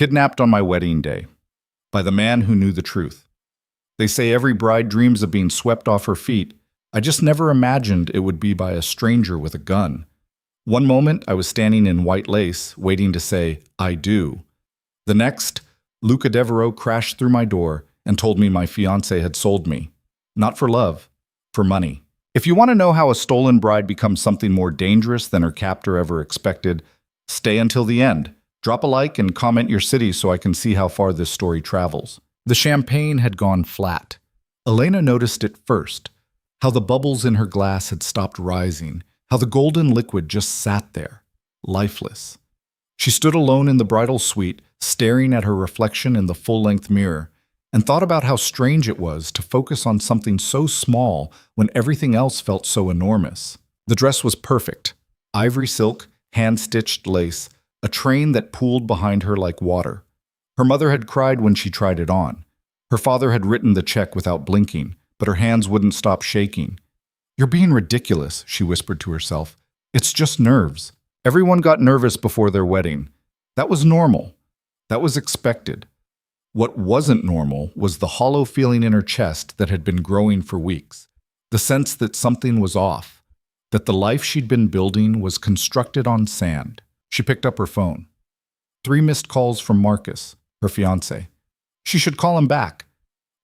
Kidnapped on my wedding day by the man who knew the truth. They say every bride dreams of being swept off her feet. I just never imagined it would be by a stranger with a gun. One moment, I was standing in white lace, waiting to say, I do. The next, Luca Devereaux crashed through my door and told me my fiancé had sold me. Not for love, for money. If you want to know how a stolen bride becomes something more dangerous than her captor ever expected, stay until the end. Drop a like and comment your city so I can see how far this story travels. The champagne had gone flat. Elena noticed it first, how the bubbles in her glass had stopped rising, how the golden liquid just sat there, lifeless. She stood alone in the bridal suite, staring at her reflection in the full-length mirror, and thought about how strange it was to focus on something so small when everything else felt so enormous. The dress was perfect. Ivory silk, hand-stitched lace, a train that pooled behind her like water. Her mother had cried when she tried it on. Her father had written the check without blinking, but her hands wouldn't stop shaking. You're being ridiculous, she whispered to herself. It's just nerves. Everyone got nervous before their wedding. That was normal. That was expected. What wasn't normal was the hollow feeling in her chest that had been growing for weeks. The sense that something was off, that the life she'd been building was constructed on sand. She picked up her phone. 3 missed calls from Marcus, her fiancé. She should call him back.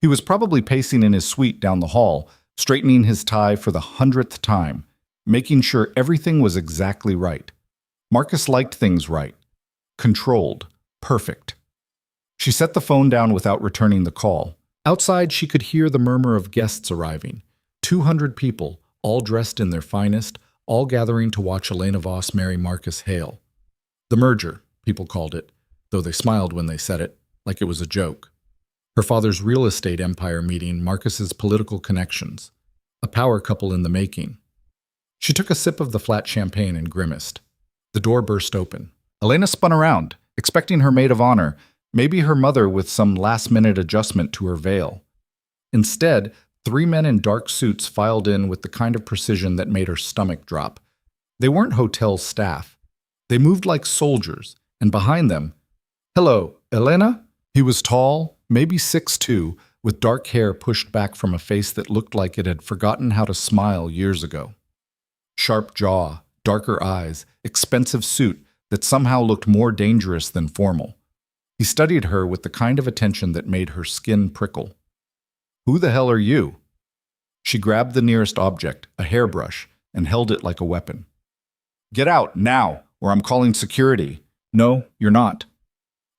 He was probably pacing in his suite down the hall, straightening his tie for the 100th time, making sure everything was exactly right. Marcus liked things right. Controlled. Perfect. She set the phone down without returning the call. Outside, she could hear the murmur of guests arriving. 200 people, all dressed in their finest, all gathering to watch Elena Voss marry Marcus Hale. The merger, people called it, though they smiled when they said it, like it was a joke. Her father's real estate empire meeting Marcus's political connections. A power couple in the making. She took a sip of the flat champagne and grimaced. The door burst open. Elena spun around, expecting her maid of honor, maybe her mother with some last-minute adjustment to her veil. Instead, 3 men in dark suits filed in with the kind of precision that made her stomach drop. They weren't hotel staff. They moved like soldiers, and behind them, "Hello, Elena?" He was tall, maybe 6'2", with dark hair pushed back from a face that looked like it had forgotten how to smile years ago. Sharp jaw, darker eyes, expensive suit that somehow looked more dangerous than formal. He studied her with the kind of attention that made her skin prickle. "Who the hell are you?" She grabbed the nearest object, a hairbrush, and held it like a weapon. "Get out, now, or I'm calling security." "No, you're not."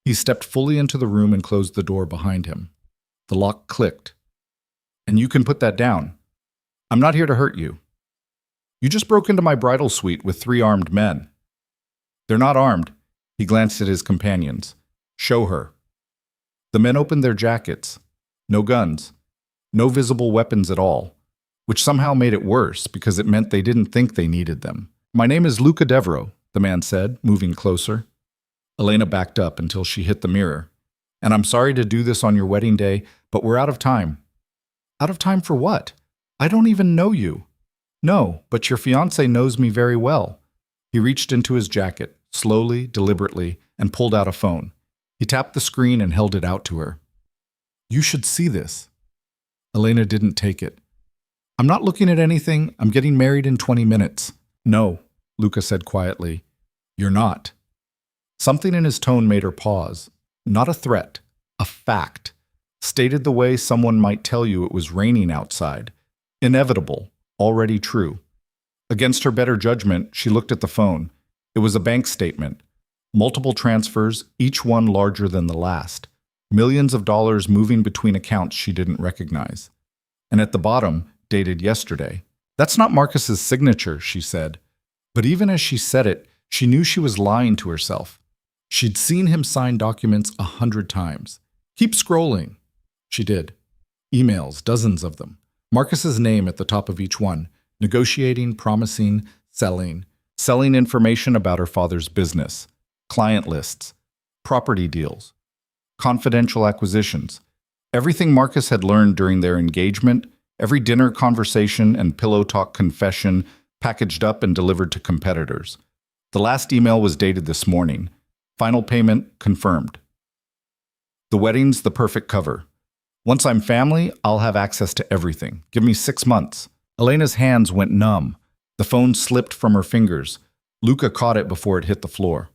He stepped fully into the room and closed the door behind him. The lock clicked. "And you can put that down. I'm not here to hurt you. You just broke into my bridal suite with 3 armed men." "They're not armed." He glanced at his companions. "Show her." The men opened their jackets. No guns. No visible weapons at all, which somehow made it worse because it meant they didn't think they needed them. "My name is Luca Devereaux," the man said, moving closer. Elena backed up until she hit the mirror. "And I'm sorry to do this on your wedding day, but we're out of time." "Out of time for what? I don't even know you." "No, but your fiancé knows me very well." He reached into his jacket, slowly, deliberately, and pulled out a phone. He tapped the screen and held it out to her. "You should see this." Elena didn't take it. "I'm not looking at anything. I'm getting married in 20 minutes. "No," Luca said quietly. "You're not." Something in his tone made her pause. Not a threat, a fact. Stated the way someone might tell you it was raining outside. Inevitable, already true. Against her better judgment, she looked at the phone. It was a bank statement. Multiple transfers, each one larger than the last. Millions of dollars moving between accounts she didn't recognize. And at the bottom, dated yesterday. "That's not Marcus's signature," she said. But even as she said it, she knew she was lying to herself. She'd seen him sign documents 100 times. "Keep scrolling." She did. Emails, dozens of them. Marcus's name at the top of each one. Negotiating, promising, selling. Selling information about her father's business. Client lists. Property deals. Confidential acquisitions. Everything Marcus had learned during their engagement, every dinner conversation and pillow talk confession, packaged up and delivered to competitors. The last email was dated this morning. Final payment confirmed. The wedding's the perfect cover. Once I'm family, I'll have access to everything. Give me 6 months. Elena's hands went numb. The phone slipped from her fingers. Luca caught it before it hit the floor.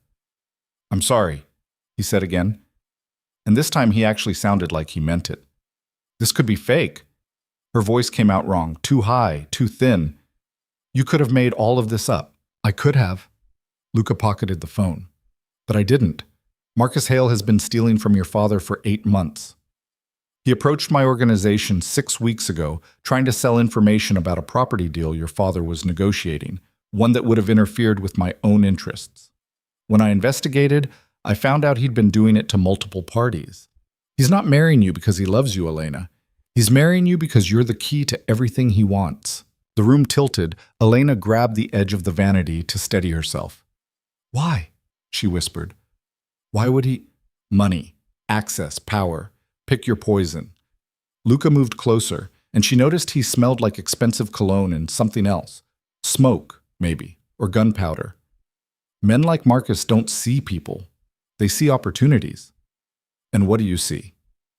I'm sorry, he said again. And this time he actually sounded like he meant it. This could be fake. Her voice came out wrong, too high, too thin. You could have made all of this up. I could have. Luca pocketed the phone. But I didn't. Marcus Hale has been stealing from your father for 8 months. He approached my organization 6 weeks ago, trying to sell information about a property deal your father was negotiating, one that would have interfered with my own interests. When I investigated, I found out he'd been doing it to multiple parties. He's not marrying you because he loves you, Elena. He's marrying you because you're the key to everything he wants. The room tilted. Elena grabbed the edge of the vanity to steady herself. Why? She whispered. Why would he? Money, access, power. Pick your poison. Luca moved closer, and she noticed he smelled like expensive cologne and something else. Smoke, maybe, or gunpowder. Men like Marcus don't see people. They see opportunities. And what do you see?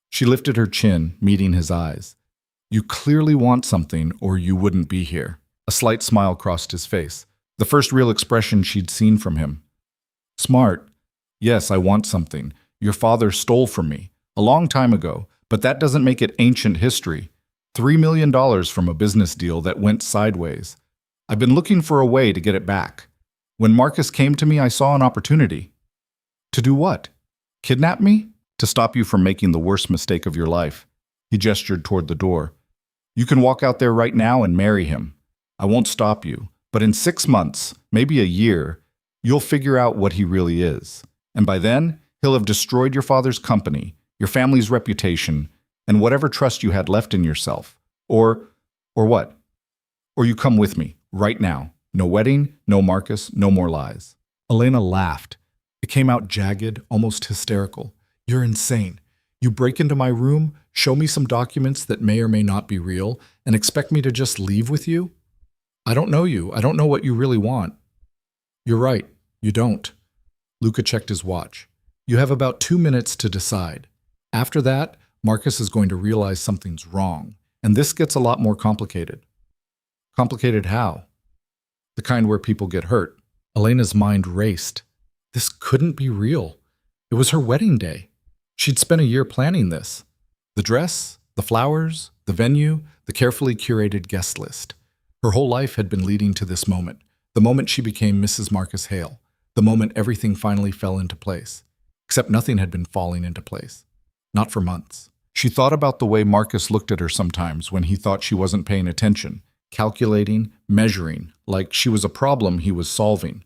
She lifted her chin, meeting his eyes. You clearly want something, or you wouldn't be here. A slight smile crossed his face, the first real expression she'd seen from him. Smart. Yes, I want something. Your father stole from me. A long time ago, but that doesn't make it ancient history. $3 million from a business deal that went sideways. I've been looking for a way to get it back. When Marcus came to me, I saw an opportunity. To do what? Kidnap me? To stop you from making the worst mistake of your life. He gestured toward the door. You can walk out there right now and marry him. I won't stop you, but in 6 months, maybe a year, you'll figure out what he really is. And by then, he'll have destroyed your father's company, your family's reputation, and whatever trust you had left in yourself. Or what? Or you come with me, right now. No wedding, no Marcus, no more lies. Elena laughed. It came out jagged, almost hysterical. You're insane. You break into my room, show me some documents that may or may not be real, and expect me to just leave with you? I don't know you. I don't know what you really want. You're right. You don't. Luca checked his watch. You have about 2 minutes to decide. After that, Marcus is going to realize something's wrong, and this gets a lot more complicated. Complicated how? The kind where people get hurt. Elena's mind raced. This couldn't be real. It was her wedding day. She'd spent a year planning this. The dress, the flowers, the venue, the carefully curated guest list. Her whole life had been leading to this moment, the moment she became Mrs. Marcus Hale, the moment everything finally fell into place. Except nothing had been falling into place. Not for months. She thought about the way Marcus looked at her sometimes when he thought she wasn't paying attention, calculating, measuring, like she was a problem he was solving.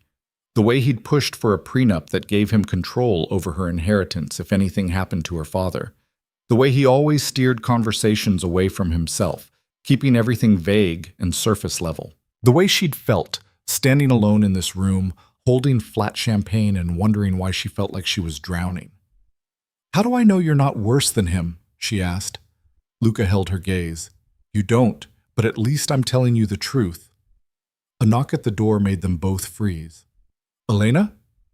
The way he'd pushed for a prenup that gave him control over her inheritance if anything happened to her father. The way he always steered conversations away from himself, keeping everything vague and surface level. The way she'd felt, standing alone in this room, holding flat champagne and wondering why she felt like she was drowning. How do I know you're not worse than him? She asked. Luca held her gaze. You don't, but at least I'm telling you the truth. A knock at the door made them both freeze. Elena?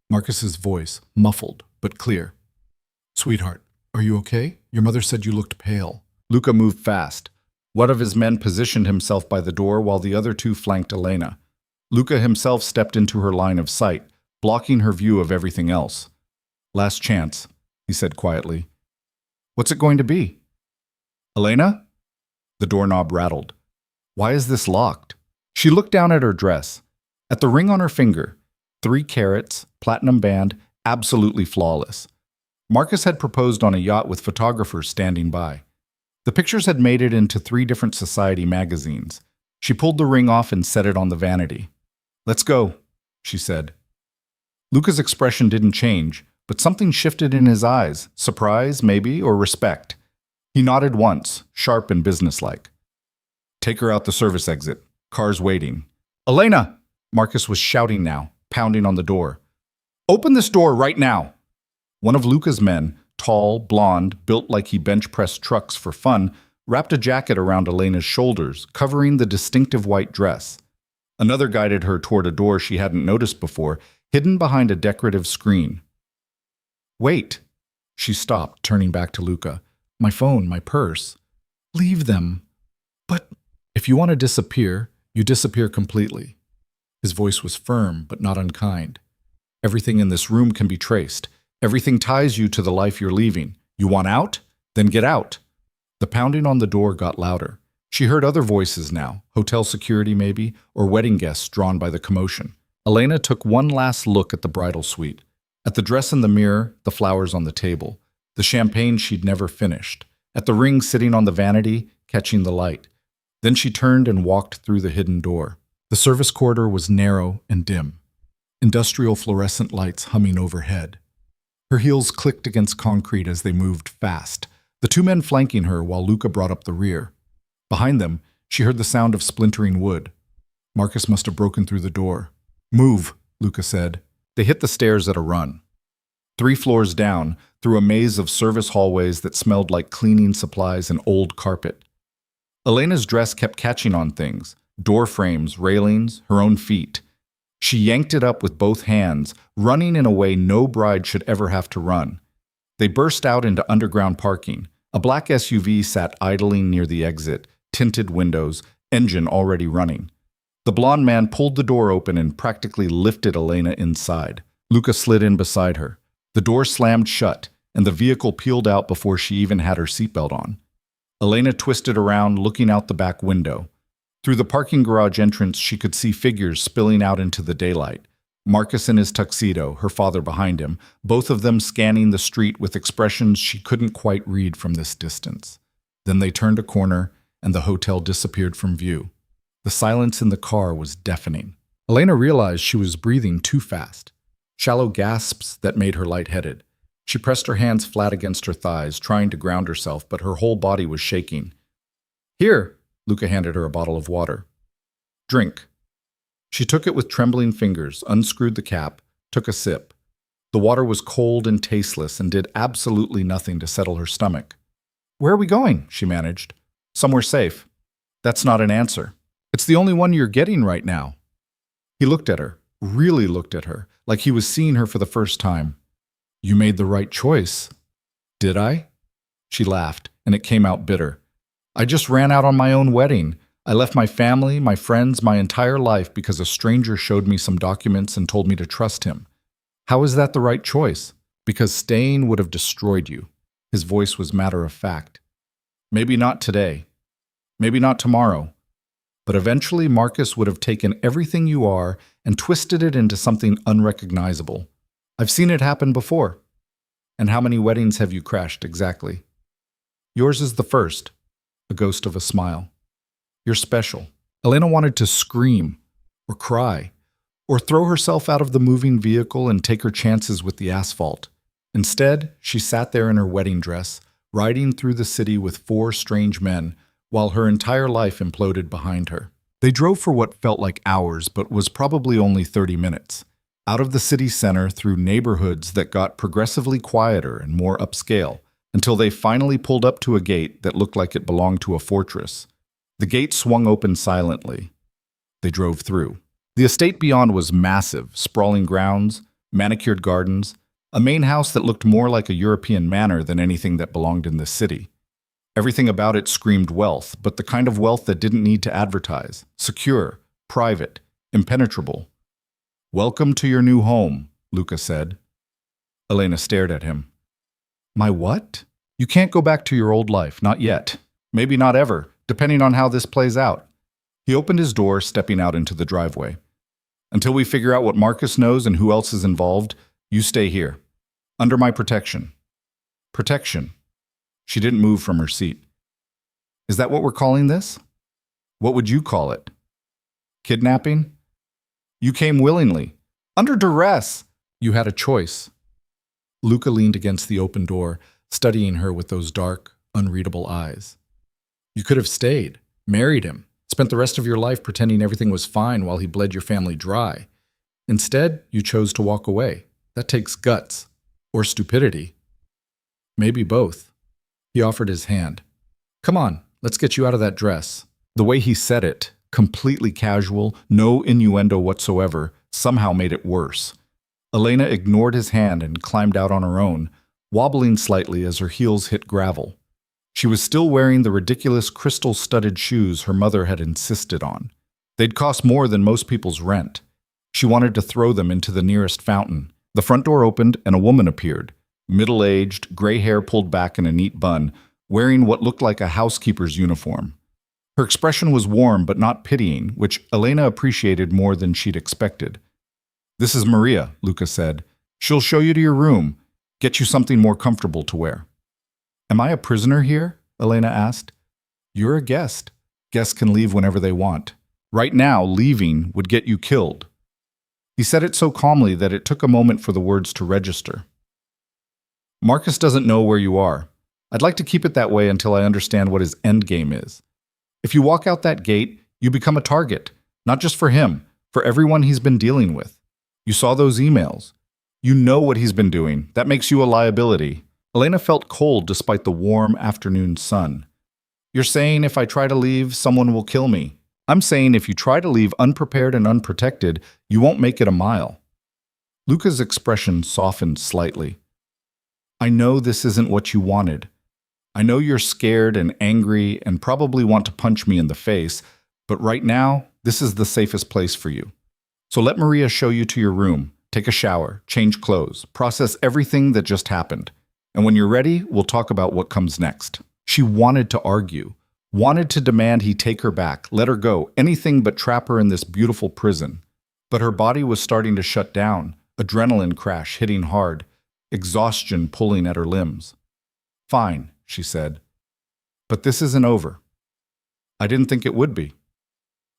Marcus's voice, muffled but clear. Sweetheart, are you okay? Your mother said you looked pale. Luca moved fast. One of his men positioned himself by the door while the other two flanked Elena. Luca himself stepped into her line of sight, blocking her view of everything else. Last chance, he said quietly. What's it going to be? Elena? The doorknob rattled. Why is this locked? She looked down at her dress, at the ring on her finger. 3 carats, platinum band, absolutely flawless. Marcus had proposed on a yacht with photographers standing by. The pictures had made it into 3 different society magazines. She pulled the ring off and set it on the vanity. Let's go, she said. Luca's expression didn't change, but something shifted in his eyes, surprise, maybe, or respect. He nodded once, sharp and businesslike. Take her out the service exit. Car's waiting. Elena! Marcus was shouting now, pounding on the door. Open this door right now! One of Luca's men, tall, blonde, built like he bench-pressed trucks for fun, wrapped a jacket around Elena's shoulders, covering the distinctive white dress. Another guided her toward a door she hadn't noticed before, hidden behind a decorative screen. Wait! She stopped, turning back to Luca. My phone, my purse. Leave them. But if you want to disappear, you disappear completely. His voice was firm, but not unkind. Everything in this room can be traced. Everything ties you to the life you're leaving. You want out? Then get out. The pounding on the door got louder. She heard other voices now, hotel security maybe, or wedding guests drawn by the commotion. Elena took one last look at the bridal suite, at the dress in the mirror, the flowers on the table, the champagne she'd never finished, at the ring sitting on the vanity, catching the light. Then she turned and walked through the hidden door. The service corridor was narrow and dim, industrial fluorescent lights humming overhead. Her heels clicked against concrete as they moved fast, the two men flanking her while Luca brought up the rear. Behind them, she heard the sound of splintering wood. Marcus must have broken through the door. Move, Luca said. They hit the stairs at a run. 3 floors down, through a maze of service hallways that smelled like cleaning supplies and old carpet. Elena's dress kept catching on things, door frames, railings, her own feet. She yanked it up with both hands, running in a way no bride should ever have to run. They burst out into underground parking. A black SUV sat idling near the exit, tinted windows, engine already running. The blond man pulled the door open and practically lifted Elena inside. Luca slid in beside her. The door slammed shut, and the vehicle peeled out before she even had her seatbelt on. Elena twisted around, looking out the back window. Through the parking garage entrance, she could see figures spilling out into the daylight. Marcus in his tuxedo, her father behind him, both of them scanning the street with expressions she couldn't quite read from this distance. Then they turned a corner, and the hotel disappeared from view. The silence in the car was deafening. Elena realized she was breathing too fast. Shallow gasps that made her lightheaded. She pressed her hands flat against her thighs, trying to ground herself, but her whole body was shaking. Here, Luca handed her a bottle of water. Drink. She took it with trembling fingers, unscrewed the cap, took a sip. The water was cold and tasteless and did absolutely nothing to settle her stomach. Where are we going? She managed. Somewhere safe. That's not an answer. It's the only one you're getting right now. He looked at her, really looked at her, like he was seeing her for the first time. You made the right choice. Did I? She laughed, and it came out bitter. I just ran out on my own wedding. I left my family, my friends, my entire life because a stranger showed me some documents and told me to trust him. How is that the right choice? Because staying would have destroyed you. His voice was matter of fact. Maybe not today. Maybe not tomorrow. But eventually Marcus would have taken everything you are and twisted it into something unrecognizable. I've seen it happen before. And how many weddings have you crashed exactly? Yours is the first, a ghost of a smile. You're special. Elena wanted to scream, or cry, or throw herself out of the moving vehicle and take her chances with the asphalt. Instead, she sat there in her wedding dress, riding through the city with 4 strange men, while her entire life imploded behind her. They drove for what felt like hours, but was probably only 30 minutes. Out of the city center through neighborhoods that got progressively quieter and more upscale, until they finally pulled up to a gate that looked like it belonged to a fortress. The gate swung open silently. They drove through. The estate beyond was massive, sprawling grounds, manicured gardens, a main house that looked more like a European manor than anything that belonged in the city. Everything about it screamed wealth, but the kind of wealth that didn't need to advertise. Secure, private, impenetrable. Welcome to your new home, Luca said. Elena stared at him. My what? You can't go back to your old life, not yet. Maybe not ever, depending on how this plays out. He opened his door, stepping out into the driveway. Until we figure out what Marcus knows and who else is involved, you stay here. Under my protection. Protection. She didn't move from her seat. Is that what we're calling this? What would you call it? Kidnapping? You came willingly. Under duress. You had a choice. Luca leaned against the open door, studying her with those dark, unreadable eyes. You could have stayed, married him, spent the rest of your life pretending everything was fine while he bled your family dry. Instead, you chose to walk away. That takes guts. Or stupidity. Maybe both. He offered his hand. Come on, let's get you out of that dress. The way he said it, completely casual, no innuendo whatsoever, somehow made it worse. Elena ignored his hand and climbed out on her own, wobbling slightly as her heels hit gravel. She was still wearing the ridiculous crystal-studded shoes her mother had insisted on. They'd cost more than most people's rent. She wanted to throw them into the nearest fountain. The front door opened and a woman appeared, middle-aged, gray hair pulled back in a neat bun, wearing what looked like a housekeeper's uniform. Her expression was warm but not pitying, which Elena appreciated more than she'd expected. "This is Maria," Luca said. "She'll show you to your room, get you something more comfortable to wear." "Am I a prisoner here?" Elena asked. "You're a guest. Guests can leave whenever they want. Right now, leaving would get you killed." He said it so calmly that it took a moment for the words to register. "Marcus doesn't know where you are. I'd like to keep it that way until I understand what his endgame is. If you walk out that gate, you become a target, not just for him, for everyone he's been dealing with. You saw those emails. You know what he's been doing. That makes you a liability." Elena felt cold despite the warm afternoon sun. "You're saying if I try to leave, someone will kill me. I'm saying if you try to leave unprepared and unprotected, you won't make it a mile." Luca's expression softened slightly. "I know this isn't what you wanted. I know you're scared and angry and probably want to punch me in the face, but right now, this is the safest place for you. So let Maria show you to your room, take a shower, change clothes, process everything that just happened. And when you're ready, we'll talk about what comes next." She wanted to argue, wanted to demand he take her back, let her go, anything but trap her in this beautiful prison. But her body was starting to shut down, adrenaline crash hitting hard, exhaustion pulling at her limbs. "Fine," she said. "But this isn't over." "I didn't think it would be."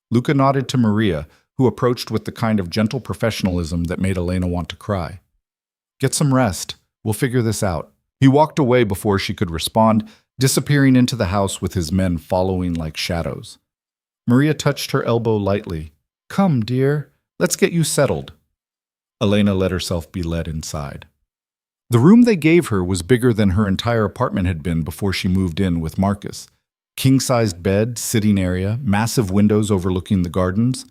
Luca nodded to Maria, who approached with the kind of gentle professionalism that made Elena want to cry. "Get some rest. We'll figure this out." He walked away before she could respond, disappearing into the house with his men following like shadows. Maria touched her elbow lightly. "Come, dear. Let's get you settled." Elena let herself be led inside. The room they gave her was bigger than her entire apartment had been before she moved in with Marcus. King-sized bed, sitting area, massive windows overlooking the gardens,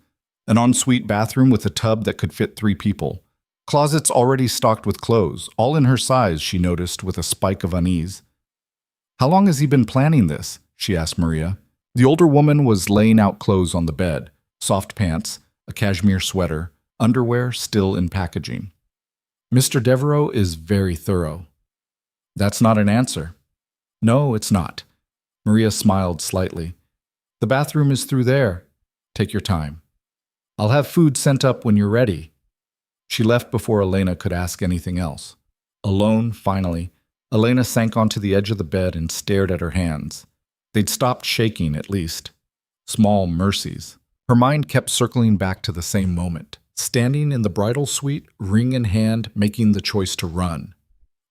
an ensuite bathroom with a tub that could fit 3 people. Closets already stocked with clothes, all in her size, she noticed with a spike of unease. "How long has he been planning this?" she asked Maria. The older woman was laying out clothes on the bed, soft pants, a cashmere sweater, underwear still in packaging. "Mr. Devereaux is very thorough." "That's not an answer." "No, it's not." Maria smiled slightly. "The bathroom is through there. Take your time. I'll have food sent up when you're ready." She left before Elena could ask anything else. Alone, finally, Elena sank onto the edge of the bed and stared at her hands. They'd stopped shaking, at least. Small mercies. Her mind kept circling back to the same moment, standing in the bridal suite, ring in hand, making the choice to run.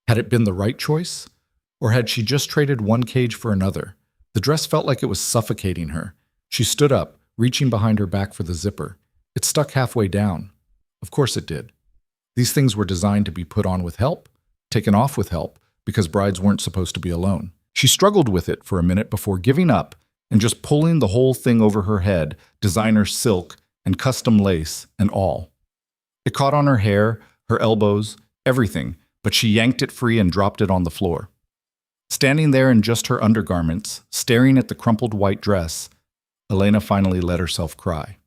Had it been the right choice? Or had she just traded one cage for another? The dress felt like it was suffocating her. She stood up, reaching behind her back for the zipper. It stuck halfway down. Of course it did. These things were designed to be put on with help, taken off with help, because brides weren't supposed to be alone. She struggled with it for a minute before giving up and just pulling the whole thing over her head, designer silk and custom lace and all. It caught on her hair, her elbows, everything, but she yanked it free and dropped it on the floor. Standing there in just her undergarments, staring at the crumpled white dress, Elena finally let herself cry.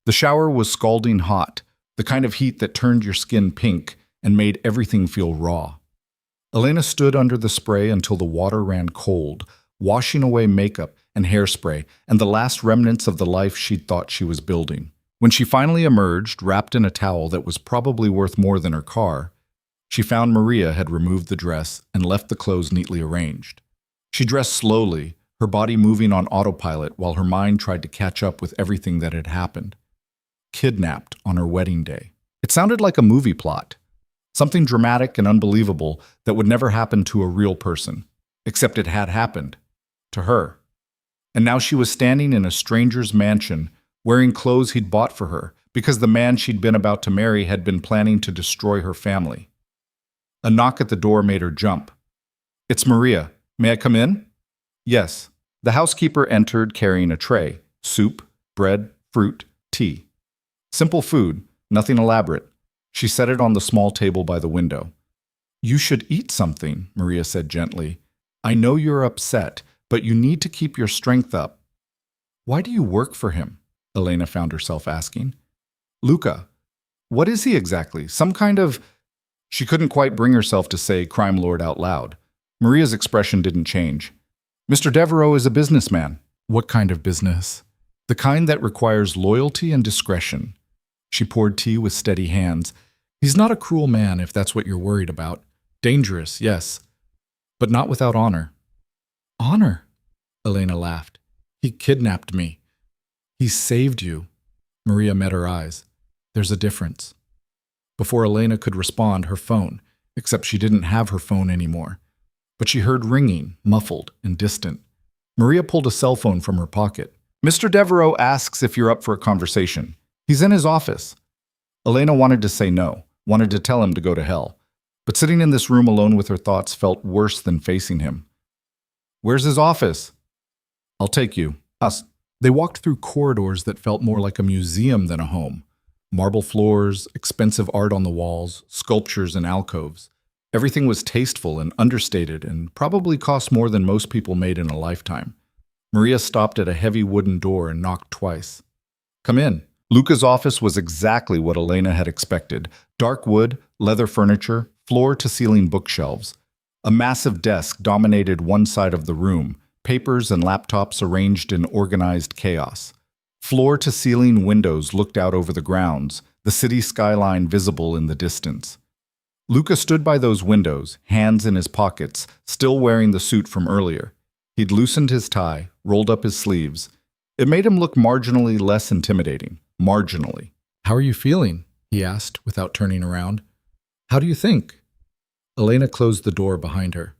The shower was scalding hot, the kind of heat that turned your skin pink and made everything feel raw. Elena stood under the spray until the water ran cold, washing away makeup and hairspray and the last remnants of the life she'd thought she was building. When she finally emerged, wrapped in a towel that was probably worth more than her car, she found Maria had removed the dress and left the clothes neatly arranged. She dressed slowly, her body moving on autopilot while her mind tried to catch up with everything that had happened. Kidnapped on her wedding day. It sounded like a movie plot. Something dramatic and unbelievable that would never happen to a real person. Except it had happened. To her. And now she was standing in a stranger's mansion, wearing clothes he'd bought for her, because the man she'd been about to marry had been planning to destroy her family. A knock at the door made her jump. "It's Maria. May I come in?" "Yes." The housekeeper entered carrying a tray. Soup, bread, fruit, tea. Simple food, nothing elaborate. She set it on the small table by the window. You should eat something, Maria said gently. I know you're upset, but you need to keep your strength up. Why do you work for him? Elena found herself asking. Luca, what is he exactly? Some kind of... She couldn't quite bring herself to say crime lord out loud. Maria's expression didn't change. Mr. Devereaux is a businessman. What kind of business? The kind that requires loyalty and discretion. She poured tea with steady hands. He's not a cruel man, if that's what you're worried about. Dangerous, yes, but not without honor. Honor? Elena laughed. He kidnapped me. He saved you. Maria met her eyes. There's a difference. Before Elena could respond, her phone, except she didn't have her phone anymore. But she heard ringing, muffled and distant. Maria pulled a cell phone from her pocket. Mr. Devereaux asks if you're up for a conversation. He's in his office. Elena wanted to say no, wanted to tell him to go to hell. But sitting in this room alone with her thoughts felt worse than facing him. Where's his office? I'll take you. Us. They walked through corridors that felt more like a museum than a home. Marble floors, expensive art on the walls, sculptures and alcoves. Everything was tasteful and understated and probably cost more than most people made in a lifetime. Maria stopped at a heavy wooden door and knocked twice. Come in. Luca's office was exactly what Elena had expected. Dark wood, leather furniture, floor-to-ceiling bookshelves. A massive desk dominated one side of the room, papers and laptops arranged in organized chaos. Floor-to-ceiling windows looked out over the grounds, the city skyline visible in the distance. Luca stood by those windows, hands in his pockets, still wearing the suit from earlier. He'd loosened his tie, rolled up his sleeves. It made him look marginally less intimidating. Marginally. How are you feeling? He asked, without turning around. How do you think? Elena closed the door behind her.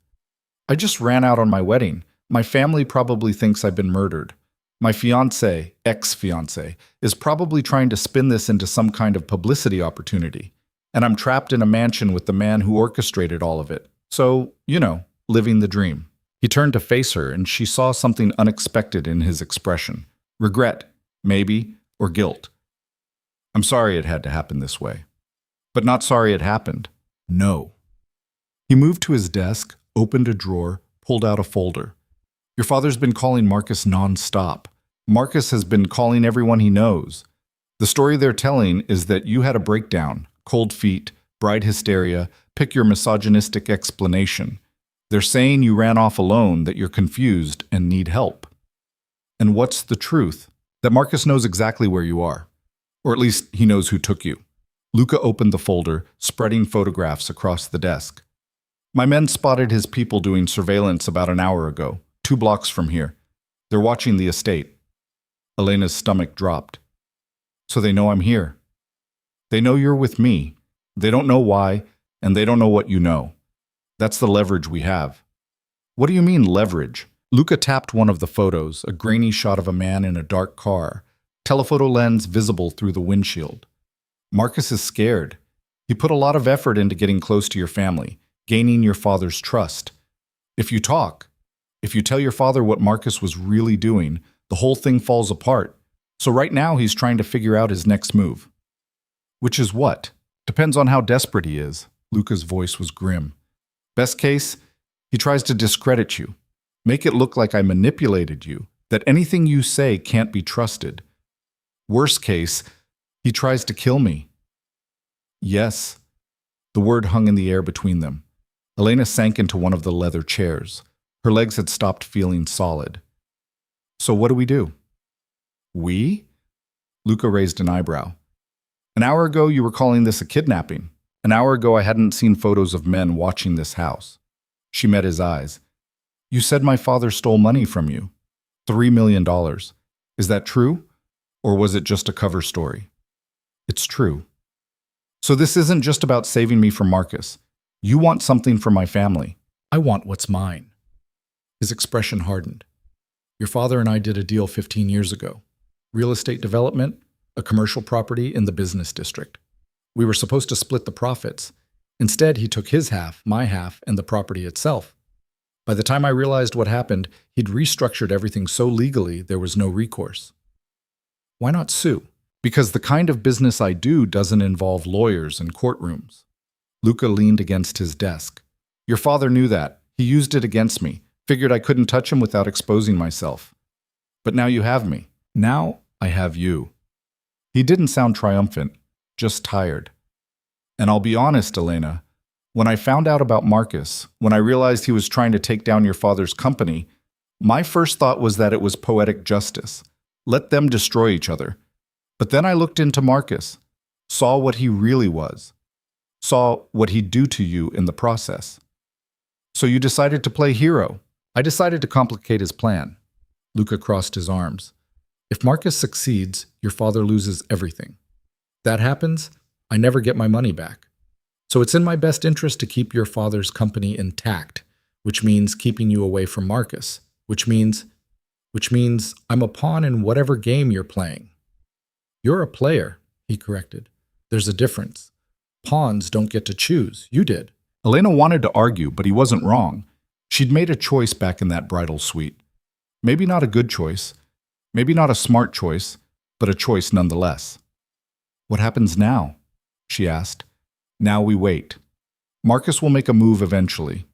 I just ran out on my wedding. My family probably thinks I've been murdered. My fiancé, ex-fiancé, is probably trying to spin this into some kind of publicity opportunity. And I'm trapped in a mansion with the man who orchestrated all of it. So, living the dream. He turned to face her, and she saw something unexpected in his expression. Regret, maybe, or guilt. I'm sorry it had to happen this way. But not sorry it happened. No. He moved to his desk, opened a drawer, pulled out a folder. Your father's been calling Marcus non-stop. Marcus has been calling everyone he knows. The story they're telling is that you had a breakdown, cold feet, bride hysteria, pick your misogynistic explanation. They're saying you ran off alone, that you're confused and need help. And what's the truth? That Marcus knows exactly where you are. Or at least he knows who took you. Luca opened the folder, spreading photographs across the desk. My men spotted his people doing surveillance about an hour ago, 2 blocks from here. They're watching the estate. Elena's stomach dropped. So they know I'm here. They know you're with me. They don't know why, and they don't know what you know. That's the leverage we have. What do you mean, leverage? Luca tapped one of the photos, a grainy shot of a man in a dark car, telephoto lens visible through the windshield. Marcus is scared. He put a lot of effort into getting close to your family, gaining your father's trust. If you talk, if you tell your father what Marcus was really doing, the whole thing falls apart. So right now he's trying to figure out his next move. Which is what? Depends on how desperate he is. Luca's voice was grim. Best case, he tries to discredit you. Make it look like I manipulated you, that anything you say can't be trusted. Worst case, he tries to kill me. Yes. The word hung in the air between them. Elena sank into one of the leather chairs. Her legs had stopped feeling solid. So what do we do? We? Luca raised an eyebrow. An hour ago you were calling this a kidnapping. An hour ago I hadn't seen photos of men watching this house. She met his eyes. You said my father stole money from you. $3 million. Is that true? Or was it just a cover story? It's true. So this isn't just about saving me from Marcus. You want something for my family. I want what's mine. His expression hardened. Your father and I did a deal 15 years ago. Real estate development, a commercial property in the business district. We were supposed to split the profits. Instead, he took his half, my half, and the property itself. By the time I realized what happened, he'd restructured everything so legally there was no recourse. Why not sue? Because the kind of business I do doesn't involve lawyers and courtrooms. Luca leaned against his desk. Your father knew that. He used it against me. Figured I couldn't touch him without exposing myself. But now you have me. Now I have you. He didn't sound triumphant, just tired. And I'll be honest, Elena, when I found out about Marcus, when I realized he was trying to take down your father's company, my first thought was that it was poetic justice. Let them destroy each other. But then I looked into Marcus, saw what he really was, saw what he'd do to you in the process. So you decided to play hero. I decided to complicate his plan. Luca crossed his arms. If Marcus succeeds, your father loses everything. That happens, I never get my money back. So it's in my best interest to keep your father's company intact, which means keeping you away from Marcus, which means I'm a pawn in whatever game you're playing. You're a player, he corrected. There's a difference. Pawns don't get to choose. You did. Elena wanted to argue, but he wasn't wrong. She'd made a choice back in that bridal suite. Maybe not a good choice, maybe not a smart choice, but a choice nonetheless. What happens now? She asked. Now we wait. Marcus will make a move eventually.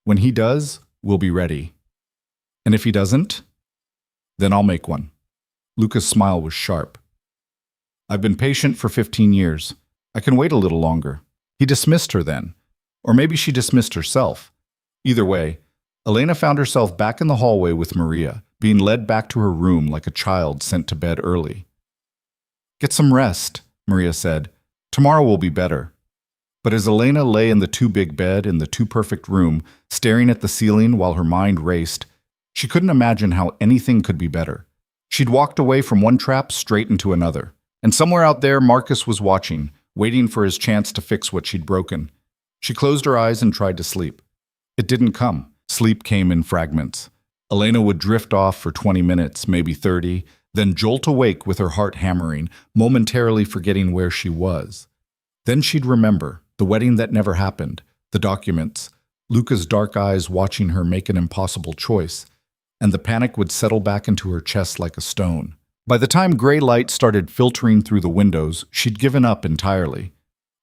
When he does, we'll be ready. And if he doesn't, then I'll make one. Luca's smile was sharp. I've been patient for 15 years. I can wait a little longer. He dismissed her then. Or maybe she dismissed herself. Either way, Elena found herself back in the hallway with Maria, being led back to her room like a child sent to bed early. Get some rest, Maria said. Tomorrow will be better. But as Elena lay in the too-big bed in the too-perfect room, staring at the ceiling while her mind raced, she couldn't imagine how anything could be better. She'd walked away from one trap straight into another. And somewhere out there, Marcus was watching, waiting for his chance to fix what she'd broken. She closed her eyes and tried to sleep. It didn't come. Sleep came in fragments. Elena would drift off for 20 minutes, maybe 30, then jolt awake with her heart hammering, momentarily forgetting where she was. Then she'd remember the wedding that never happened, the documents, Luca's dark eyes watching her make an impossible choice, and the panic would settle back into her chest like a stone. By the time gray light started filtering through the windows, she'd given up entirely.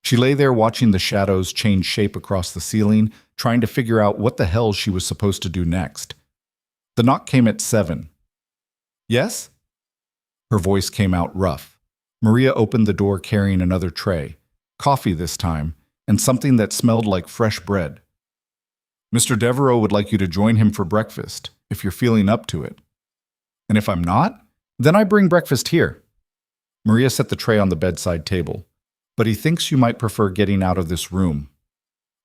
She lay there watching the shadows change shape across the ceiling, trying to figure out what the hell she was supposed to do next. The knock came at 7. Yes? Her voice came out rough. Maria opened the door carrying another tray, coffee this time, and something that smelled like fresh bread. Mr. Devereaux would like you to join him for breakfast, if you're feeling up to it. And if I'm not, then I bring breakfast here. Maria set the tray on the bedside table. But he thinks you might prefer getting out of this room.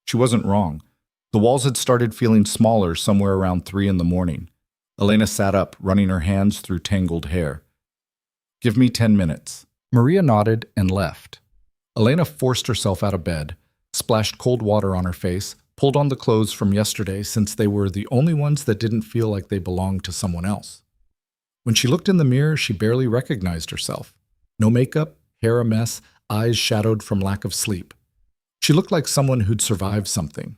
She wasn't wrong. The walls had started feeling smaller somewhere around 3 in the morning. Elena sat up, running her hands through tangled hair. Give me 10 minutes. Maria nodded and left. Elena forced herself out of bed, splashed cold water on her face, pulled on the clothes from yesterday since they were the only ones that didn't feel like they belonged to someone else. When she looked in the mirror, she barely recognized herself. No makeup, hair a mess, eyes shadowed from lack of sleep. She looked like someone who'd survived something.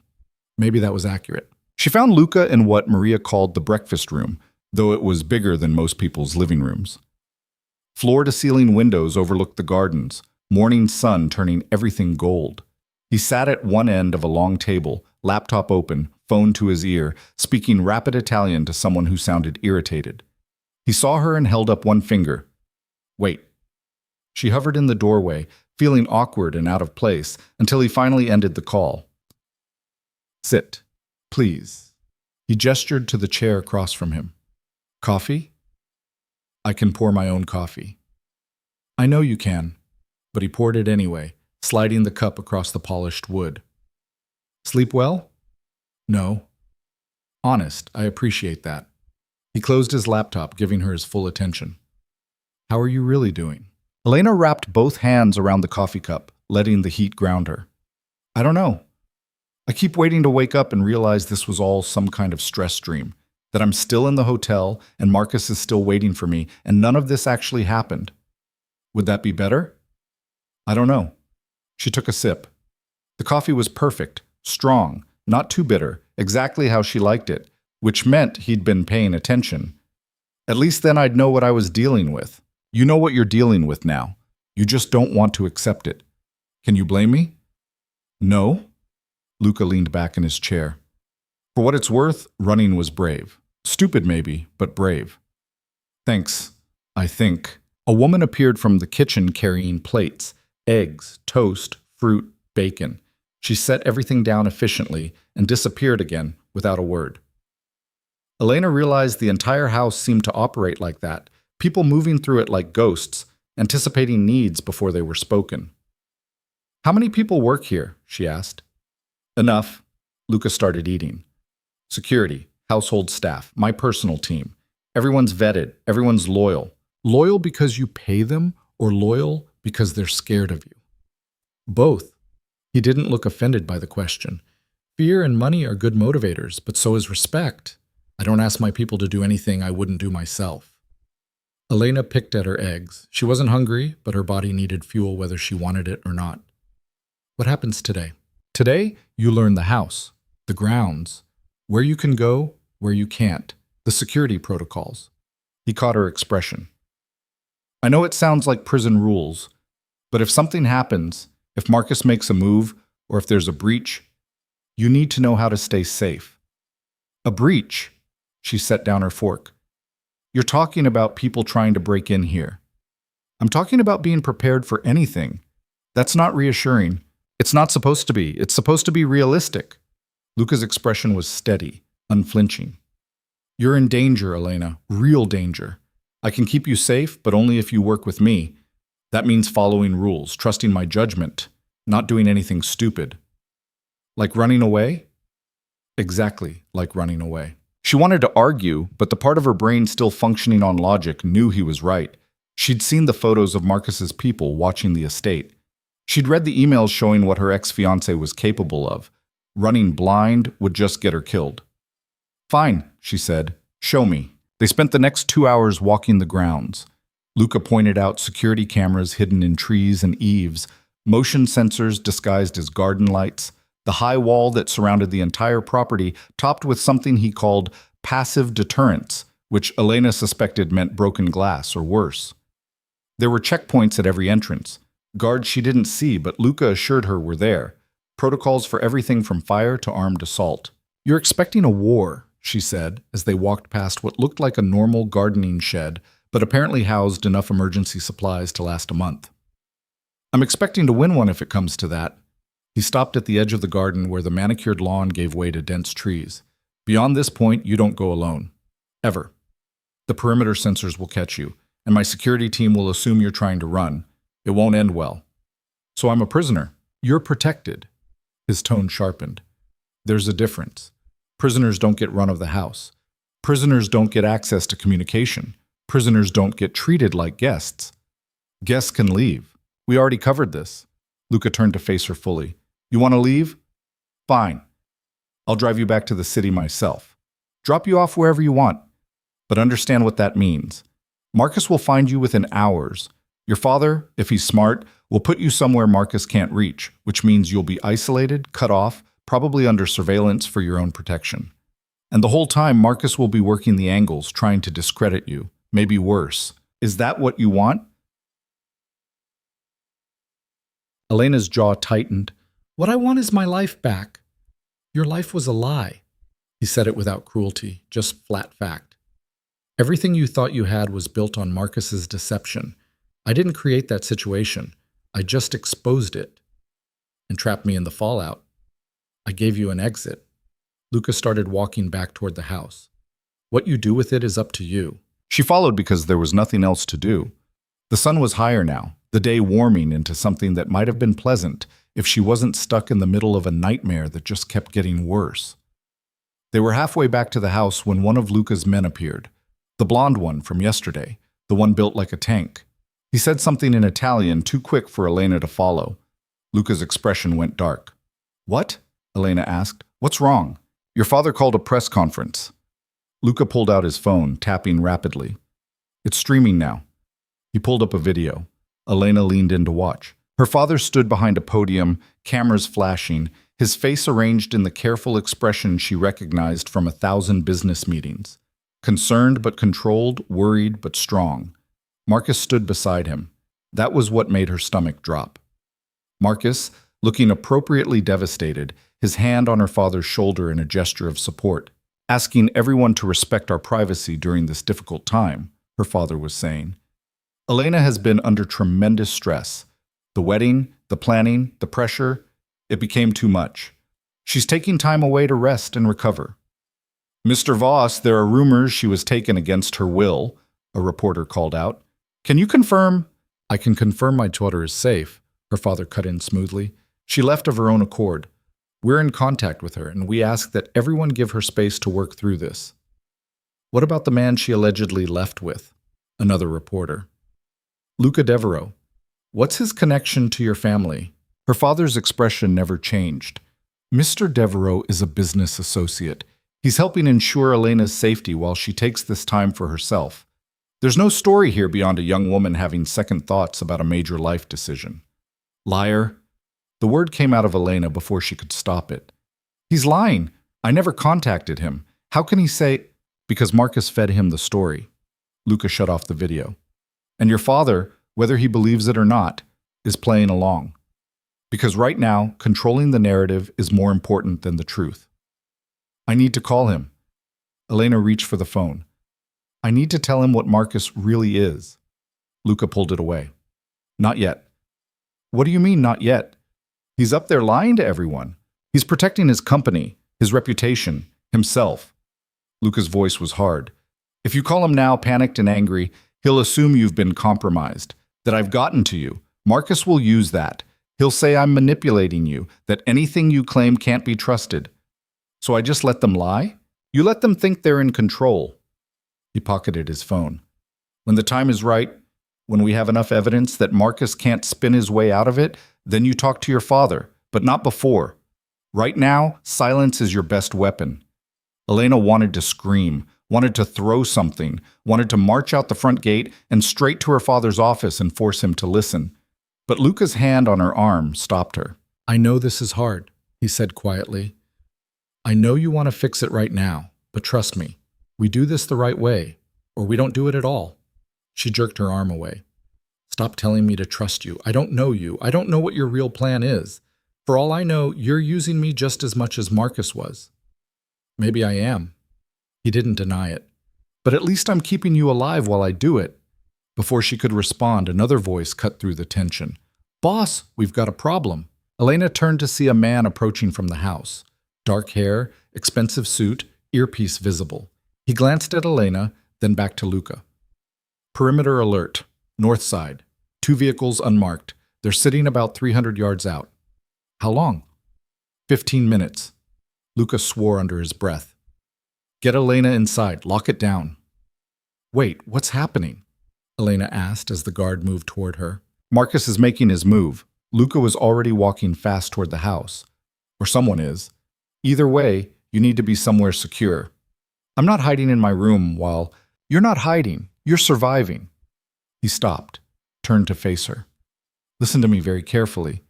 Maybe that was accurate. She found Luca in what Maria called the breakfast room, though it was bigger than most people's living rooms. Floor-to-ceiling windows overlooked the gardens, morning sun turning everything gold. He sat at one end of a long table, laptop open, phone to his ear, speaking rapid Italian to someone who sounded irritated. He saw her and held up one finger. Wait. She hovered in the doorway, feeling awkward and out of place, until he finally ended the call. Sit, please. He gestured to the chair across from him. Coffee? I can pour my own coffee. I know you can, but he poured it anyway, sliding the cup across the polished wood. Sleep well? No. Honest, I appreciate that. He closed his laptop, giving her his full attention. How are you really doing? Elena wrapped both hands around the coffee cup, letting the heat ground her. I don't know. I keep waiting to wake up and realize this was all some kind of stress dream, that I'm still in the hotel and Marcus is still waiting for me, and none of this actually happened. Would that be better? I don't know. She took a sip. The coffee was perfect, strong, not too bitter, exactly how she liked it, which meant he'd been paying attention. At least then I'd know what I was dealing with. You know what you're dealing with now. You just don't want to accept it. Can you blame me? No? Luca leaned back in his chair. For what it's worth, running was brave. Stupid maybe, but brave. Thanks, I think. A woman appeared from the kitchen carrying plates, eggs, toast, fruit, bacon. She set everything down efficiently and disappeared again without a word. Elena realized the entire house seemed to operate like that, people moving through it like ghosts, anticipating needs before they were spoken. How many people work here? She asked. Enough. Luca started eating. Security, household staff, my personal team. Everyone's vetted, everyone's loyal. Loyal because you pay them, or loyal because they're scared of you? Both. He didn't look offended by the question. Fear and money are good motivators, but so is respect. I don't ask my people to do anything I wouldn't do myself. Elena picked at her eggs. She wasn't hungry, but her body needed fuel whether she wanted it or not. What happens today? Today, you learn the house, the grounds, where you can go, where you can't, the security protocols. He caught her expression. I know it sounds like prison rules, but if something happens, if Marcus makes a move, or if there's a breach, you need to know how to stay safe. A breach? She set down her fork. You're talking about people trying to break in here. I'm talking about being prepared for anything. That's not reassuring. It's not supposed to be. It's supposed to be realistic. Luca's expression was steady, unflinching. You're in danger, Elena. Real danger. I can keep you safe, but only if you work with me. That means following rules, trusting my judgment, not doing anything stupid. Like running away? Exactly like running away. She wanted to argue, but the part of her brain still functioning on logic knew he was right. She'd seen the photos of Marcus's people watching the estate. She'd read the emails showing what her ex-fiancé was capable of. Running blind would just get her killed. Fine, she said. Show me. They spent the next 2 hours walking the grounds. Luca pointed out security cameras hidden in trees and eaves, motion sensors disguised as garden lights, the high wall that surrounded the entire property topped with something he called passive deterrence, which Elena suspected meant broken glass or worse. There were checkpoints at every entrance, guards she didn't see but Luca assured her were there, protocols for everything from fire to armed assault. You're expecting a war, she said as they walked past what looked like a normal gardening shed, but apparently housed enough emergency supplies to last a month. I'm expecting to win one if it comes to that. He stopped at the edge of the garden where the manicured lawn gave way to dense trees. Beyond this point, you don't go alone. Ever. The perimeter sensors will catch you, and my security team will assume you're trying to run. It won't end well. So I'm a prisoner. You're protected. His tone sharpened. There's a difference. Prisoners don't get run of the house. Prisoners don't get access to communication. Prisoners don't get treated like guests. Guests can leave. We already covered this. Luca turned to face her fully. You want to leave? Fine. I'll drive you back to the city myself. Drop you off wherever you want. But understand what that means. Marcus will find you within hours. Your father, if he's smart, will put you somewhere Marcus can't reach, which means you'll be isolated, cut off, probably under surveillance for your own protection. And the whole time, Marcus will be working the angles, trying to discredit you, maybe worse. Is that what you want? Elena's jaw tightened. What I want is my life back. Your life was a lie. He said it without cruelty, just flat fact. Everything you thought you had was built on Marcus's deception. I didn't create that situation. I just exposed it and trapped me in the fallout. I gave you an exit. Luca started walking back toward the house. What you do with it is up to you. She followed because there was nothing else to do. The sun was higher now, the day warming into something that might have been pleasant if she wasn't stuck in the middle of a nightmare that just kept getting worse. They were halfway back to the house when one of Luca's men appeared. The blonde one from yesterday, the one built like a tank. He said something in Italian too quick for Elena to follow. Luca's expression went dark. What? Elena asked. What's wrong? Your father called a press conference. Luca pulled out his phone, tapping rapidly. It's streaming now. He pulled up a video. Elena leaned in to watch. Her father stood behind a podium, cameras flashing, his face arranged in the careful expression she recognized from 1,000 business meetings. Concerned but controlled, worried but strong. Marcus stood beside him. That was what made her stomach drop. Marcus, looking appropriately devastated, his hand on her father's shoulder in a gesture of support. Asking everyone to respect our privacy during this difficult time, her father was saying. Elena has been under tremendous stress. The wedding, the planning, the pressure, it became too much. She's taking time away to rest and recover. Mr. Voss, there are rumors she was taken against her will, a reporter called out. Can you confirm? I can confirm my daughter is safe, her father cut in smoothly. She left of her own accord. We're in contact with her, and we ask that everyone give her space to work through this. What about the man she allegedly left with? Another reporter. Luca Devereaux. What's his connection to your family? Her father's expression never changed. Mr. Devereaux is a business associate. He's helping ensure Elena's safety while she takes this time for herself. There's no story here beyond a young woman having second thoughts about a major life decision. Liar. The word came out of Elena before she could stop it. He's lying. I never contacted him. How can he say? Because Marcus fed him the story. Luca shut off the video. And your father, whether he believes it or not, is playing along. Because right now, controlling the narrative is more important than the truth. I need to call him. Elena reached for the phone. I need to tell him what Marcus really is. Luca pulled it away. Not yet. What do you mean, not yet? He's up there lying to everyone. He's protecting his company, his reputation, himself. Luca's voice was hard. If you call him now, panicked and angry, he'll assume you've been compromised, that I've gotten to you. Marcus will use that. He'll say I'm manipulating you, that anything you claim can't be trusted. So I just let them lie? You let them think they're in control. He pocketed his phone. When the time is right, when we have enough evidence that Marcus can't spin his way out of it, then you talk to your father, but not before. Right now, silence is your best weapon. Elena wanted to scream, wanted to throw something, wanted to march out the front gate and straight to her father's office and force him to listen. But Luca's hand on her arm stopped her. I know this is hard, he said quietly. I know you want to fix it right now, but trust me, we do this the right way, or we don't do it at all. She jerked her arm away. Stop telling me to trust you. I don't know you. I don't know what your real plan is. For all I know, you're using me just as much as Marcus was. Maybe I am. He didn't deny it. But at least I'm keeping you alive while I do it. Before she could respond, another voice cut through the tension. Boss, we've got a problem. Elena turned to see a man approaching from the house. Dark hair, expensive suit, earpiece visible. He glanced at Elena, then back to Luca. Perimeter alert. North side. 2 vehicles unmarked. They're sitting about 300 yards out. How long? 15 minutes. Luca swore under his breath. Get Elena inside. Lock it down. Wait, what's happening? Elena asked as the guard moved toward her. Marcus is making his move. Luca was already walking fast toward the house. Or someone is. Either way, you need to be somewhere secure. I'm not hiding in my room while... You're not hiding. You're surviving. He stopped, turned to face her. Listen to me very carefully.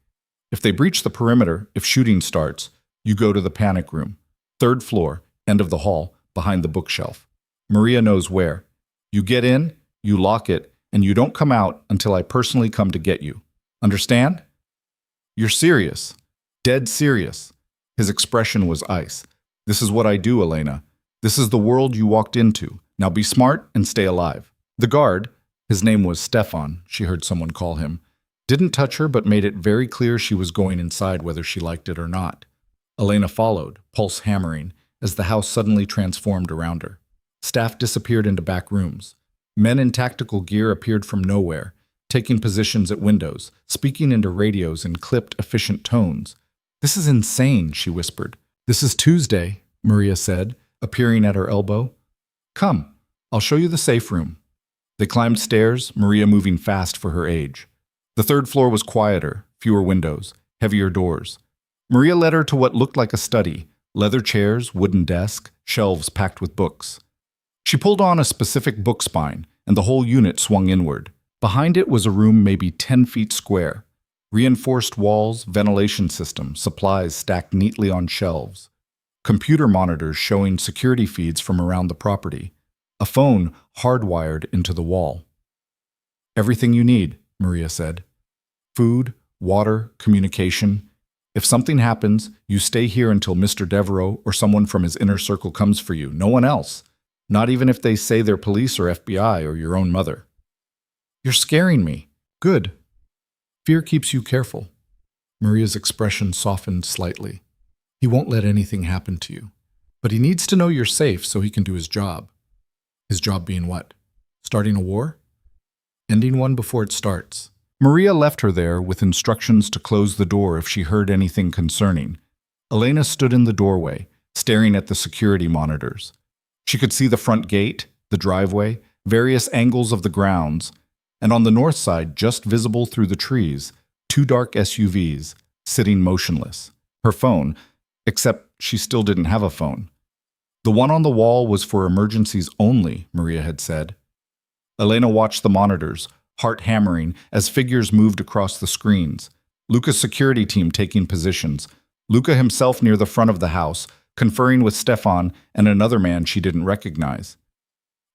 If they breach the perimeter, if shooting starts, you go to the panic room. 3rd floor, end of the hall, behind the bookshelf. Maria knows where. You get in, you lock it, and you don't come out until I personally come to get you. Understand? You're serious. Dead serious. His expression was ice. This is what I do, Elena. This is the world you walked into. Now be smart and stay alive. The guard, his name was Stefan, she heard someone call him, didn't touch her but made it very clear she was going inside whether she liked it or not. Elena followed, pulse hammering, as the house suddenly transformed around her. Staff disappeared into back rooms. Men in tactical gear appeared from nowhere, taking positions at windows, speaking into radios in clipped, efficient tones. This is insane, she whispered. This is Tuesday, Maria said, appearing at her elbow. Come, I'll show you the safe room. They climbed stairs, Maria moving fast for her age. The 3rd floor was quieter, fewer windows, heavier doors. Maria led her to what looked like a study, leather chairs, wooden desk, shelves packed with books. She pulled on a specific book spine, and the whole unit swung inward. Behind it was a room maybe 10 feet square. Reinforced walls, ventilation system, supplies stacked neatly on shelves. Computer monitors showing security feeds from around the property. A phone hardwired into the wall. Everything you need, Maria said. Food, water, communication. If something happens, you stay here until Mr. Devereaux or someone from his inner circle comes for you. No one else. Not even if they say they're police or FBI or your own mother. You're scaring me. Good. Fear keeps you careful. Maria's expression softened slightly. He won't let anything happen to you. But he needs to know you're safe so he can do his job. His job being what? Starting a war? Ending one before it starts. Maria left her there with instructions to close the door if she heard anything concerning. Elena stood in the doorway, staring at the security monitors. She could see the front gate, the driveway, various angles of the grounds, and on the north side, just visible through the trees, 2 dark SUVs, sitting motionless. Her phone, except she still didn't have a phone. The one on the wall was for emergencies only, Maria had said. Elena watched the monitors, heart hammering, as figures moved across the screens. Luca's security team taking positions. Luca himself near the front of the house, conferring with Stefan and another man she didn't recognize.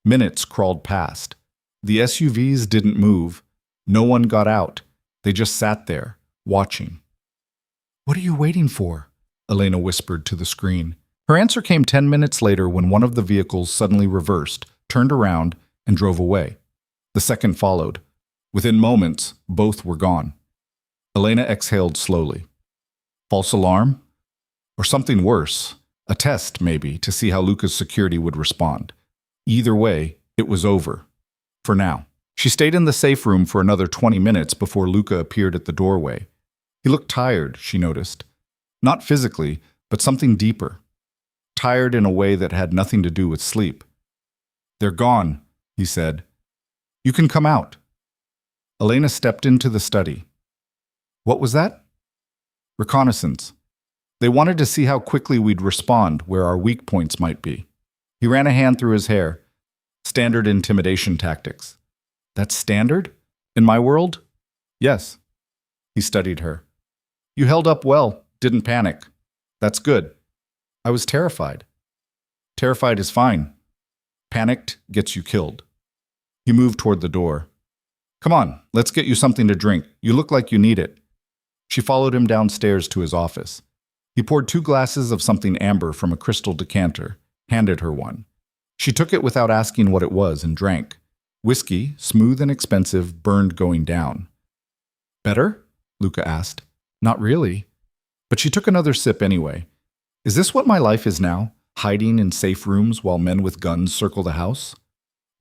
Minutes crawled past. The SUVs didn't move. No one got out. They just sat there, watching. "What are you waiting for?" Elena whispered to the screen. Her answer came 10 minutes later when one of the vehicles suddenly reversed, turned around, and drove away. The second followed. Within moments, both were gone. Elena exhaled slowly. False alarm? Or something worse, a test, maybe, to see how Luca's security would respond. Either way, it was over. For now. She stayed in the safe room for another 20 minutes before Luca appeared at the doorway. He looked tired, she noticed. Not physically, but something deeper. Tired in a way that had nothing to do with sleep. "They're gone," he said. "You can come out." Elena stepped into the study. What was that? Reconnaissance. They wanted to see how quickly we'd respond, where our weak points might be. He ran a hand through his hair. Standard intimidation tactics. That's standard? In my world? Yes. He studied her. You held up well, didn't panic. That's good. I was terrified. Terrified is fine. Panicked gets you killed. He moved toward the door. Come on, let's get you something to drink. You look like you need it. She followed him downstairs to his office. He poured 2 glasses of something amber from a crystal decanter, handed her one. She took it without asking what it was and drank. Whiskey, smooth and expensive, burned going down. Better? Luca asked. Not really. But she took another sip anyway. Is this what my life is now? Hiding in safe rooms while men with guns circle the house?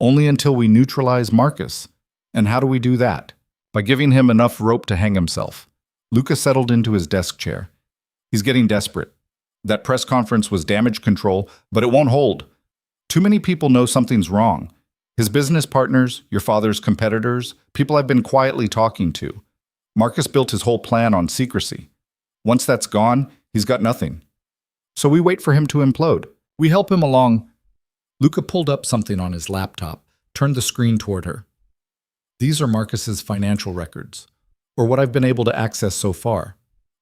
Only until we neutralize Marcus. And how do we do that? By giving him enough rope to hang himself. Luca settled into his desk chair. He's getting desperate. That press conference was damage control, but it won't hold. Too many people know something's wrong. His business partners, your father's competitors, people I've been quietly talking to. Marcus built his whole plan on secrecy. Once that's gone, he's got nothing. So we wait for him to implode. We help him along. Luca pulled up something on his laptop, turned the screen toward her. These are Marcus's financial records, or what I've been able to access so far.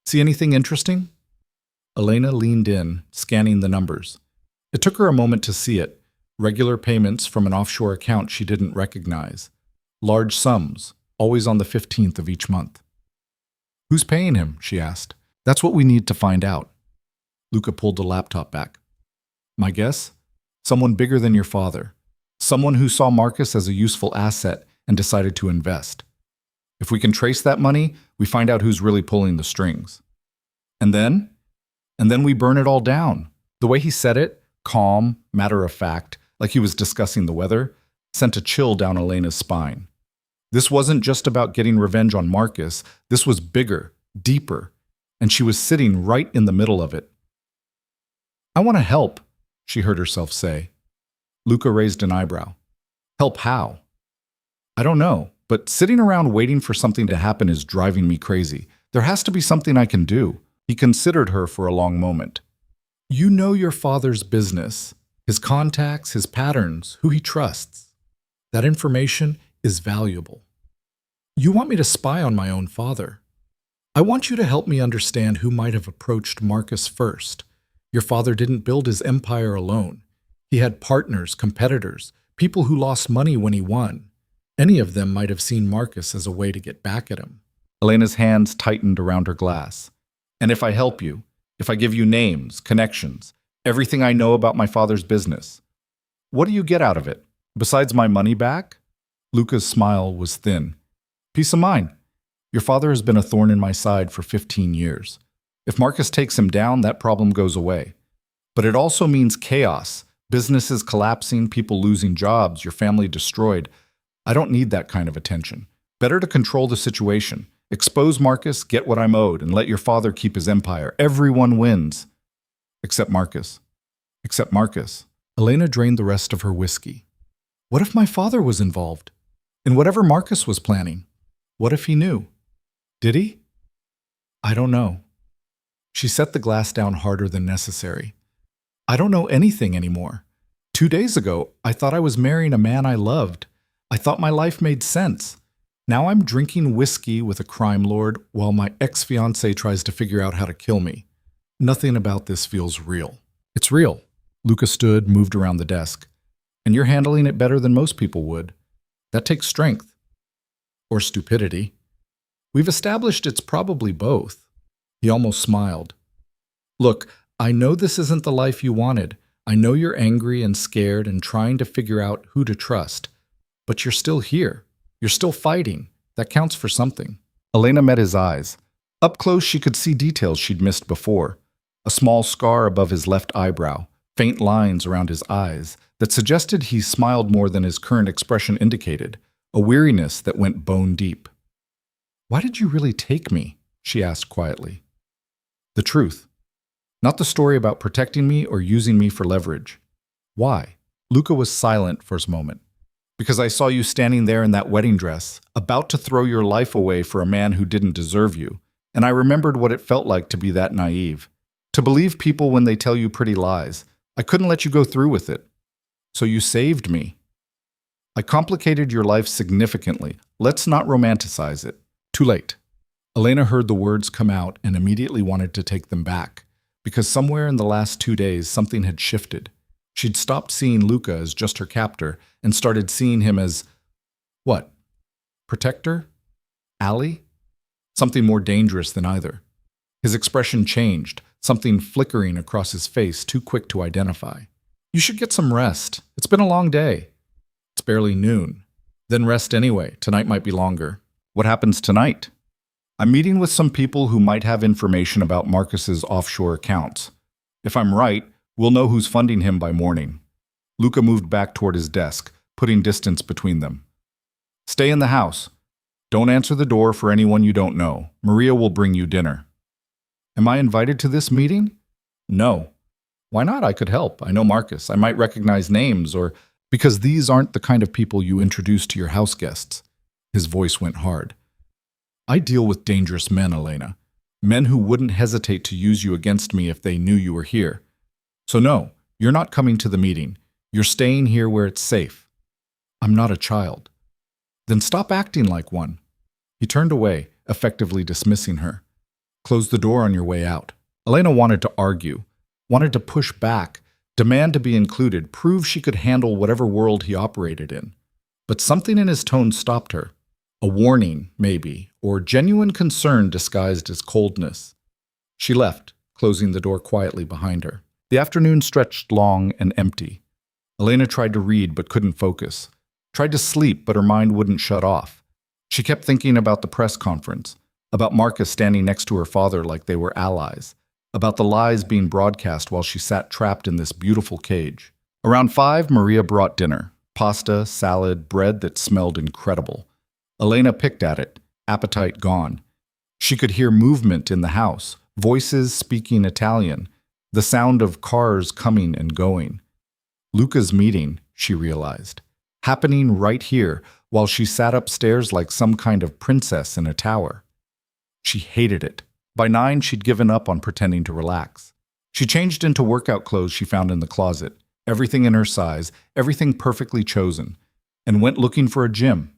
See anything interesting? Elena leaned in, scanning the numbers. It took her a moment to see it. Regular payments from an offshore account she didn't recognize. Large sums, always on the 15th of each month. Who's paying him? She asked. That's what we need to find out. Luca pulled the laptop back. My guess? Someone bigger than your father. Someone who saw Marcus as a useful asset and decided to invest. If we can trace that money, we find out who's really pulling the strings. And then? And then we burn it all down. The way he said it, calm, matter of fact, like he was discussing the weather, sent a chill down Elena's spine. This wasn't just about getting revenge on Marcus. This was bigger, deeper, and she was sitting right in the middle of it. I want to help, she heard herself say. Luca raised an eyebrow. Help how? I don't know, but sitting around waiting for something to happen is driving me crazy. There has to be something I can do. He considered her for a long moment. You know your father's business, his contacts, his patterns, who he trusts. That information is valuable. You want me to spy on my own father. I want you to help me understand who might have approached Marcus first. Your father didn't build his empire alone. He had partners, competitors, people who lost money when he won. Any of them might have seen Marcus as a way to get back at him. Elena's hands tightened around her glass. And if I help you, if I give you names, connections, everything I know about my father's business, what do you get out of it? Besides my money back? Luca's smile was thin. Peace of mind. Your father has been a thorn in my side for 15 years. If Marcus takes him down, that problem goes away. But it also means chaos, businesses collapsing, people losing jobs, your family destroyed. I don't need that kind of attention. Better to control the situation. Expose Marcus, get what I'm owed, and let your father keep his empire. Everyone wins. Except Marcus. Except Marcus. Elena drained the rest of her whiskey. What if my father was involved? In whatever Marcus was planning? What if he knew? Did he? I don't know. She set the glass down harder than necessary. I don't know anything anymore. 2 days ago, I thought I was marrying a man I loved. I thought my life made sense. Now I'm drinking whiskey with a crime lord while my ex-fiancé tries to figure out how to kill me. Nothing about this feels real. It's real. Luca stood, moved around the desk. And you're handling it better than most people would. That takes strength. Or stupidity. We've established it's probably both. He almost smiled. Look, I know this isn't the life you wanted. I know you're angry and scared and trying to figure out who to trust. But you're still here. You're still fighting. That counts for something. Elena met his eyes. Up close, she could see details she'd missed before. A small scar above his left eyebrow, faint lines around his eyes that suggested he smiled more than his current expression indicated, a weariness that went bone deep. Why did you really take me? She asked quietly. The truth. Not the story about protecting me or using me for leverage. Why? Luca was silent for a moment. Because I saw you standing there in that wedding dress, about to throw your life away for a man who didn't deserve you, and I remembered what it felt like to be that naive. To believe people when they tell you pretty lies. I couldn't let you go through with it. So you saved me. I complicated your life significantly. Let's not romanticize it. Too late. Elena heard the words come out and immediately wanted to take them back, because somewhere in the last 2 days something had shifted. She'd stopped seeing Luca as just her captor and started seeing him as, what? Protector? Ally? Something more dangerous than either. His expression changed, something flickering across his face too quick to identify. You should get some rest. It's been a long day. It's barely noon. Then rest anyway. Tonight might be longer. What happens tonight? I'm meeting with some people who might have information about Marcus's offshore accounts. If I'm right, we'll know who's funding him by morning. Luca moved back toward his desk, putting distance between them. Stay in the house. Don't answer the door for anyone you don't know. Maria will bring you dinner. Am I invited to this meeting? No. Why not? I could help. I know Marcus. I might recognize names or... Because these aren't the kind of people you introduce to your house guests. His voice went hard. I deal with dangerous men, Elena. Men who wouldn't hesitate to use you against me if they knew you were here. So no, you're not coming to the meeting. You're staying here where it's safe. I'm not a child. Then stop acting like one. He turned away, effectively dismissing her. Close the door on your way out. Elena wanted to argue, wanted to push back, demand to be included, prove she could handle whatever world he operated in. But something in his tone stopped her. A warning, maybe, or genuine concern disguised as coldness. She left, closing the door quietly behind her. The afternoon stretched long and empty. Elena tried to read but couldn't focus. Tried to sleep but her mind wouldn't shut off. She kept thinking about the press conference, about Marcus standing next to her father like they were allies, about the lies being broadcast while she sat trapped in this beautiful cage. Around 5, Maria brought dinner. Pasta, salad, bread that smelled incredible. Elena picked at it, appetite gone. She could hear movement in the house, voices speaking Italian, the sound of cars coming and going. Luca's meeting, she realized, happening right here while she sat upstairs like some kind of princess in a tower. She hated it. By 9, she'd given up on pretending to relax. She changed into workout clothes she found in the closet, everything in her size, everything perfectly chosen, and went looking for a gym.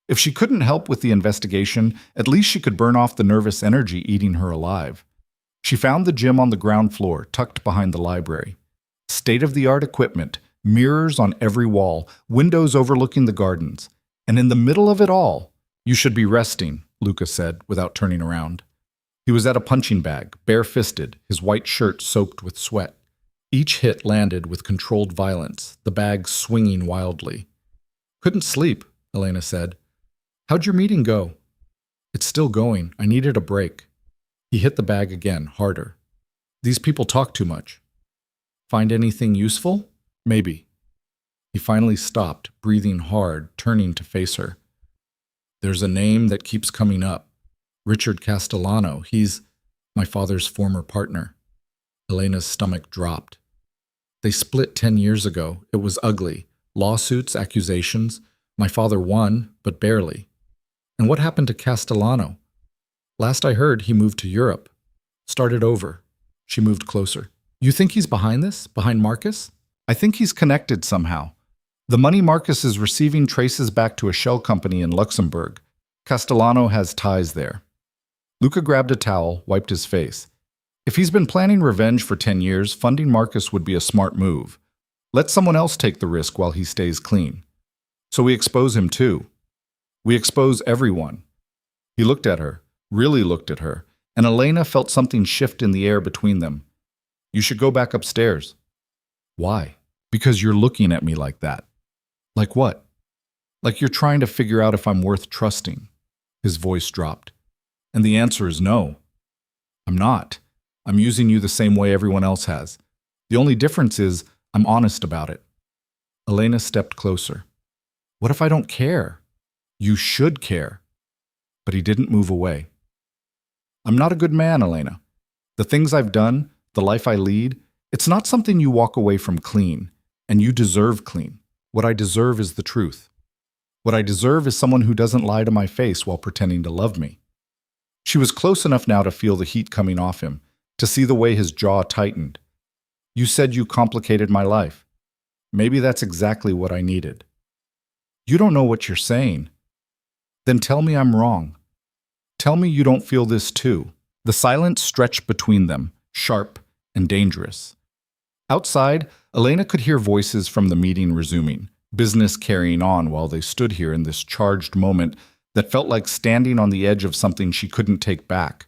If she couldn't help with the investigation, at least she could burn off the nervous energy eating her alive. She found the gym on the ground floor, tucked behind the library. State-of-the-art equipment, mirrors on every wall, windows overlooking the gardens. And in the middle of it all, you should be resting, Luca said, without turning around. He was at a punching bag, bare-fisted, his white shirt soaked with sweat. Each hit landed with controlled violence, the bag swinging wildly. "Couldn't sleep," Elena said. "How'd your meeting go?" "It's still going. I needed a break." He hit the bag again, harder. "These people talk too much." "Find anything useful?" "Maybe." He finally stopped, breathing hard, turning to face her. "There's a name that keeps coming up. Richard Castellano. He's my father's former partner." Elena's stomach dropped. "They split 10 years ago. It was ugly. Lawsuits, accusations. My father won, but barely." "And what happened to Castellano?" "Last I heard, he moved to Europe. Started over." She moved closer. "You think he's behind this? Behind Marcus?" "I think he's connected somehow. The money Marcus is receiving traces back to a shell company in Luxembourg. Castellano has ties there." Luca grabbed a towel, wiped his face. If he's been planning revenge for 10 years, funding Marcus would be a smart move. Let someone else take the risk while he stays clean. "So we expose him too. We expose everyone." He looked at her, really looked at her, and Elena felt something shift in the air between them. "You should go back upstairs." "Why?" "Because you're looking at me like that." "Like what?" "Like you're trying to figure out if I'm worth trusting." His voice dropped. "And the answer is no. I'm not. I'm using you the same way everyone else has. The only difference is I'm honest about it." Elena stepped closer. "What if I don't care?" "You should care." But he didn't move away. "I'm not a good man, Elena. The things I've done, the life I lead, it's not something you walk away from clean, and you deserve clean. What I deserve is the truth. What I deserve is someone who doesn't lie to my face while pretending to love me." She was close enough now to feel the heat coming off him, to see the way his jaw tightened. "You said you complicated my life. Maybe that's exactly what I needed." "You don't know what you're saying." "Then tell me I'm wrong. Tell me you don't feel this too." The silence stretched between them, sharp and dangerous. Outside, Elena could hear voices from the meeting resuming, business carrying on while they stood here in this charged moment that felt like standing on the edge of something she couldn't take back.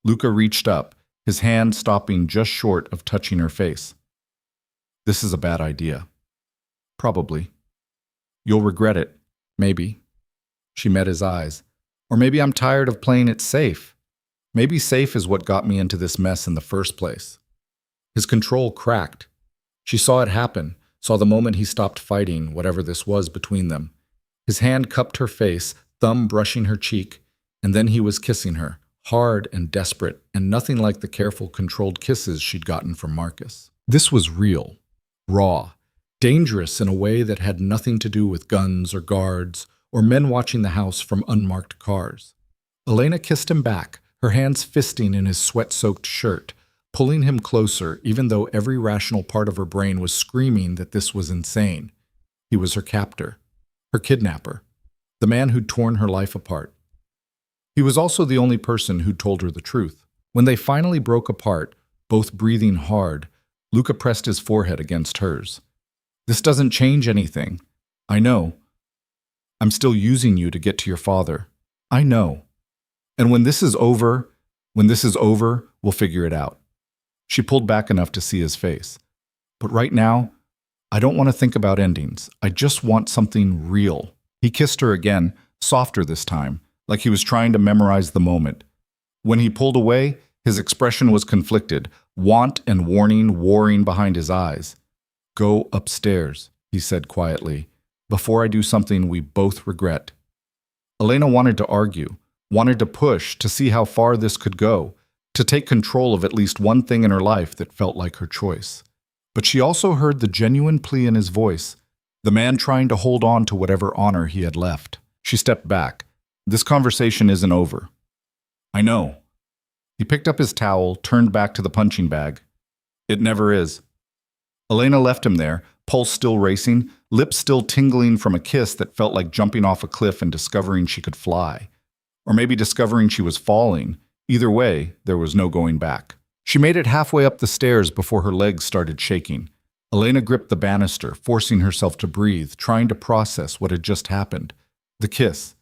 Luca reached up, his hand stopping just short of touching her face. "This is a bad idea." "Probably. You'll regret it. Maybe." She met his eyes. "Or maybe I'm tired of playing it safe. Maybe safe is what got me into this mess in the first place." His control cracked. She saw it happen, saw the moment he stopped fighting, whatever this was between them. His hand cupped her face, thumb brushing her cheek, and then he was kissing her, hard and desperate, and nothing like the careful, controlled kisses she'd gotten from Marcus. This was real, raw, dangerous in a way that had nothing to do with guns or guards or men watching the house from unmarked cars. Elena kissed him back, her hands fisting in his sweat-soaked shirt, pulling him closer even though every rational part of her brain was screaming that this was insane. He was her captor, her kidnapper, the man who'd torn her life apart. He was also the only person who'd told her the truth. When they finally broke apart, both breathing hard, Luca pressed his forehead against hers. "This doesn't change anything. I know. I'm still using you to get to your father. I know. And when this is over, we'll figure it out." She pulled back enough to see his face. "But right now, I don't want to think about endings. I just want something real." He kissed her again, softer this time, like he was trying to memorize the moment. When he pulled away, his expression was conflicted, want and warning warring behind his eyes. "Go upstairs," he said quietly, "before I do something we both regret." Elena wanted to argue, wanted to push to see how far this could go, to take control of at least one thing in her life that felt like her choice. But she also heard the genuine plea in his voice, the man trying to hold on to whatever honor he had left. She stepped back. "This conversation isn't over." "I know." He picked up his towel, turned back to the punching bag. "It never is." Elena left him there, pulse still racing, lips still tingling from a kiss that felt like jumping off a cliff and discovering she could fly. Or maybe discovering she was falling. Either way, there was no going back. She made it halfway up the stairs before her legs started shaking. Elena gripped the banister, forcing herself to breathe, trying to process what had just happened. The kiss,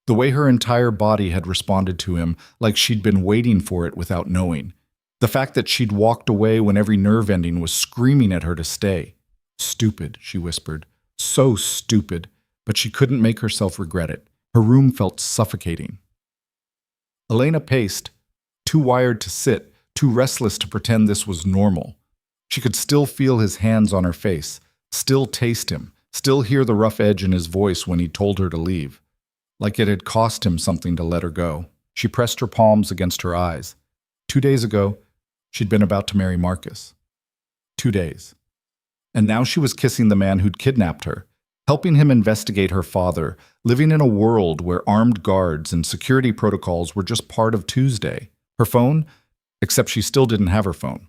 The way her entire body had responded to him, like she'd been waiting for it without knowing. The fact that she'd walked away when every nerve ending was screaming at her to stay. Stupid, she whispered. So stupid. But she couldn't make herself regret it. Her room felt suffocating. Elena paced, too wired to sit, too restless to pretend this was normal. She could still feel his hands on her face, still taste him, still hear the rough edge in his voice when he told her to leave. Like it had cost him something to let her go. She pressed her palms against her eyes. 2 days ago, she'd been about to marry Marcus. 2 days. And now she was kissing the man who'd kidnapped her, helping him investigate her father, living in a world where armed guards and security protocols were just part of Tuesday. Her phone? Except she still didn't have her phone.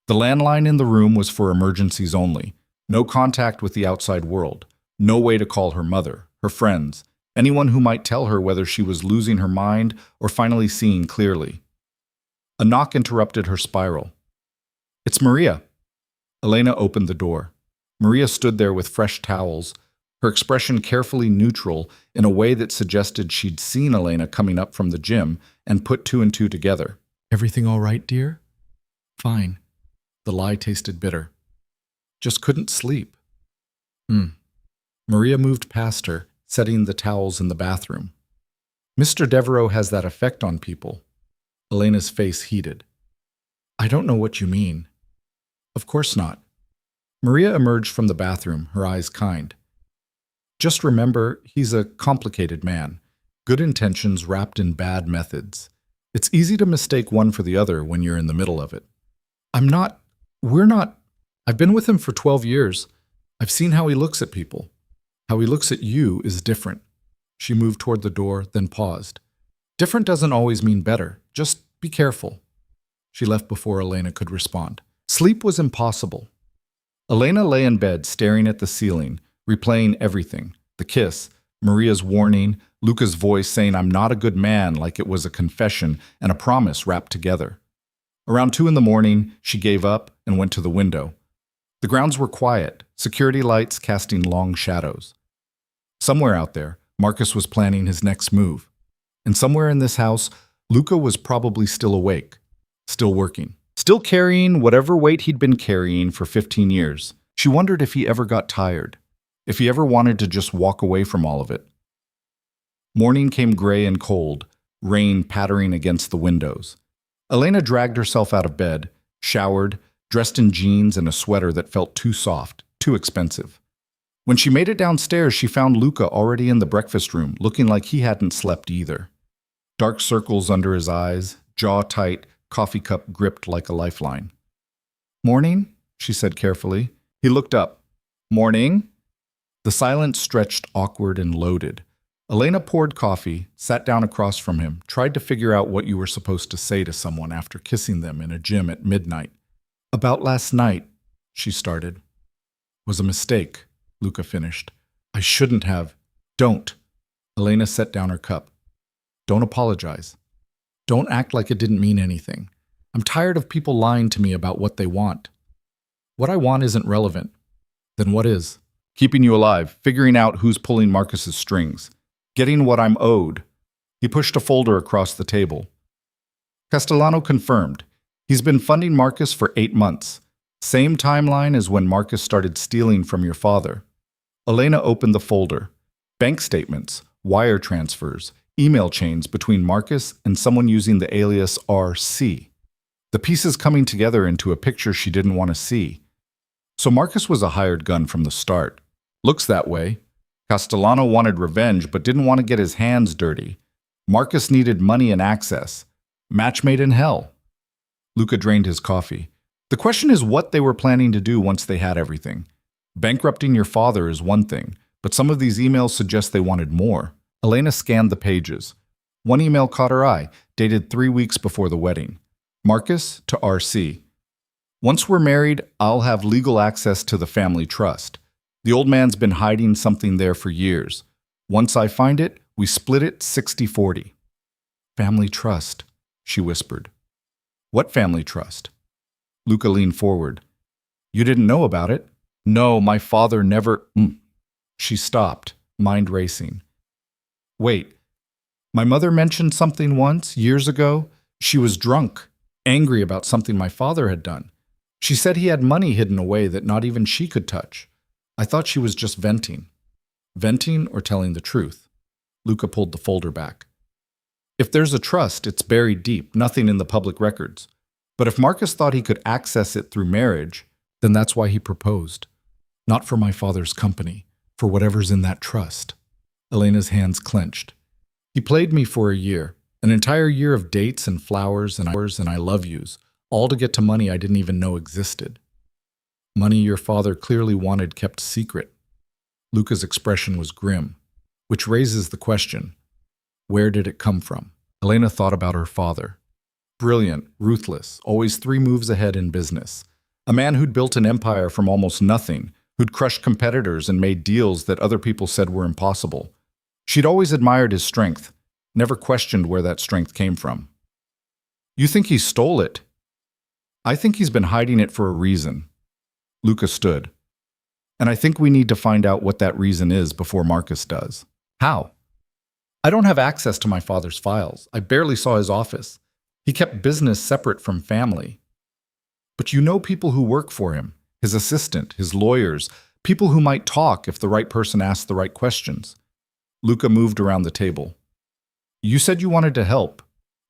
The landline in the room was for emergencies only. No contact with the outside world. No way to call her mother, her friends, anyone who might tell her whether she was losing her mind or finally seeing clearly. A knock interrupted her spiral. "It's Maria." Elena opened the door. Maria stood there with fresh towels, her expression carefully neutral in a way that suggested she'd seen Elena coming up from the gym and put two and two together. "Everything all right, dear?" "Fine." The lie tasted bitter. "Just couldn't sleep." Maria moved past her, setting the towels in the bathroom. "Mr. Devereaux has that effect on people." Elena's face heated. "I don't know what you mean." "Of course not." Maria emerged from the bathroom, her eyes kind. "Just remember, he's a complicated man. Good intentions wrapped in bad methods. It's easy to mistake one for the other when you're in the middle of it." We're not. I've been with him for 12 years. I've seen how he looks at people. How he looks at you is different." She moved toward the door, then paused. "Different doesn't always mean better. Just be careful." She left before Elena could respond. Sleep was impossible. Elena lay in bed, staring at the ceiling, replaying everything. The kiss, Maria's warning, Luca's voice saying "I'm not a good man" like it was a confession and a promise wrapped together. Around 2 in the morning, she gave up and went to the window. The grounds were quiet, security lights casting long shadows. Somewhere out there, Marcus was planning his next move. And somewhere in this house, Luca was probably still awake, still working, still carrying whatever weight he'd been carrying for 15 years. She wondered if he ever got tired, if he ever wanted to just walk away from all of it. Morning came gray and cold, rain pattering against the windows. Elena dragged herself out of bed, showered, dressed in jeans and a sweater that felt too soft, too expensive. When she made it downstairs, she found Luca already in the breakfast room, looking like he hadn't slept either. Dark circles under his eyes, jaw tight, coffee cup gripped like a lifeline. "Morning," she said carefully. He looked up. "Morning." The silence stretched awkward and loaded. Elena poured coffee, sat down across from him, tried to figure out what you were supposed to say to someone after kissing them in a gym at midnight. "About last night," she started. "Was a mistake," Luca finished. "I shouldn't have." "Don't." Elena set down her cup. "Don't apologize. Don't act like it didn't mean anything. I'm tired of people lying to me about what they want. What I want isn't relevant. Then what is? Keeping you alive, figuring out who's pulling Marcus's strings. Getting what I'm owed." He pushed a folder across the table. "Castellano confirmed. He's been funding Marcus for 8 months. Same timeline as when Marcus started stealing from your father." Elena opened the folder. Bank statements, wire transfers, email chains between Marcus and someone using the alias RC. The pieces coming together into a picture she didn't want to see. So Marcus was a hired gun from the start. Looks that way. Castellano wanted revenge but didn't want to get his hands dirty. Marcus needed money and access. Match made in hell. Luca drained his coffee. The question is what they were planning to do once they had everything. Bankrupting your father is one thing, but some of these emails suggest they wanted more. Elena scanned the pages. One email caught her eye, dated 3 weeks before the wedding. Marcus to RC. "Once we're married, I'll have legal access to the family trust. The old man's been hiding something there for years. Once I find it, we split it 60-40. "Family trust," she whispered. "What family trust?" Luca leaned forward. "You didn't know about it?" "No, my father never—" She stopped, mind racing. "Wait, My mother mentioned something once, years ago. She was drunk, angry about something my father had done. She said he had money hidden away that not even she could touch. I thought she was just venting. Venting or telling the truth. Luca pulled the folder back. If there's a trust, it's buried deep, nothing in the public records. But if Marcus thought he could access it through marriage, then that's why he proposed. Not for my father's company, for whatever's in that trust. Elena's hands clenched. He played me for a year, an entire year of dates and flowers and I love yous, all to get to money I didn't even know existed. Money your father clearly wanted kept secret. Luca's expression was grim, which raises the question, where did it come from? Elena thought about her father. Brilliant, ruthless, always 3 moves ahead in business. A man who'd built an empire from almost nothing, who'd crushed competitors and made deals that other people said were impossible. She'd always admired his strength, never questioned where that strength came from. You think he stole it? I think he's been hiding it for a reason. Luca stood. And I think we need to find out what that reason is before Marcus does. How? I don't have access to my father's files. I barely saw his office. He kept business separate from family. But you know people who work for him, his assistant, his lawyers, people who might talk if the right person asked the right questions. Luca moved around the table. You said you wanted to help.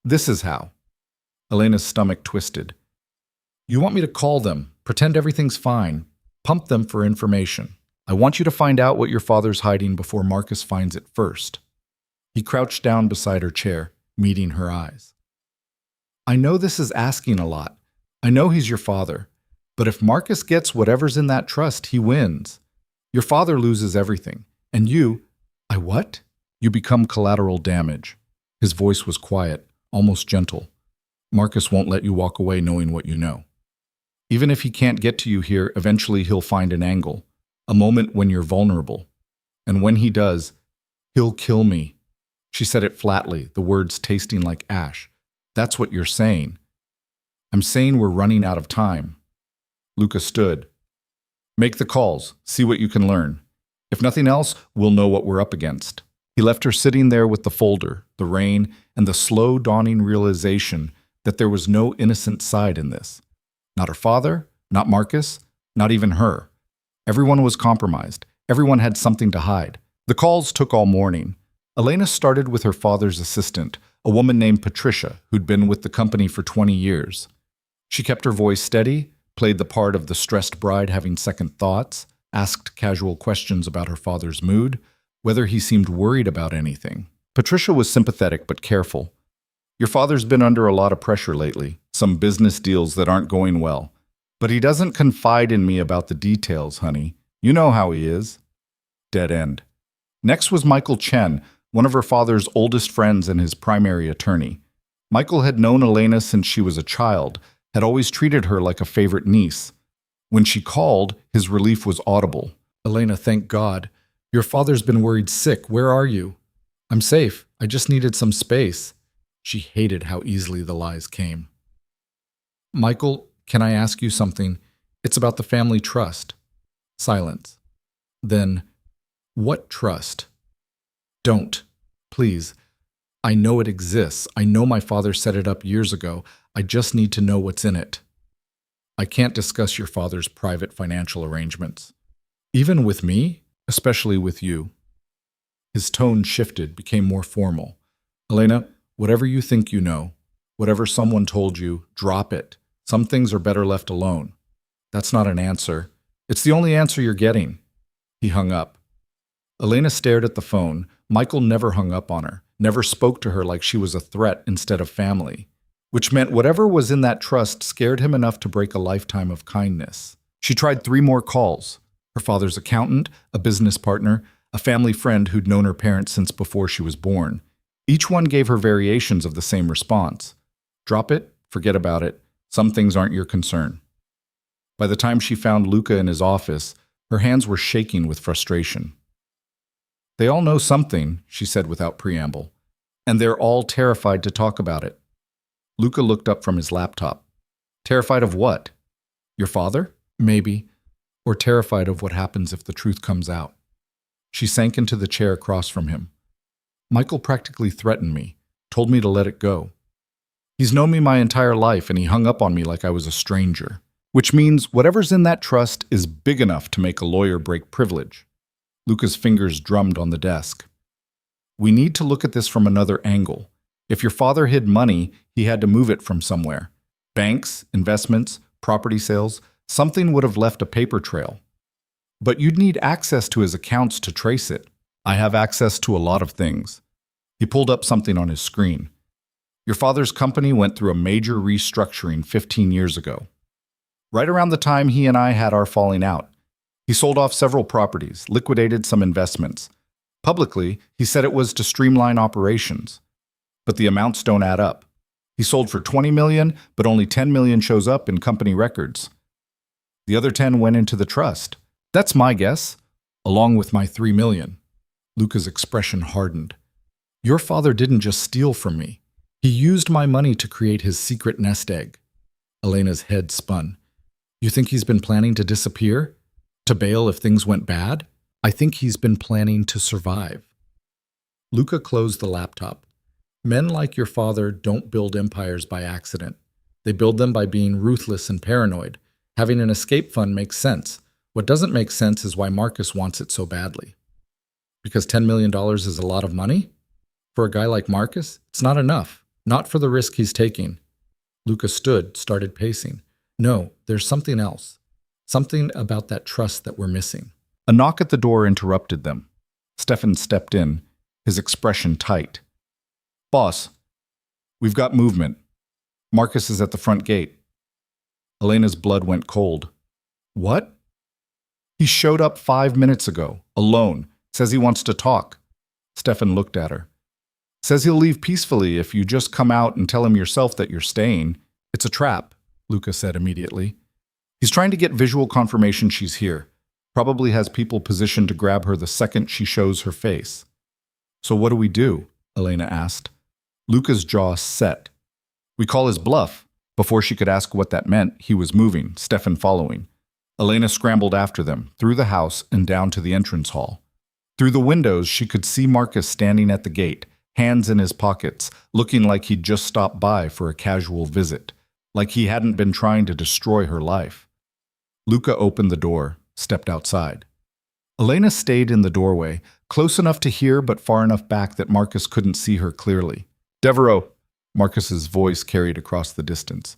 This is how. Elena's stomach twisted. You want me to call them, pretend everything's fine, pump them for information. I want you to find out what your father's hiding before Marcus finds it first. He crouched down beside her chair, meeting her eyes. I know this is asking a lot. I know he's your father. But if Marcus gets whatever's in that trust, he wins. Your father loses everything. And you, I what? You become collateral damage. His voice was quiet, almost gentle. Marcus won't let you walk away knowing what you know. Even if he can't get to you here, eventually he'll find an angle, a moment when you're vulnerable. And when he does, he'll kill me. She said it flatly, the words tasting like ash. That's what you're saying. I'm saying we're running out of time. Luca stood. Make the calls, see what you can learn. If nothing else, we'll know what we're up against. He left her sitting there with the folder, the rain, and the slow dawning realization that there was no innocent side in this. Not her father, not Marcus, not even her. Everyone was compromised. Everyone had something to hide. The calls took all morning. Elena started with her father's assistant, a woman named Patricia, who'd been with the company for 20 years. She kept her voice steady, played the part of the stressed bride having second thoughts, asked casual questions about her father's mood, whether he seemed worried about anything. Patricia was sympathetic but careful. Your father's been under a lot of pressure lately, some business deals that aren't going well. But he doesn't confide in me about the details, honey. You know how he is. Dead end. Next was Michael Chen, one of her father's oldest friends and his primary attorney. Michael had known Elena since she was a child, had always treated her like a favorite niece. When she called, his relief was audible. Elena, thank God. Your father's been worried sick. Where are you? I'm safe. I just needed some space. She hated how easily the lies came. Michael, can I ask you something? It's about the family trust. Silence. Then, what trust? Don't. Please. I know it exists. I know my father set it up years ago. I just need to know what's in it. I can't discuss your father's private financial arrangements. Even with me, especially with you. His tone shifted, became more formal. Elena, whatever you think you know, whatever someone told you, drop it. Some things are better left alone. That's not an answer. It's the only answer you're getting. He hung up. Elena stared at the phone. Michael never hung up on her, never spoke to her like she was a threat instead of family, which meant whatever was in that trust scared him enough to break a lifetime of kindness. She tried 3 more calls. Her father's accountant, a business partner, a family friend who'd known her parents since before she was born. Each one gave her variations of the same response. Drop it, forget about it. Some things aren't your concern. By the time she found Luca in his office, her hands were shaking with frustration. They all know something, she said without preamble, and they're all terrified to talk about it. Luca looked up from his laptop. Terrified of what? Your father? Maybe. Or terrified of what happens if the truth comes out. She sank into the chair across from him. Michael practically threatened me, told me to let it go. He's known me my entire life and he hung up on me like I was a stranger. Which means whatever's in that trust is big enough to make a lawyer break privilege. Luca's fingers drummed on the desk. We need to look at this from another angle. If your father hid money, he had to move it from somewhere. Banks, investments, property sales, something would have left a paper trail. But you'd need access to his accounts to trace it. I have access to a lot of things. He pulled up something on his screen. Your father's company went through a major restructuring 15 years ago. Right around the time he and I had our falling out, he sold off several properties, liquidated some investments. Publicly, he said it was to streamline operations. But the amounts don't add up. He sold for $20 million, but only $10 million shows up in company records. The other 10 went into the trust. That's my guess, along with my $3 million. Luca's expression hardened. Your father didn't just steal from me. He used my money to create his secret nest egg. Elena's head spun. You think he's been planning to disappear? To bail if things went bad? I think he's been planning to survive. Luca closed the laptop. Men like your father don't build empires by accident. They build them by being ruthless and paranoid. Having an escape fund makes sense. What doesn't make sense is why Marcus wants it so badly. Because $10 million is a lot of money? For a guy like Marcus, it's not enough. Not for the risk he's taking. Luca stood, started pacing. No, there's something else. Something about that trust that we're missing. A knock at the door interrupted them. Stefan stepped in, his expression tight. Boss, we've got movement. Marcus is at the front gate. Elena's blood went cold. What? He showed up 5 minutes ago, alone. Says he wants to talk. Stefan looked at her. Says he'll leave peacefully if you just come out and tell him yourself that you're staying. It's a trap, Luca said immediately. He's trying to get visual confirmation she's here. Probably has people positioned to grab her the second she shows her face. So what do we do? Elena asked. Luca's jaw set. We call his bluff. Before she could ask what that meant, he was moving, Stefan following. Elena scrambled after them, through the house and down to the entrance hall. Through the windows, she could see Marcus standing at the gate, hands in his pockets, looking like he'd just stopped by for a casual visit, like he hadn't been trying to destroy her life. Luca opened the door, stepped outside. Elena stayed in the doorway, close enough to hear but far enough back that Marcus couldn't see her clearly. Devereaux, Marcus's voice carried across the distance.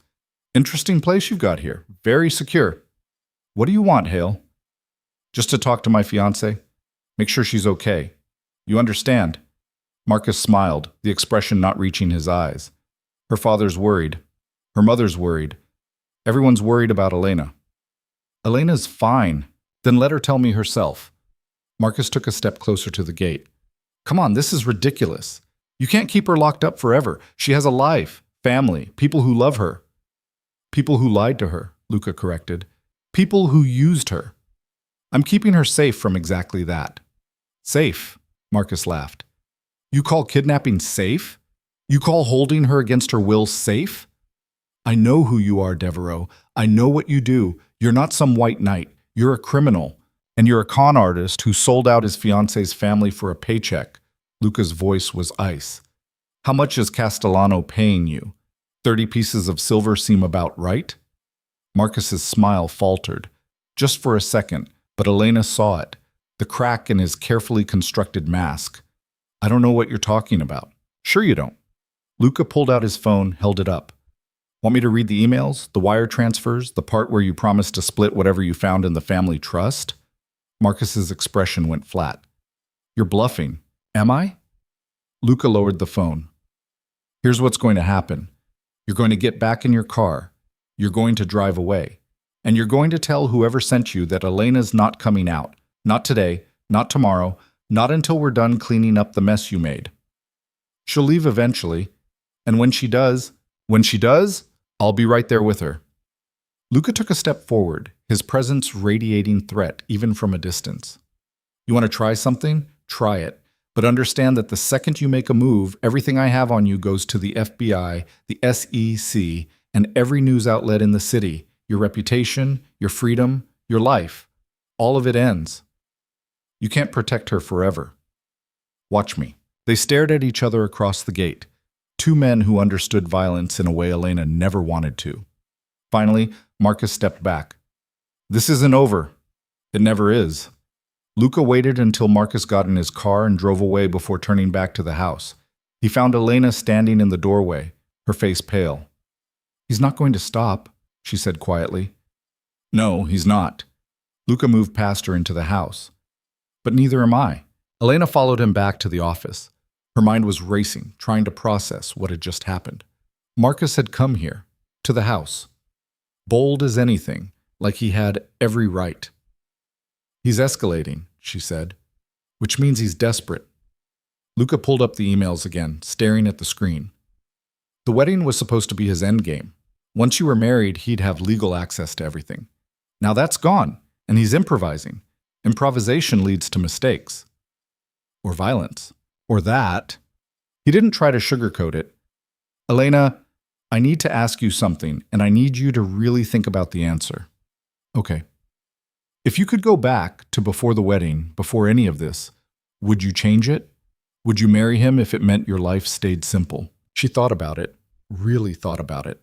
Interesting place you've got here. Very secure. What do you want, Hale? Just to talk to my fiancé. Make sure she's okay. You understand? Marcus smiled, the expression not reaching his eyes. Her father's worried. Her mother's worried. Everyone's worried about Elena. Elena's fine. Then let her tell me herself. Marcus took a step closer to the gate. Come on, this is ridiculous. You can't keep her locked up forever. She has a life, family, people who love her. People who lied to her, Luca corrected. People who used her. I'm keeping her safe from exactly that. Safe, Marcus laughed. You call kidnapping safe? You call holding her against her will safe? I know who you are, Devereaux. I know what you do. You're not some white knight. You're a criminal. And you're a con artist who sold out his fiancé's family for a paycheck. Luca's voice was ice. How much is Castellano paying you? 30 pieces of silver seem about right? Marcus's smile faltered. Just for a second, but Elena saw it. The crack in his carefully constructed mask. I don't know what you're talking about. Sure you don't. Luca pulled out his phone, held it up. Want me to read the emails, the wire transfers, the part where you promised to split whatever you found in the family trust? Marcus's expression went flat. You're bluffing. Am I? Luca lowered the phone. Here's what's going to happen. You're going to get back in your car. You're going to drive away. And you're going to tell whoever sent you that Elena's not coming out. Not today, not tomorrow, not until we're done cleaning up the mess you made. She'll leave eventually. And when she does, I'll be right there with her. Luca took a step forward, his presence radiating threat even from a distance. You want to try something? Try it. But understand that the second you make a move, everything I have on you goes to the FBI, the SEC, and every news outlet in the city. Your reputation, your freedom, your life. All of it ends. You can't protect her forever. Watch me. They stared at each other across the gate, two men who understood violence in a way Elena never wanted to. Finally, Marcus stepped back. This isn't over. It never is. Luca waited until Marcus got in his car and drove away before turning back to the house. He found Elena standing in the doorway, her face pale. He's not going to stop, she said quietly. No, he's not. Luca moved past her into the house. But neither am I. Elena followed him back to the office. Her mind was racing, trying to process what had just happened. Marcus had come here, to the house. Bold as anything, like he had every right. He's escalating, she said, which means he's desperate. Luca pulled up the emails again, staring at the screen. The wedding was supposed to be his endgame. Once you were married, he'd have legal access to everything. Now that's gone, and he's improvising. Improvisation leads to mistakes. Or violence. Or that. He didn't try to sugarcoat it. Elena, I need to ask you something, and I need you to really think about the answer. Okay. If you could go back to before the wedding, before any of this, would you change it? Would you marry him if it meant your life stayed simple? She thought about it, really thought about it.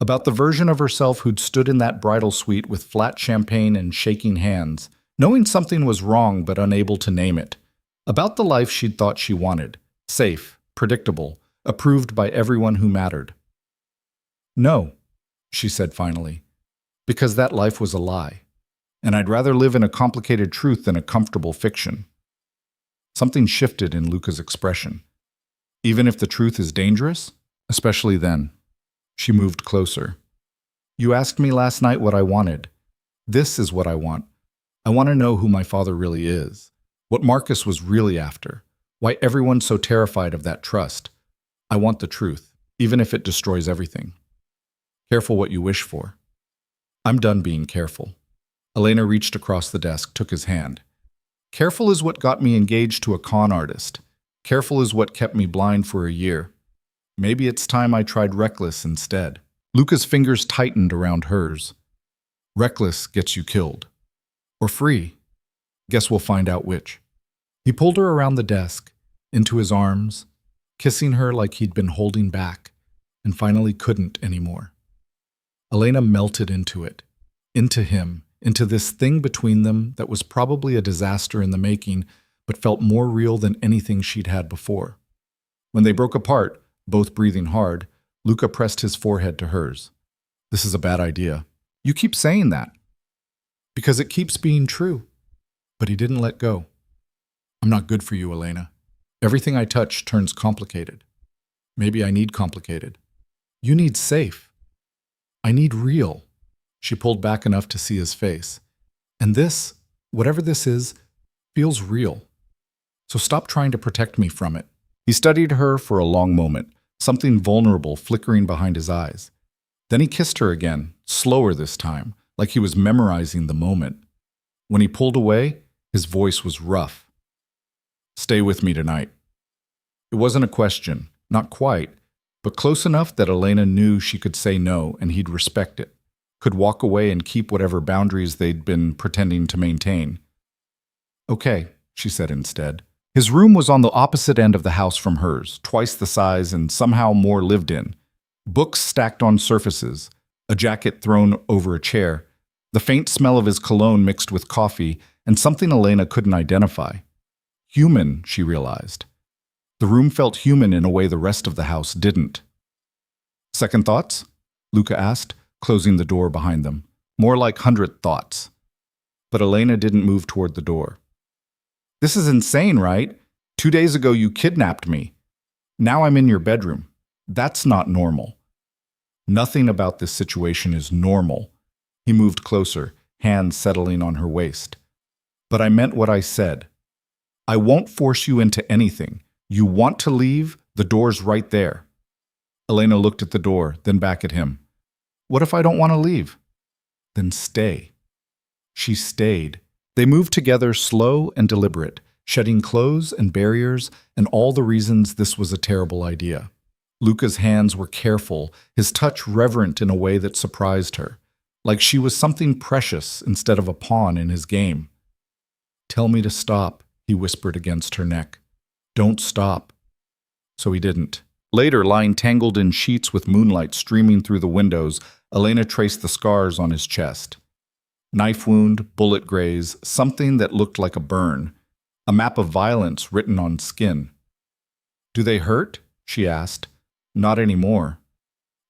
About the version of herself who'd stood in that bridal suite with flat champagne and shaking hands, knowing something was wrong but unable to name it. About the life she'd thought she wanted, safe, predictable, approved by everyone who mattered. No, she said finally, because that life was a lie, and I'd rather live in a complicated truth than a comfortable fiction. Something shifted in Luca's expression. Even if the truth is dangerous, especially then. She moved closer. You asked me last night what I wanted. This is what I want. I want to know who my father really is, what Marcus was really after, why everyone's so terrified of that trust. I want the truth, even if it destroys everything. Careful what you wish for. I'm done being careful. Elena reached across the desk, took his hand. Careful is what got me engaged to a con artist. Careful is what kept me blind for a year. Maybe it's time I tried reckless instead. Luca's fingers tightened around hers. Reckless gets you killed. Or free. Guess we'll find out which. He pulled her around the desk, into his arms, kissing her like he'd been holding back, and finally couldn't anymore. Elena melted into it, into him, into this thing between them that was probably a disaster in the making, but felt more real than anything she'd had before. When they broke apart, both breathing hard, Luca pressed his forehead to hers. This is a bad idea. You keep saying that. Because it keeps being true. But he didn't let go. I'm not good for you, Elena. Everything I touch turns complicated. Maybe I need complicated. You need safe. I need real. She pulled back enough to see his face. And this, whatever this is, feels real. So stop trying to protect me from it. He studied her for a long moment, something vulnerable flickering behind his eyes. Then he kissed her again, slower this time, like he was memorizing the moment. When he pulled away, his voice was rough. Stay with me tonight. It wasn't a question, not quite, but close enough that Elena knew she could say no and he'd respect it, could walk away and keep whatever boundaries they'd been pretending to maintain. Okay, she said instead. His room was on the opposite end of the house from hers, twice the size and somehow more lived in. Books stacked on surfaces, a jacket thrown over a chair, the faint smell of his cologne mixed with coffee, and something Elena couldn't identify. Human, she realized. The room felt human in a way the rest of the house didn't. Second thoughts? Luca asked, closing the door behind them. More like 100 thoughts. But Elena didn't move toward the door. This is insane, right? 2 days ago you kidnapped me. Now I'm in your bedroom. That's not normal. Nothing about this situation is normal. He moved closer, hands settling on her waist. But I meant what I said. I won't force you into anything. You want to leave? The door's right there. Elena looked at the door, then back at him. What if I don't want to leave? Then stay. She stayed. They moved together slow and deliberate, shedding clothes and barriers and all the reasons this was a terrible idea. Luca's hands were careful, his touch reverent in a way that surprised her, like she was something precious instead of a pawn in his game. Tell me to stop, he whispered against her neck. Don't stop. So he didn't. Later, lying tangled in sheets with moonlight streaming through the windows, Elena traced the scars on his chest. Knife wound, bullet graze, something that looked like a burn. A map of violence written on skin. "Do they hurt?" she asked. "Not anymore."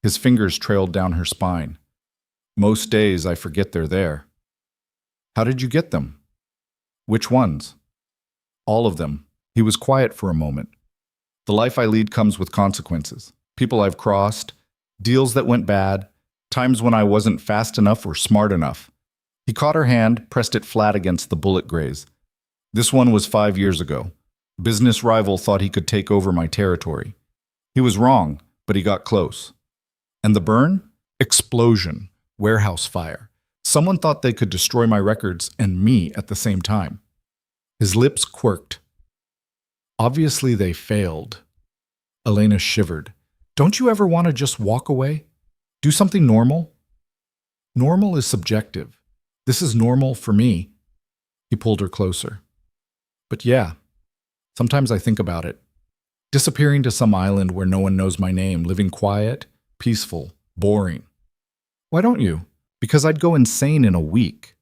His fingers trailed down her spine. "Most days I forget they're there." "How did you get them?" "Which ones?" "All of them." He was quiet for a moment. "The life I lead comes with consequences. People I've crossed, deals that went bad, times when I wasn't fast enough or smart enough." He caught her hand, pressed it flat against the bullet graze. "This one was 5 years ago. Business rival thought he could take over my territory. He was wrong, but he got close." "And the burn?" "Explosion. Warehouse fire. Someone thought they could destroy my records and me at the same time." His lips quirked. "Obviously they failed." Elena shivered. "Don't you ever want to just walk away? Do something normal?" "Normal is subjective. This is normal for me." He pulled her closer. "But yeah, sometimes I think about it. Disappearing to some island where no one knows my name, living quiet, peaceful, boring." "Why don't you?" "Because I'd go insane in a week."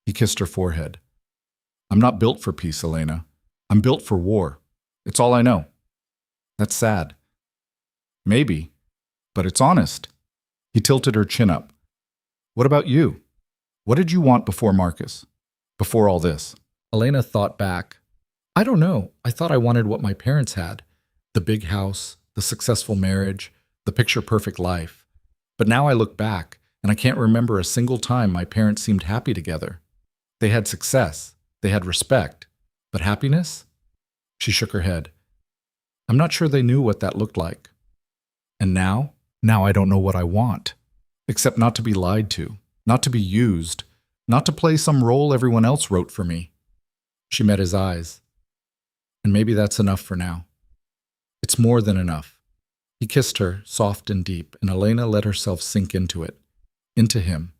He kissed her forehead. "I'm not built for peace, Elena. I'm built for war. It's all I know." "That's sad." "Maybe, but it's honest." He tilted her chin up. "What about you? What did you want before Marcus? Before all this?" Elena thought back. "I don't know. I thought I wanted what my parents had. The big house, the successful marriage, the picture-perfect life. But now I look back, and I can't remember a single time my parents seemed happy together. They had success. They had respect. But happiness?" She shook her head. "I'm not sure they knew what that looked like. And now? Now I don't know what I want. Except not to be lied to, not to be used, not to play some role everyone else wrote for me." She met his eyes. "And maybe that's enough for now." "It's more than enough." He kissed her, soft and deep, and Elena let herself sink into it. Into him.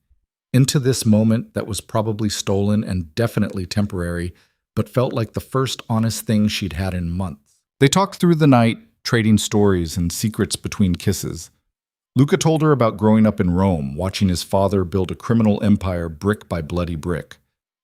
Into this moment that was probably stolen and definitely temporary, but felt like the first honest thing she'd had in months. They talked through the night, trading stories and secrets between kisses. Luca told her about growing up in Rome, watching his father build a criminal empire brick by bloody brick.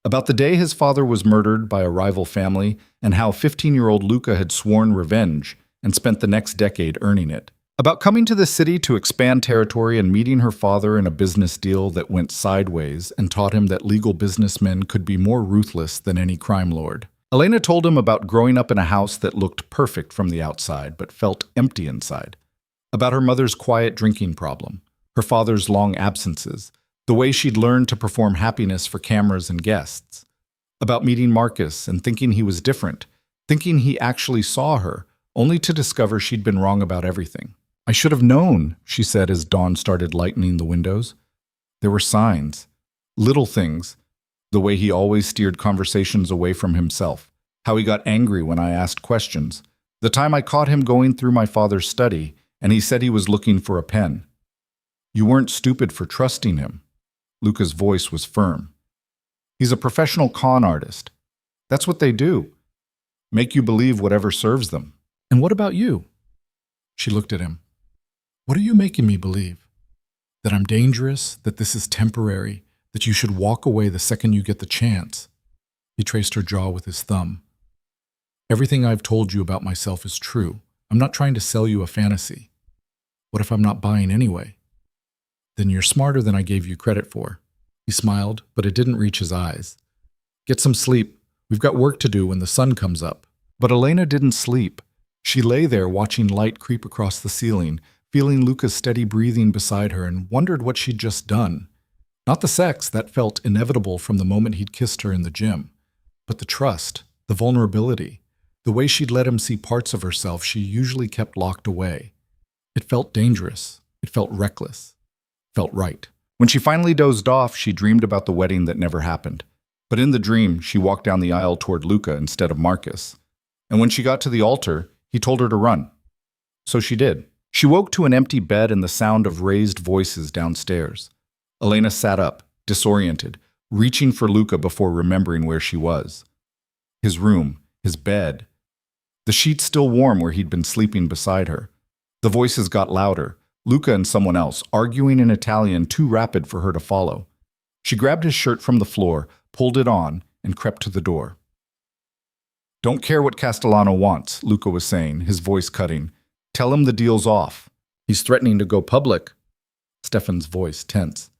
About the day his father was murdered by a rival family, and how 15-year-old Luca had sworn revenge and spent the next decade earning it. About coming to the city to expand territory and meeting her father in a business deal that went sideways and taught him that legal businessmen could be more ruthless than any crime lord. Elena told him about growing up in a house that looked perfect from the outside but felt empty inside. About her mother's quiet drinking problem, her father's long absences, the way she'd learned to perform happiness for cameras and guests. About meeting Marcus and thinking he was different, thinking he actually saw her, only to discover she'd been wrong about everything. "I should have known," she said as dawn started lightening the windows. There were signs, little things, the way he always steered conversations away from himself, how he got angry when I asked questions, the time I caught him going through my father's study, and he said he was looking for a pen. "You weren't stupid for trusting him." Luca's voice was firm. "He's a professional con artist. That's what they do. Make you believe whatever serves them." "And what about you?" She looked at him. "What are you making me believe? That I'm dangerous, that this is temporary, that you should walk away the second you get the chance?" He traced her jaw with his thumb. "Everything I've told you about myself is true. I'm not trying to sell you a fantasy. What if I'm not buying anyway?" "Then you're smarter than I gave you credit for." He smiled, but it didn't reach his eyes. "Get some sleep. We've got work to do when the sun comes up." But Elena didn't sleep. She lay there watching light creep across the ceiling, feeling Luca's steady breathing beside her, and wondered what she'd just done. Not the sex, that felt inevitable from the moment he'd kissed her in the gym, but the trust, the vulnerability, the way she'd let him see parts of herself she usually kept locked away. It felt dangerous. It felt reckless. It felt right. When she finally dozed off, she dreamed about the wedding that never happened. But in the dream, she walked down the aisle toward Luca instead of Marcus. And when she got to the altar, he told her to run. So she did. She woke to an empty bed and the sound of raised voices downstairs. Elena sat up, disoriented, reaching for Luca before remembering where she was. His room, his bed. The sheets still warm where he'd been sleeping beside her. The voices got louder, Luca and someone else, arguing in Italian too rapid for her to follow. She grabbed his shirt from the floor, pulled it on, and crept to the door. "Don't care what Castellano wants," Luca was saying, his voice cutting. "Tell him the deal's off. He's threatening to go public." Stefan's voice tense.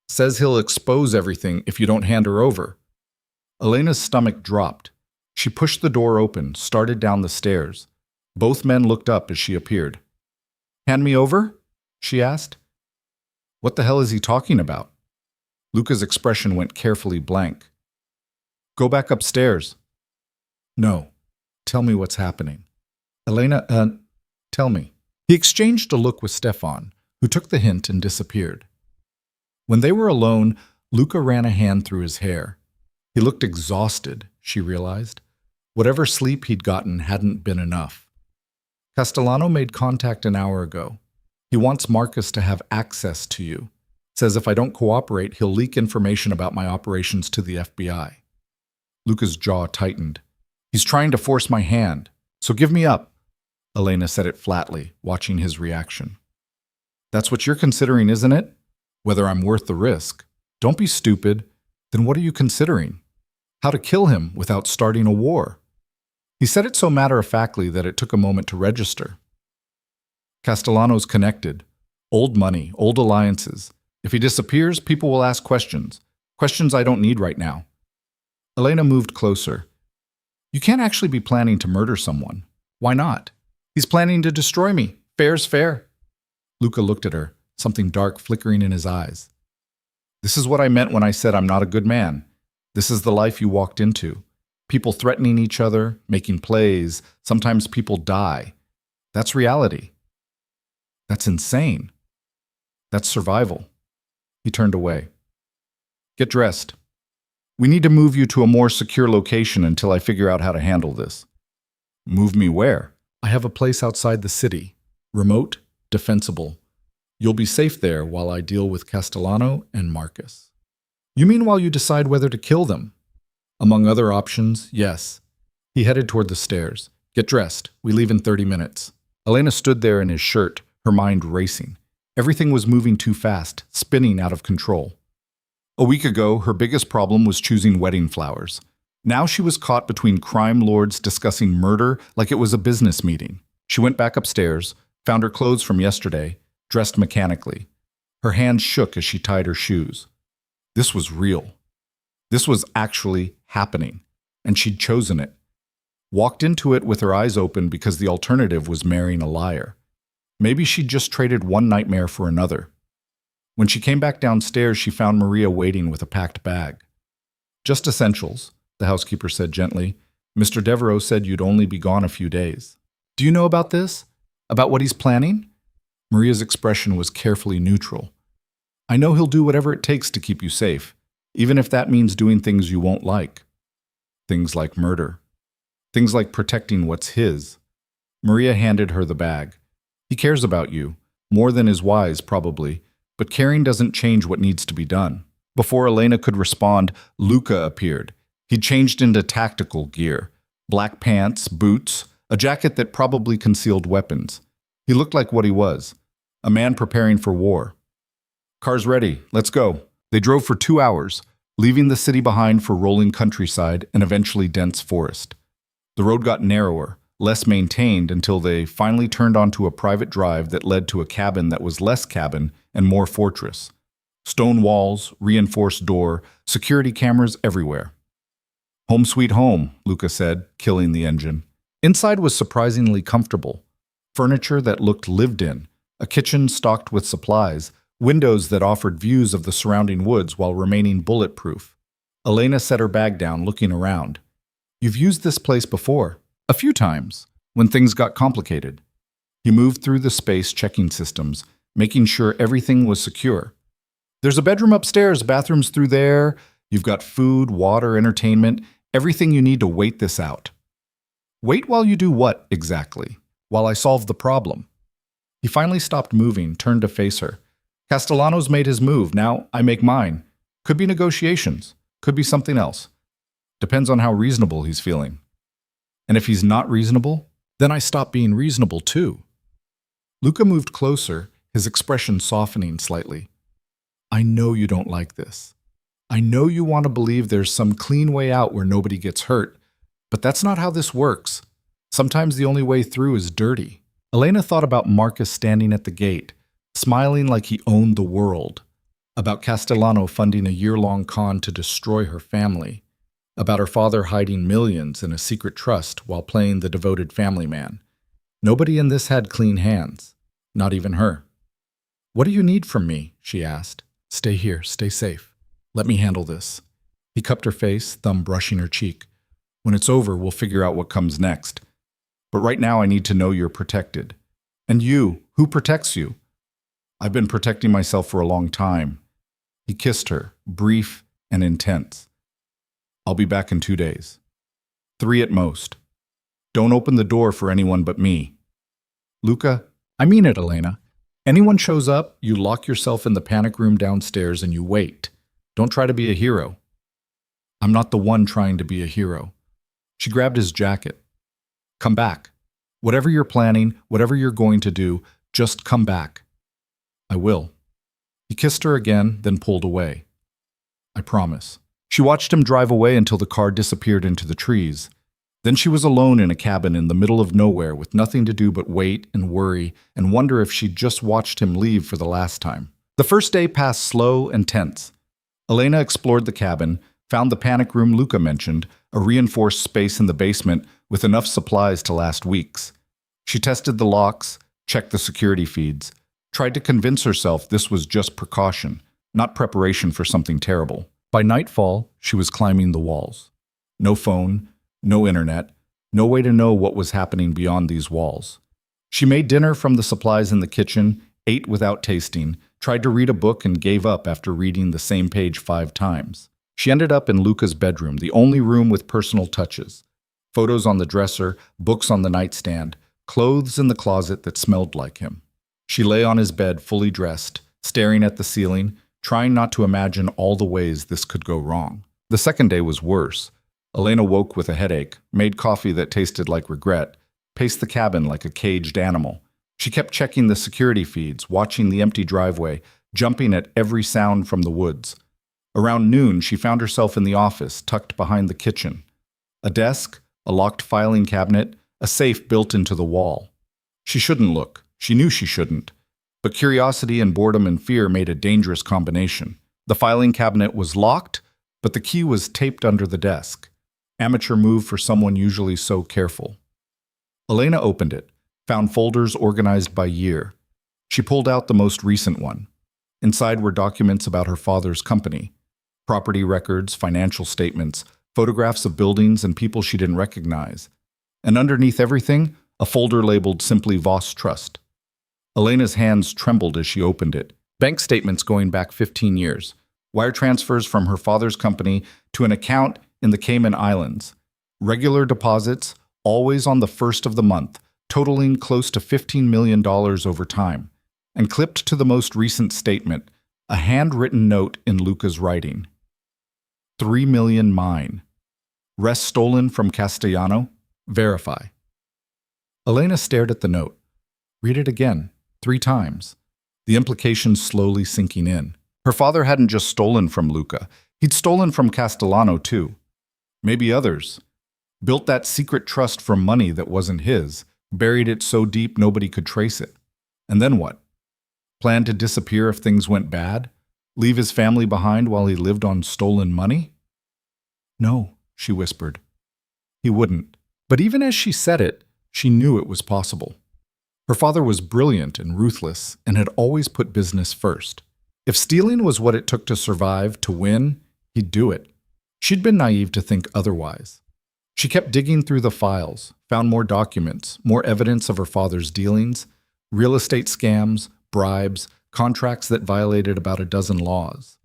"Says he'll expose everything if you don't hand her over." Elena's stomach dropped. She pushed the door open, started down the stairs. Both men looked up as she appeared. "Hand me over?" she asked. What the hell is he talking about? Luca's expression went carefully blank. "Go back upstairs." "No. Tell me what's happening." "Elena, tell me." He exchanged a look with Stefan, who took the hint and disappeared. When they were alone, Luca ran a hand through his hair. He looked exhausted, she realized. Whatever sleep he'd gotten hadn't been enough. Castellano made contact an hour ago. He wants Marcus to have access to you. Says if I don't cooperate, he'll leak information about my operations to the FBI. Luca's jaw tightened. "He's trying to force my hand, so give me up." Elena said it flatly, watching his reaction. "That's what you're considering, isn't it? Whether I'm worth the risk. Don't be stupid. Then what are you considering? How to kill him without starting a war?" He said it so matter-of-factly that it took a moment to register. Castellano's connected. Old money, old alliances. If he disappears, people will ask questions. Questions I don't need right now. Elena moved closer. "You can't actually be planning to murder someone. Why not? He's planning to destroy me. Fair's fair." Luca looked at her, something dark flickering in his eyes. "This is what I meant when I said I'm not a good man. This is the life you walked into. People threatening each other, making plays. Sometimes people die. That's reality. That's insane. That's survival." He turned away. "Get dressed. We need to move you to a more secure location until I figure out how to handle this." "Move me where?" "I have a place outside the city. Remote, defensible. You'll be safe there while I deal with Castellano and Marcus." "You mean while you decide whether to kill them?" "Among other options, yes." He headed toward the stairs. "Get dressed. We leave in 30 minutes." Elena stood there in his shirt, her mind racing. Everything was moving too fast, spinning out of control. A week ago, her biggest problem was choosing wedding flowers. Now she was caught between crime lords discussing murder like it was a business meeting. She went back upstairs, found her clothes from yesterday, dressed mechanically. Her hands shook as she tied her shoes. This was real. This was actually happening, and she'd chosen it. Walked into it with her eyes open because the alternative was marrying a liar. Maybe she'd just traded one nightmare for another. When she came back downstairs, she found Maria waiting with a packed bag. "Just essentials," the housekeeper said gently. "Mr. Devereaux said you'd only be gone a few days." "Do you know about this? About what he's planning?" Maria's expression was carefully neutral. "I know he'll do whatever it takes to keep you safe, even if that means doing things you won't like. Things like murder. Things like protecting what's his." Maria handed her the bag. "He cares about you, more than is wise, probably, but caring doesn't change what needs to be done." Before Elena could respond, Luca appeared. He'd changed into tactical gear. Black pants, boots, a jacket that probably concealed weapons. He looked like what he was, a man preparing for war. "Car's ready, let's go." They drove for 2 hours, leaving the city behind for rolling countryside and eventually dense forest. The road got narrower, less maintained until they finally turned onto a private drive that led to a cabin that was less cabin and more fortress. Stone walls, reinforced door, security cameras everywhere. "Home sweet home," Luca said, killing the engine. Inside was surprisingly comfortable. Furniture that looked lived in, a kitchen stocked with supplies, windows that offered views of the surrounding woods while remaining bulletproof. Elena set her bag down, looking around. "You've used this place before." "A few times, when things got complicated." He moved through the space checking systems, making sure everything was secure. "There's a bedroom upstairs, bathrooms through there. You've got food, water, entertainment, everything you need to wait this out." "Wait while you do what, exactly?" "While I solve the problem." He finally stopped moving, turned to face her. "Castellano's made his move, now I make mine. Could be negotiations, could be something else. Depends on how reasonable he's feeling. And if he's not reasonable, Then I stopped being reasonable too. Luca moved closer, his expression softening slightly. I know you don't like this. I know you want to believe there's some clean way out where nobody gets hurt, but that's not how this works. Sometimes the only way through is dirty. Elena thought about Marcus standing at the gate, smiling like he owned the world, about Castellano funding a year-long con to destroy her family, about her father hiding millions in a secret trust while playing the devoted family man. Nobody in this had clean hands, not even her. What do you need from me? She asked. Stay here, stay safe. Let me handle this. He cupped her face, thumb brushing her cheek. When it's over, we'll figure out what comes next. But right now I need to know you're protected. And you, who protects you? I've been protecting myself for a long time. He kissed her, brief and intense. I'll be back in 2 days. 3 at most. Don't open the door for anyone but me. Luca, I mean it, Elena. Anyone shows up, you lock yourself in the panic room downstairs and you wait. Don't try to be a hero. I'm not the one trying to be a hero. She grabbed his jacket. Come back. Whatever you're planning, whatever you're going to do, just come back. I will. He kissed her again, then pulled away. I promise. She watched him drive away until the car disappeared into the trees. Then she was alone in a cabin in the middle of nowhere with nothing to do but wait and worry and wonder if she'd just watched him leave for the last time. The first day passed slow and tense. Elena explored the cabin, found the panic room Luca mentioned, a reinforced space in the basement with enough supplies to last weeks. She tested the locks, checked the security feeds, tried to convince herself this was just precaution, not preparation for something terrible. By nightfall, she was climbing the walls. No phone, no internet, no way to know what was happening beyond these walls. She made dinner from the supplies in the kitchen, ate without tasting, tried to read a book and gave up after reading the same page 5 times. She ended up in Luca's bedroom, the only room with personal touches. Photos on the dresser, books on the nightstand, clothes in the closet that smelled like him. She lay on his bed fully dressed, staring at the ceiling, trying not to imagine all the ways this could go wrong. The second day was worse. Elena woke with a headache, made coffee that tasted like regret, paced the cabin like a caged animal. She kept checking the security feeds, watching the empty driveway, jumping at every sound from the woods. Around noon, she found herself in the office, tucked behind the kitchen. A desk, a locked filing cabinet, a safe built into the wall. She shouldn't look. She knew she shouldn't. But curiosity and boredom and fear made a dangerous combination. The filing cabinet was locked, but the key was taped under the desk. Amateur move for someone usually so careful. Elena opened it, found folders organized by year. She pulled out the most recent one. Inside were documents about her father's company. Property records, financial statements, photographs of buildings and people she didn't recognize. And underneath everything, a folder labeled simply Voss Trust. Elena's hands trembled as she opened it. Bank statements going back 15 years. Wire transfers from her father's company to an account in the Cayman Islands. Regular deposits, always on the first of the month, totaling close to $15 million over time. And clipped to the most recent statement, a handwritten note in Luca's writing. 3 million mine. Rest stolen from Castellano. Verify. Elena stared at the note. Read it again, 3 times. The implications slowly sinking in. Her father hadn't just stolen from Luca. He'd stolen from Castellano too. Maybe others. Built that secret trust from money that wasn't his, buried it so deep nobody could trace it. And then what? Planned to disappear if things went bad? Leave his family behind while he lived on stolen money? No, she whispered. He wouldn't. But even as she said it, she knew it was possible. Her father was brilliant and ruthless and had always put business first. If stealing was what it took to survive, to win, he'd do it. She'd been naive to think otherwise. She kept digging through the files, found more documents, more evidence of her father's dealings, real estate scams, bribes, contracts that violated about a dozen laws.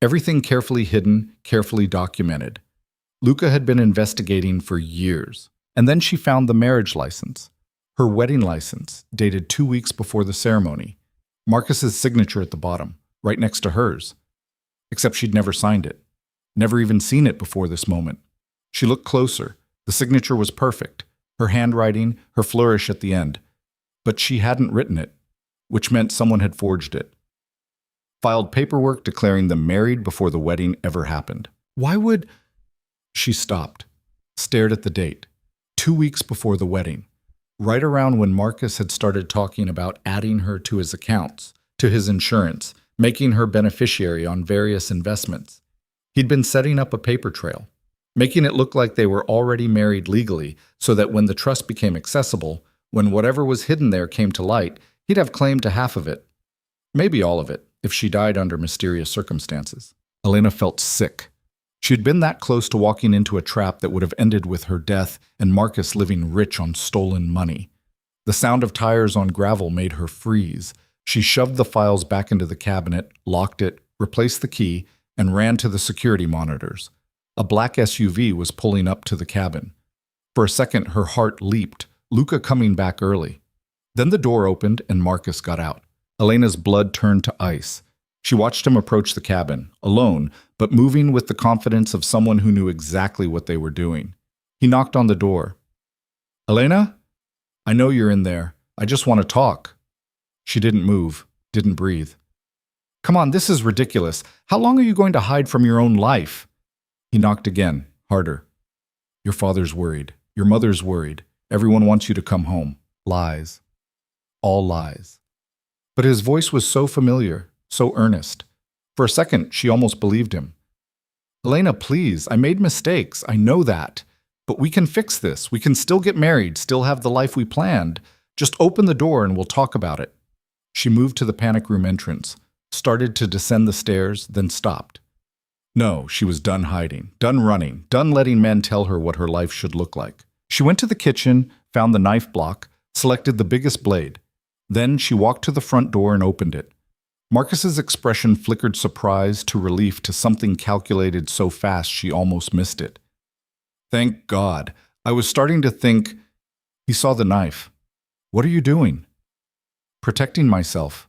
Everything carefully hidden, carefully documented. Luca had been investigating for years. And then she found the marriage license. Her wedding license, dated 2 weeks before the ceremony. Marcus's signature at the bottom, right next to hers. Except she'd never signed it. Never even seen it before this moment. She looked closer. The signature was perfect. her handwriting, her flourish at the end. But she hadn't written it, which meant someone had forged it. Filed paperwork declaring them married before the wedding ever happened. Why would... She stopped, stared at the date. 2 weeks before the wedding, right around when Marcus had started talking about adding her to his accounts, to his insurance, making her beneficiary on various investments. He'd been setting up a paper trail, making it look like they were already married legally so that when the trust became accessible, when whatever was hidden there came to light, he'd have claim to half of it. Maybe all of it, if she died under mysterious circumstances. Elena felt sick. She had been that close to walking into a trap that would have ended with her death and Marcus living rich on stolen money. The sound of tires on gravel made her freeze. She shoved the files back into the cabinet, locked it, replaced the key, and ran to the security monitors. A black SUV was pulling up to the cabin. For a second, her heart leaped, Luca coming back early. Then the door opened and Marcus got out. Elena's blood turned to ice. She watched him approach the cabin, alone, but moving with the confidence of someone who knew exactly what they were doing. He knocked on the door. "Elena? I know you're in there. I just want to talk." She didn't move, didn't breathe. "Come on, this is ridiculous. How long are you going to hide from your own life?" He knocked again, harder. "Your father's worried. Your mother's worried. Everyone wants you to come home. Lies. All lies." But his voice was so familiar, so earnest. For a second, she almost believed him. "Elena, please, I made mistakes. I know that. But we can fix this. We can still get married, still have the life we planned. Just open the door and we'll talk about it." She moved to the panic room entrance, started to descend the stairs, then stopped. No, she was done hiding, done running, done letting men tell her what her life should look like. She went to the kitchen, found the knife block, selected the biggest blade. Then she walked to the front door and opened it. Marcus's expression flickered surprise to relief to something calculated so fast she almost missed it. "Thank God. I was starting to think..." He saw the knife. "What are you doing?" "Protecting myself."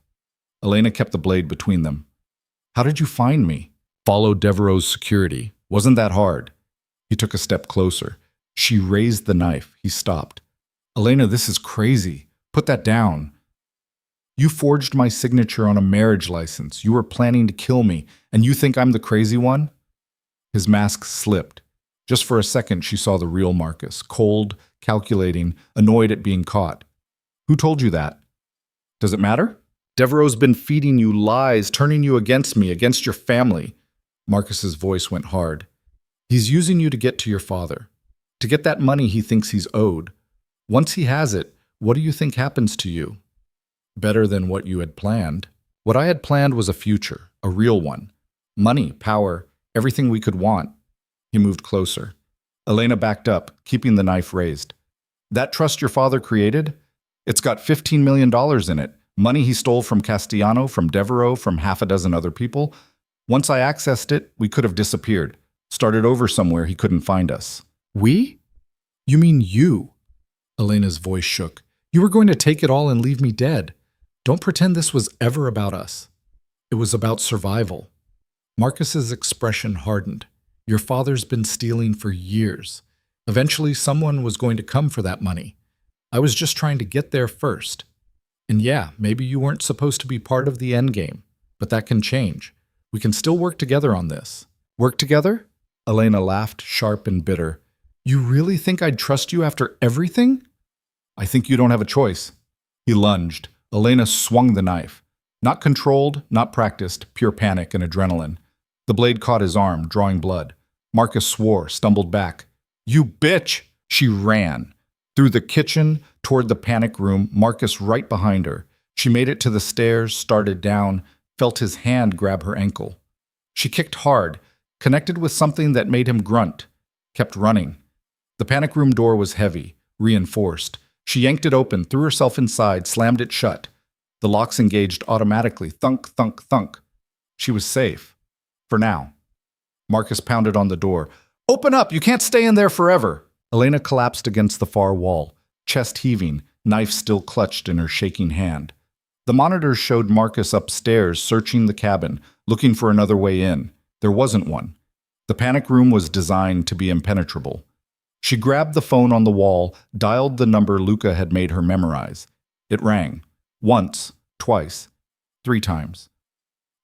Elena kept the blade between them. "How did you find me?" "Followed Devereaux's security. Wasn't that hard." He took a step closer. She raised the knife. He stopped. "Elena, this is crazy. Put that down. You forged my signature on a marriage license. You were planning to kill me, and you think I'm the crazy one?" His mask slipped. Just for a second, she saw the real Marcus, cold, calculating, annoyed at being caught. "Who told you that?" "Does it matter? Devereaux's been feeding you lies, turning you against me, against your family." Marcus's voice went hard. "He's using you to get to your father, to get that money he thinks he's owed. Once he has it, what do you think happens to you?" "Better than what you had planned." "What I had planned was a future, a real one. Money, power, everything we could want." He moved closer. Elena backed up, keeping the knife raised. "That trust your father created? It's got $15 million in it. Money he stole from Castellano, from Devereaux, from half a dozen other people. Once I accessed it, we could have disappeared. Started over somewhere he couldn't find us." "We? You mean you?" Elena's voice shook. "You were going to take it all and leave me dead. Don't pretend this was ever about us. It was about survival." Marcus's expression hardened. "Your father's been stealing for years. Eventually, someone was going to come for that money. I was just trying to get there first. And yeah, maybe you weren't supposed to be part of the endgame, but that can change. We can still work together on this." "Work together?" Elena laughed, sharp and bitter. "You really think I'd trust you after everything?" "I think you don't have a choice." He lunged. Elena swung the knife. Not controlled, not practiced, pure panic and adrenaline. The blade caught his arm, drawing blood. Marcus swore, stumbled back. "You bitch!" She ran. Through the kitchen, toward the panic room, Marcus right behind her. She made it to the stairs, started down, felt his hand grab her ankle. She kicked hard, connected with something that made him grunt. Kept running. The panic room door was heavy, reinforced. She yanked it open, threw herself inside, slammed it shut. The locks engaged automatically, thunk, thunk, thunk. She was safe. For now. Marcus pounded on the door. "Open up! You can't stay in there forever!" Elena collapsed against the far wall, chest heaving, knife still clutched in her shaking hand. The monitors showed Marcus upstairs, searching the cabin, looking for another way in. There wasn't one. The panic room was designed to be impenetrable. She grabbed the phone on the wall, dialed the number Luca had made her memorize. It rang. Once, twice, 3 times.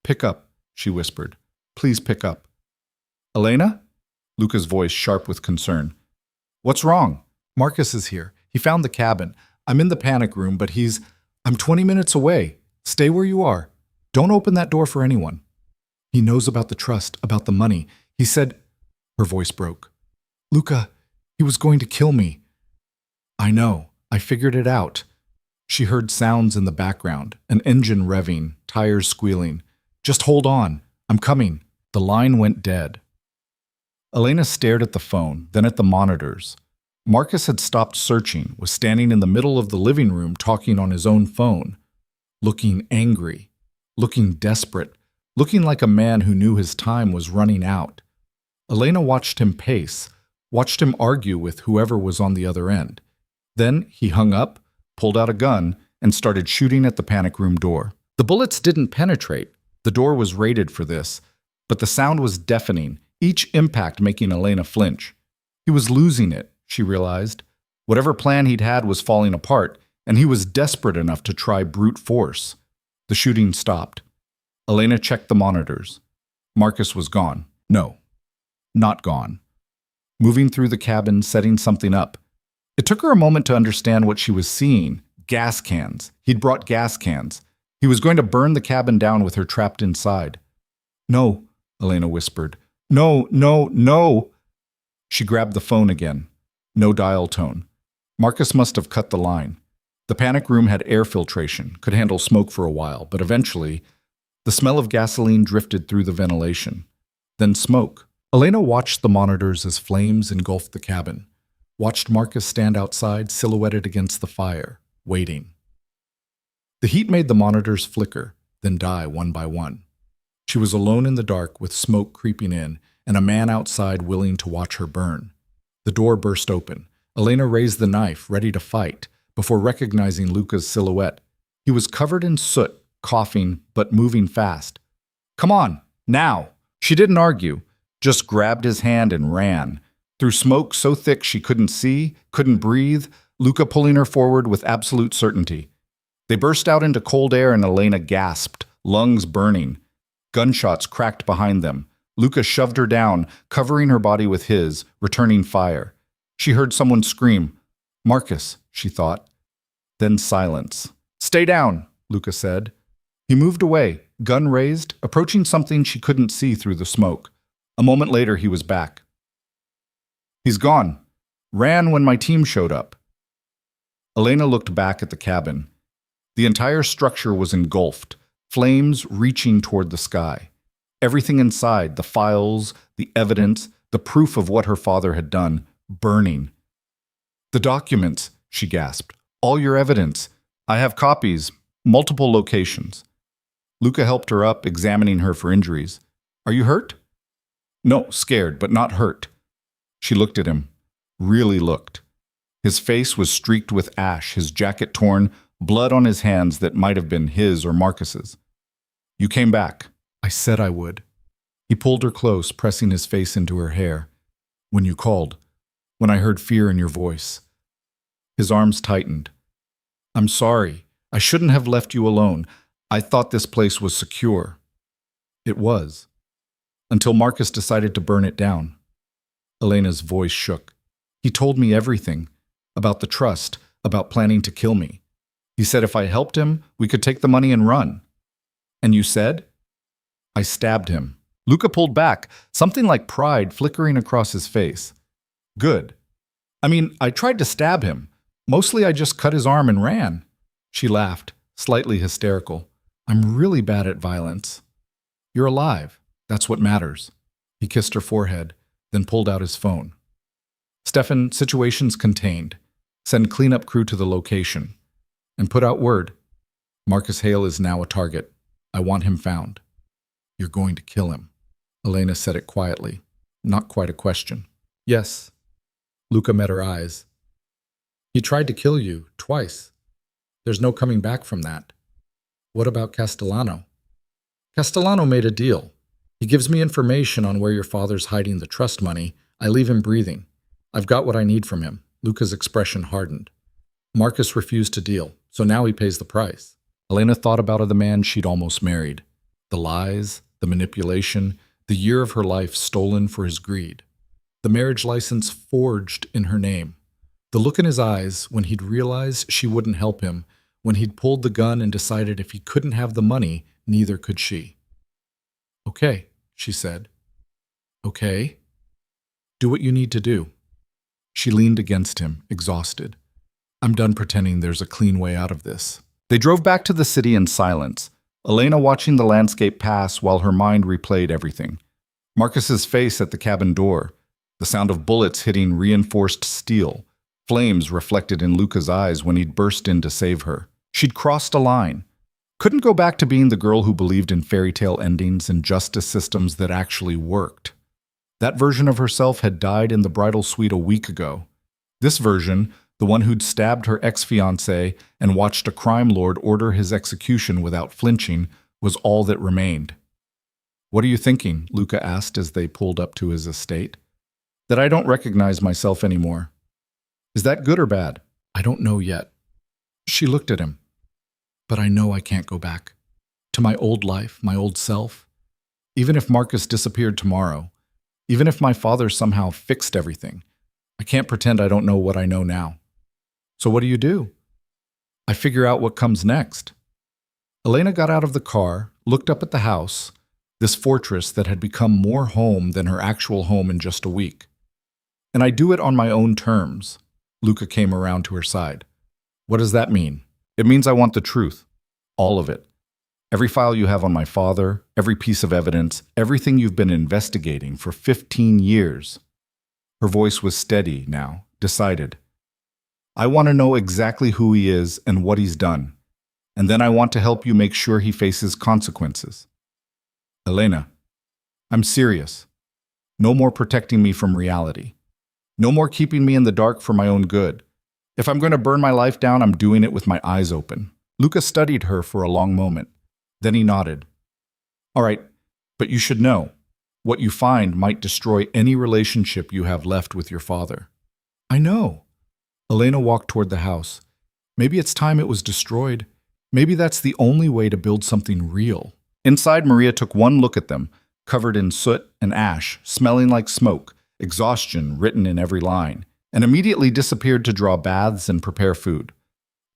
"Pick up," she whispered. "Please pick up." "Elena?" Luca's voice sharp with concern. "What's wrong?" "Marcus is here. He found the cabin. I'm in the panic room, but I'm 20 minutes away. Stay where you are. Don't open that door for anyone. He knows about the trust, about the money. He said—" Her voice broke. "Luca, he was going to kill me." "I know. I figured it out." She heard sounds in the background, an engine revving, tires squealing. "Just hold on. I'm coming." The line went dead. Elena stared at the phone, then at the monitors. Marcus had stopped searching, was standing in the middle of the living room talking on his own phone, looking angry, looking desperate, looking like a man who knew his time was running out. Elena watched him pace, watched him argue with whoever was on the other end. Then he hung up, pulled out a gun, and started shooting at the panic room door. The bullets didn't penetrate. The door was rated for this, but the sound was deafening, each impact making Elena flinch. He was losing it, she realized. Whatever plan he'd had was falling apart, and he was desperate enough to try brute force. The shooting stopped. Elena checked the monitors. Marcus was gone. No, not gone. Moving through the cabin, setting something up. It took her a moment to understand what she was seeing. Gas cans. He'd brought gas cans. He was going to burn the cabin down with her trapped inside. "No," Elena whispered. "No, no, no." She grabbed the phone again. No dial tone. Marcus must have cut the line. The panic room had air filtration, could handle smoke for a while, but eventually, the smell of gasoline drifted through the ventilation. Then smoke. Elena watched the monitors as flames engulfed the cabin, watched Marcus stand outside, silhouetted against the fire, waiting. The heat made the monitors flicker, then die one by one. She was alone in the dark with smoke creeping in and a man outside willing to watch her burn. The door burst open. Elena raised the knife, ready to fight, before recognizing Luca's silhouette. He was covered in soot, coughing, but moving fast. "Come on, now!" She didn't argue, just grabbed his hand and ran. Through smoke so thick she couldn't see, couldn't breathe, Luca pulling her forward with absolute certainty. They burst out into cold air and Elena gasped, lungs burning. Gunshots cracked behind them. Luca shoved her down, covering her body with his, returning fire. She heard someone scream. "Marcus," she thought. Then silence. "Stay down," Luca said. He moved away, gun raised, approaching something she couldn't see through the smoke. A moment later, he was back. "He's gone. Ran when my team showed up." Elena looked back at the cabin. The entire structure was engulfed, flames reaching toward the sky. Everything inside, the files, the evidence, the proof of what her father had done, burning. "The documents," she gasped. "All your evidence. I have copies, multiple locations." Luca helped her up, examining her for injuries. "Are you hurt?" "No, scared, but not hurt." She looked at him. Really looked. His face was streaked with ash, his jacket torn, blood on his hands that might have been his or Marcus's. "You came back." "I said I would." He pulled her close, pressing his face into her hair. "When you called. When I heard fear in your voice." His arms tightened. "I'm sorry. I shouldn't have left you alone. I thought this place was secure." It was. Until Marcus decided to burn it down. Elena's voice shook. "He told me everything. About the trust, about planning to kill me. He said if I helped him, we could take the money and run." "And you said?" "I stabbed him." Luca pulled back, something like pride flickering across his face. "Good. I mean, I tried to stab him. Mostly I just cut his arm and ran." She laughed, slightly hysterical. "I'm really bad at violence." "You're alive. That's what matters." He kissed her forehead, then pulled out his phone. "Stefan, situation's contained. Send cleanup crew to the location. And put out word. Marcus Hale is now a target. I want him found." "You're going to kill him." Elena said it quietly, not quite a question. "Yes." Luca met her eyes. "He tried to kill you, twice. There's no coming back from that." "What about Castellano?" "Castellano made a deal. He gives me information on where your father's hiding the trust money. I leave him breathing. I've got what I need from him. Luca's expression hardened. Marcus refused to deal, so now he pays the price. Elena thought about the man she'd almost married. The lies, the manipulation, the year of her life stolen for his greed. The marriage license forged in her name. The look in his eyes when he'd realized she wouldn't help him, when he'd pulled the gun and decided if he couldn't have the money, neither could she. "Okay," she said. "Okay. Do what you need to do." She leaned against him, exhausted. "I'm done pretending there's a clean way out of this." They drove back to the city in silence, Elena watching the landscape pass while her mind replayed everything. Marcus's face at the cabin door, the sound of bullets hitting reinforced steel, flames reflected in Luca's eyes when he'd burst in to save her. She'd crossed a line. Couldn't go back to being the girl who believed in fairy tale endings and justice systems that actually worked. That version of herself had died in the bridal suite a week ago. This version, the one who'd stabbed her ex-fiancé and watched a crime lord order his execution without flinching, was all that remained. "What are you thinking?" Luca asked as they pulled up to his estate. "That I don't recognize myself anymore." "Is that good or bad?" "I don't know yet." She looked at him. "But I know I can't go back. To my old life, my old self. Even if Marcus disappeared tomorrow, even if my father somehow fixed everything, I can't pretend I don't know what I know now." "So what do? "I figure out what comes next." Elena got out of the car, looked up at the house, this fortress that had become more home than her actual home in just a week. "And I do it on my own terms." Luca came around to her side. "What does that mean?" "It means I want the truth. All of it. Every file you have on my father, every piece of evidence, everything you've been investigating for 15 years. Her voice was steady now, decided. "I want to know exactly who he is and what he's done. And then I want to help you make sure he faces consequences." "Elena, I'm serious. No more protecting me from reality. No more keeping me in the dark for my own good. If I'm going to burn my life down, I'm doing it with my eyes open." Luca studied her for a long moment. Then he nodded. "All right, but you should know. What you find might destroy any relationship you have left with your father." "I know." Elena walked toward the house. Maybe it's time it was destroyed. Maybe that's the only way to build something real. Inside, Maria took one look at them, covered in soot and ash, smelling like smoke, exhaustion written in every line, and immediately disappeared to draw baths and prepare food.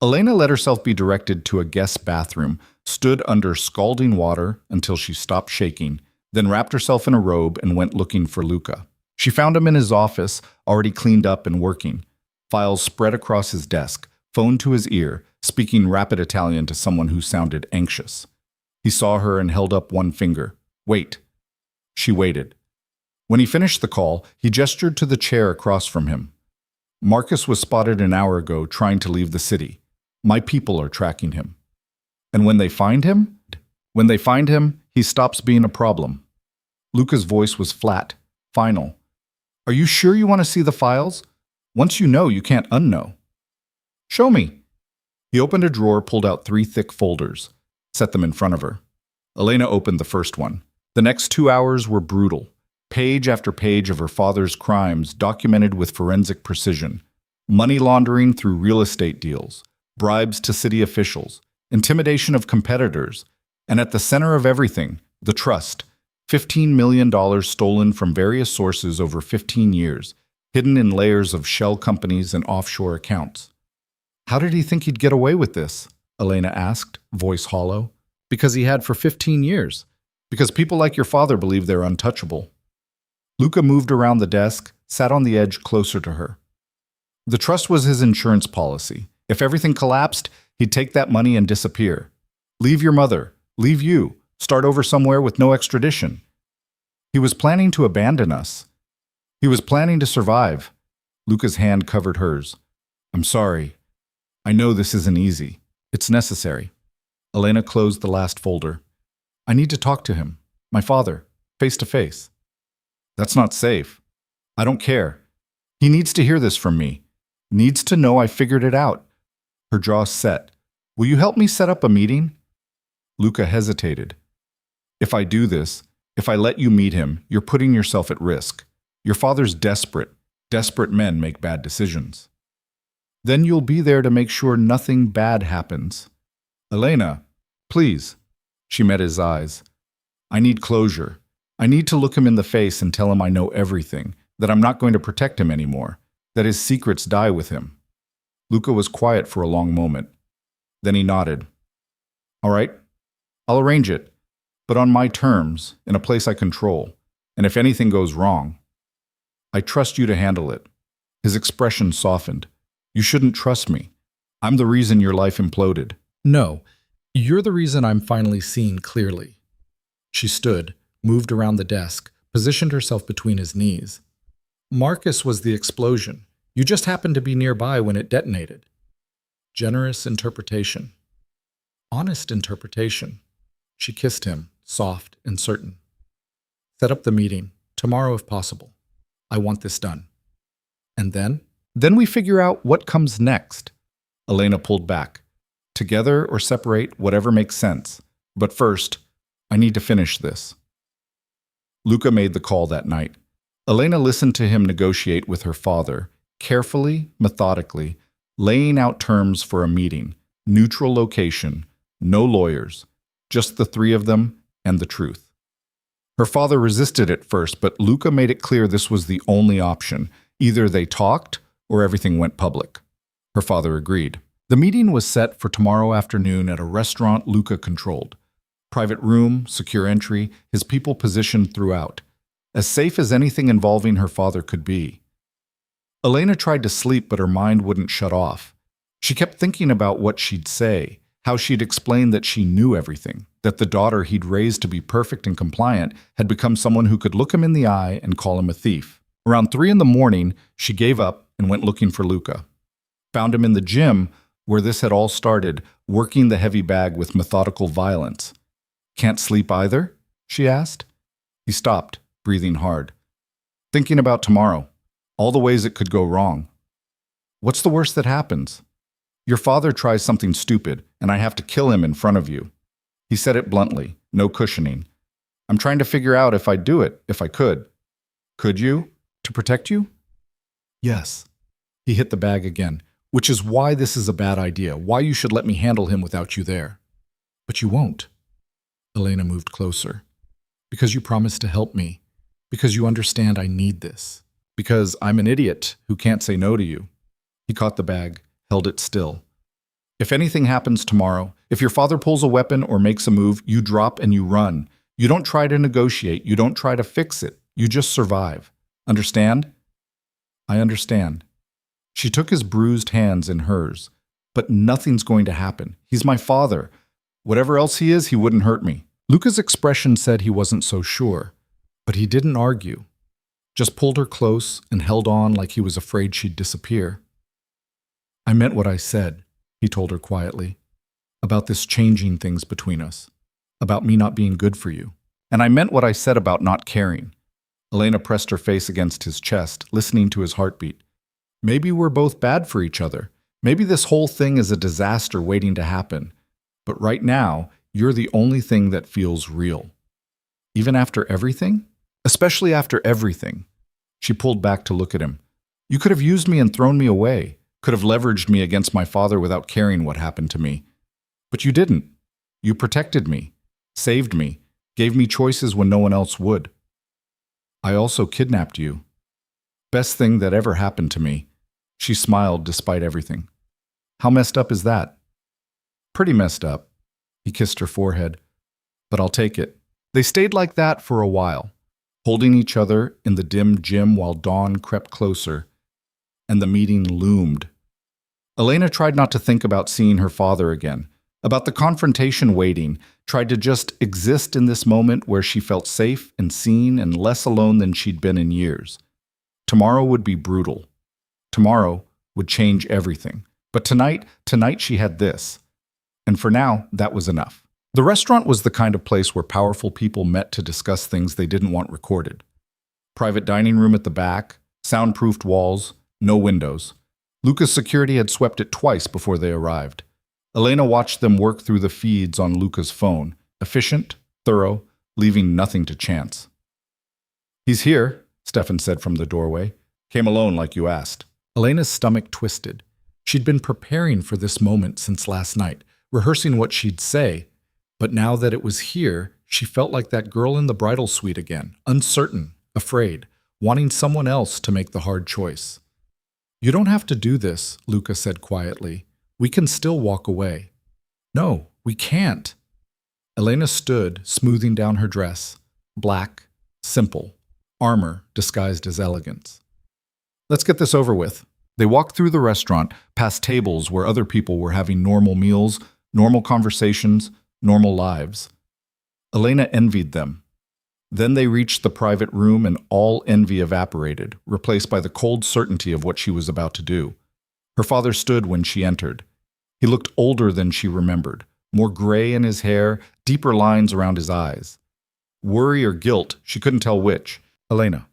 Elena let herself be directed to a guest bathroom, stood under scalding water until she stopped shaking, then wrapped herself in a robe and went looking for Luca. She found him in his office, already cleaned up and working. Files spread across his desk, phone to his ear, speaking rapid Italian to someone who sounded anxious. He saw her and held up one finger. "Wait." She waited. When he finished the call, he gestured to the chair across from him. "Marcus was spotted an hour ago trying to leave the city. My people are tracking him. And when they find him? When they find him, he stops being a problem." Luca's voice was flat, final. "Are you sure you want to see the files? Once you know, you can't unknow." "Show me." He opened a drawer, pulled out 3 thick folders, set them in front of her. Elena opened the first one. The next 2 hours were brutal. Page after page of her father's crimes documented with forensic precision. Money laundering through real estate deals, bribes to city officials, intimidation of competitors, and at the center of everything, the trust. $15 million stolen from various sources over 15 years, hidden in layers of shell companies and offshore accounts. "How did he think he'd get away with this?" Elena asked, voice hollow. "Because he had for 15 years. Because people like your father believe they're untouchable." Luca moved around the desk, sat on the edge closer to her. The trust was his insurance policy. If everything collapsed, he'd take that money and disappear. Leave your mother, leave you, start over somewhere with no extradition. He was planning to abandon us. He was planning to survive. Luca's hand covered hers. "I'm sorry. I know this isn't easy. It's necessary." Elena closed the last folder. "I need to talk to him. My father, face to face." "That's not safe." "I don't care. He needs to hear this from me. Needs to know I figured it out." Her jaw set. "Will you help me set up a meeting?" Luca hesitated. "If I do this, if I let you meet him, you're putting yourself at risk. Your father's desperate. Desperate men make bad decisions. Then you'll be there to make sure nothing bad happens. Elena, please. She met his eyes. I need closure. I need to look him in the face and tell him I know everything, that I'm not going to protect him anymore, that his secrets die with him. Luca was quiet for a long moment. Then he nodded. All right, I'll arrange it, but on my terms, in a place I control, and if anything goes wrong, I trust you to handle it. His expression softened. You shouldn't trust me. I'm the reason your life imploded. No, you're the reason I'm finally seeing clearly. She stood, moved around the desk, positioned herself between his knees. Marcus was the explosion. You just happened to be nearby when it detonated. Generous interpretation. Honest interpretation. She kissed him, soft and certain. Set up the meeting, tomorrow if possible. I want this done. And then? Then we figure out what comes next. Elena pulled back. Together or separate, whatever makes sense. But first, I need to finish this. Luca made the call that night. Elena listened to him negotiate with her father, carefully, methodically, laying out terms for a meeting, neutral location, no lawyers, just the three of them and the truth. Her father resisted at first, but Luca made it clear this was the only option. Either they talked or everything went public. Her father agreed. The meeting was set for tomorrow afternoon at a restaurant Luca controlled. Private room, secure entry, his people positioned throughout. As safe as anything involving her father could be. Elena tried to sleep, but her mind wouldn't shut off. She kept thinking about what she'd say, how she'd explain that she knew everything, that the daughter he'd raised to be perfect and compliant had become someone who could look him in the eye and call him a thief. Around 3 a.m, she gave up and went looking for Luca. Found him in the gym, where this had all started, working the heavy bag with methodical violence. Can't sleep either? She asked. He stopped, breathing hard. Thinking about tomorrow, all the ways it could go wrong. What's the worst that happens? Your father tries something stupid, and I have to kill him in front of you. He said it bluntly, no cushioning. I'm trying to figure out if I'd do it, if I could. Could you? To protect you? Yes. He hit the bag again, which is why this is a bad idea, why you should let me handle him without you there. But you won't. Elena moved closer. Because you promised to help me. Because you understand I need this. Because I'm an idiot who can't say no to you. He caught the bag, held it still. If anything happens tomorrow, if your father pulls a weapon or makes a move, you drop and you run. You don't try to negotiate. You don't try to fix it. You just survive. Understand? I understand. She took his bruised hands in hers. But nothing's going to happen. He's my father. Whatever else he is, he wouldn't hurt me. Luca's expression said he wasn't so sure. But he didn't argue. Just pulled her close and held on like he was afraid she'd disappear. I meant what I said, he told her quietly. About this changing things between us. About me not being good for you. And I meant what I said about not caring. Elena pressed her face against his chest, listening to his heartbeat. Maybe we're both bad for each other. Maybe this whole thing is a disaster waiting to happen. But right now, you're the only thing that feels real. Even after everything? Especially after everything. She pulled back to look at him. You could have used me and thrown me away. Could have leveraged me against my father without caring what happened to me. But you didn't. You protected me, saved me, gave me choices when no one else would. I also kidnapped you. Best thing that ever happened to me. She smiled despite everything. How messed up is that? Pretty messed up. He kissed her forehead. But I'll take it. They stayed like that for a while, holding each other in the dim gym while dawn crept closer, and the meeting loomed. Elena tried not to think about seeing her father again, about the confrontation waiting, tried to just exist in this moment where she felt safe and seen and less alone than she'd been in years. Tomorrow would be brutal. Tomorrow would change everything. But tonight she had this. And for now, that was enough. The restaurant was the kind of place where powerful people met to discuss things they didn't want recorded. Private dining room at the back, soundproofed walls, no windows. Luca's security had swept it twice before they arrived. Elena watched them work through the feeds on Luca's phone, efficient, thorough, leaving nothing to chance. He's here, Stefan said from the doorway. Came alone like you asked. Elena's stomach twisted. She'd been preparing for this moment since last night, rehearsing what she'd say, but now that it was here, she felt like that girl in the bridal suite again, uncertain, afraid, wanting someone else to make the hard choice. You don't have to do this, Luca said quietly. We can still walk away. No, we can't. Elena stood, smoothing down her dress. Black, simple, armor disguised as elegance. Let's get this over with. They walked through the restaurant, past tables where other people were having normal meals, normal conversations, normal lives. Elena envied them. Then they reached the private room and all envy evaporated, replaced by the cold certainty of what she was about to do. Her father stood when she entered. He looked older than she remembered, more gray in his hair, deeper lines around his eyes. Worry or guilt, she couldn't tell which. Elena.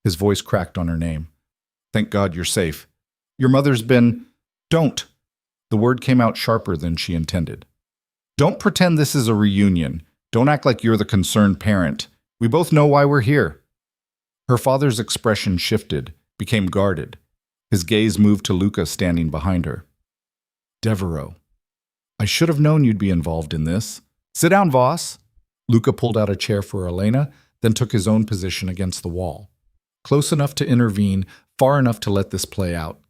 His voice cracked on her name. Thank God you're safe. Your mother's been... Don't. The word came out sharper than she intended. Don't pretend this is a reunion. Don't act like you're the concerned parent. We both know why we're here. Her father's expression shifted, became guarded. His gaze moved to Luca standing behind her. Devereaux. I should have known you'd be involved in this. Sit down, Voss. Luca pulled out a chair for Elena, then took his own position against the wall. Close enough to intervene, far enough to let this play out.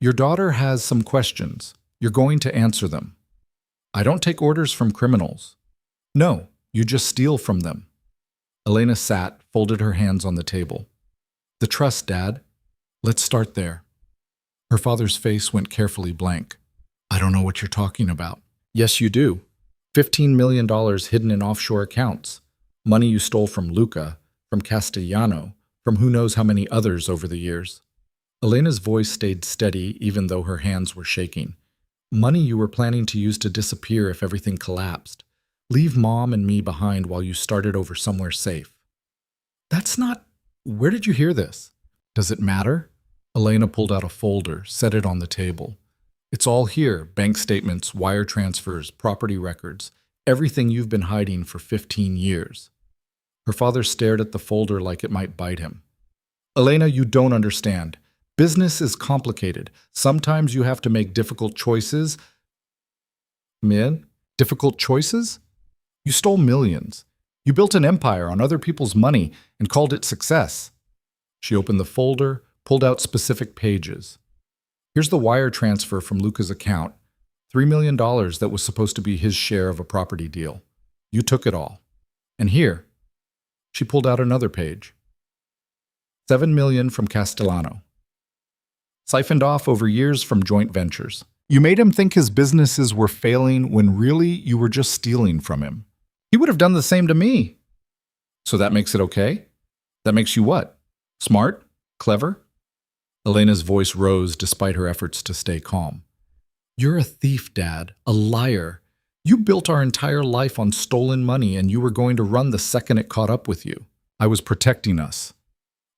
Your daughter has some questions. You're going to answer them. I don't take orders from criminals. No, you just steal from them. Elena sat, folded her hands on the table. The trust, Dad. Let's start there. Her father's face went carefully blank. I don't know what you're talking about. Yes, you do. $15 million hidden in offshore accounts. Money you stole from Luca, from Castellano, from who knows how many others over the years. Elena's voice stayed steady even though her hands were shaking. Money you were planning to use to disappear if everything collapsed. Leave Mom and me behind while you started over somewhere safe. That's not... Where did you hear this? Does it matter? Elena pulled out a folder, set it on the table. It's all here, bank statements, wire transfers, property records, everything you've been hiding for 15 years. Her father stared at the folder like it might bite him. Elena, you don't understand. Business is complicated. Sometimes you have to make difficult choices. Difficult choices? You stole millions. You built an empire on other people's money and called it success. She opened the folder, pulled out specific pages. Here's the wire transfer from Luca's account. $3 million that was supposed to be his share of a property deal. You took it all. And here, she pulled out another page. $7 million from Castellano. Siphoned off over years from joint ventures. You made him think his businesses were failing when really you were just stealing from him. He would have done the same to me. So that makes it okay? That makes you what? Smart? Clever? Elena's voice rose despite her efforts to stay calm. You're a thief, Dad. A liar. You built our entire life on stolen money and you were going to run the second it caught up with you. I was protecting us.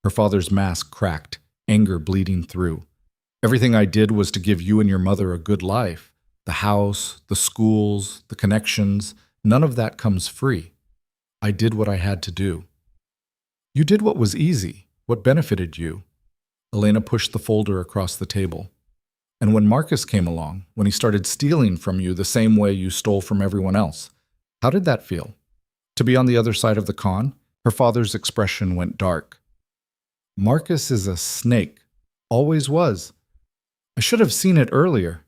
Her father's mask cracked, anger bleeding through. Everything I did was to give you and your mother a good life. The house, the schools, the connections, none of that comes free. I did what I had to do. You did what was easy, what benefited you. Elena pushed the folder across the table. And when Marcus came along, when he started stealing from you the same way you stole from everyone else, how did that feel? To be on the other side of the con? Her father's expression went dark. Marcus is a snake. Always was. I should have seen it earlier.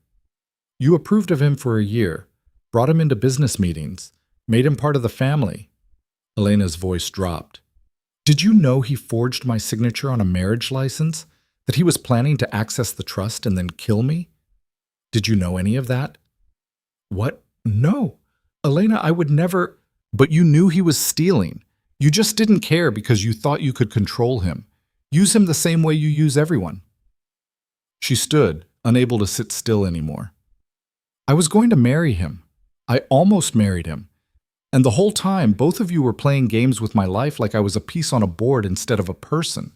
You approved of him for a year, brought him into business meetings, made him part of the family. Elena's voice dropped. Did you know he forged my signature on a marriage license? That he was planning to access the trust and then kill me? Did you know any of that? What? No. Elena, I would never... But you knew he was stealing. You just didn't care because you thought you could control him. Use him the same way you use everyone. She stood, unable to sit still anymore. I was going to marry him. I almost married him. And the whole time, both of you were playing games with my life like I was a piece on a board instead of a person.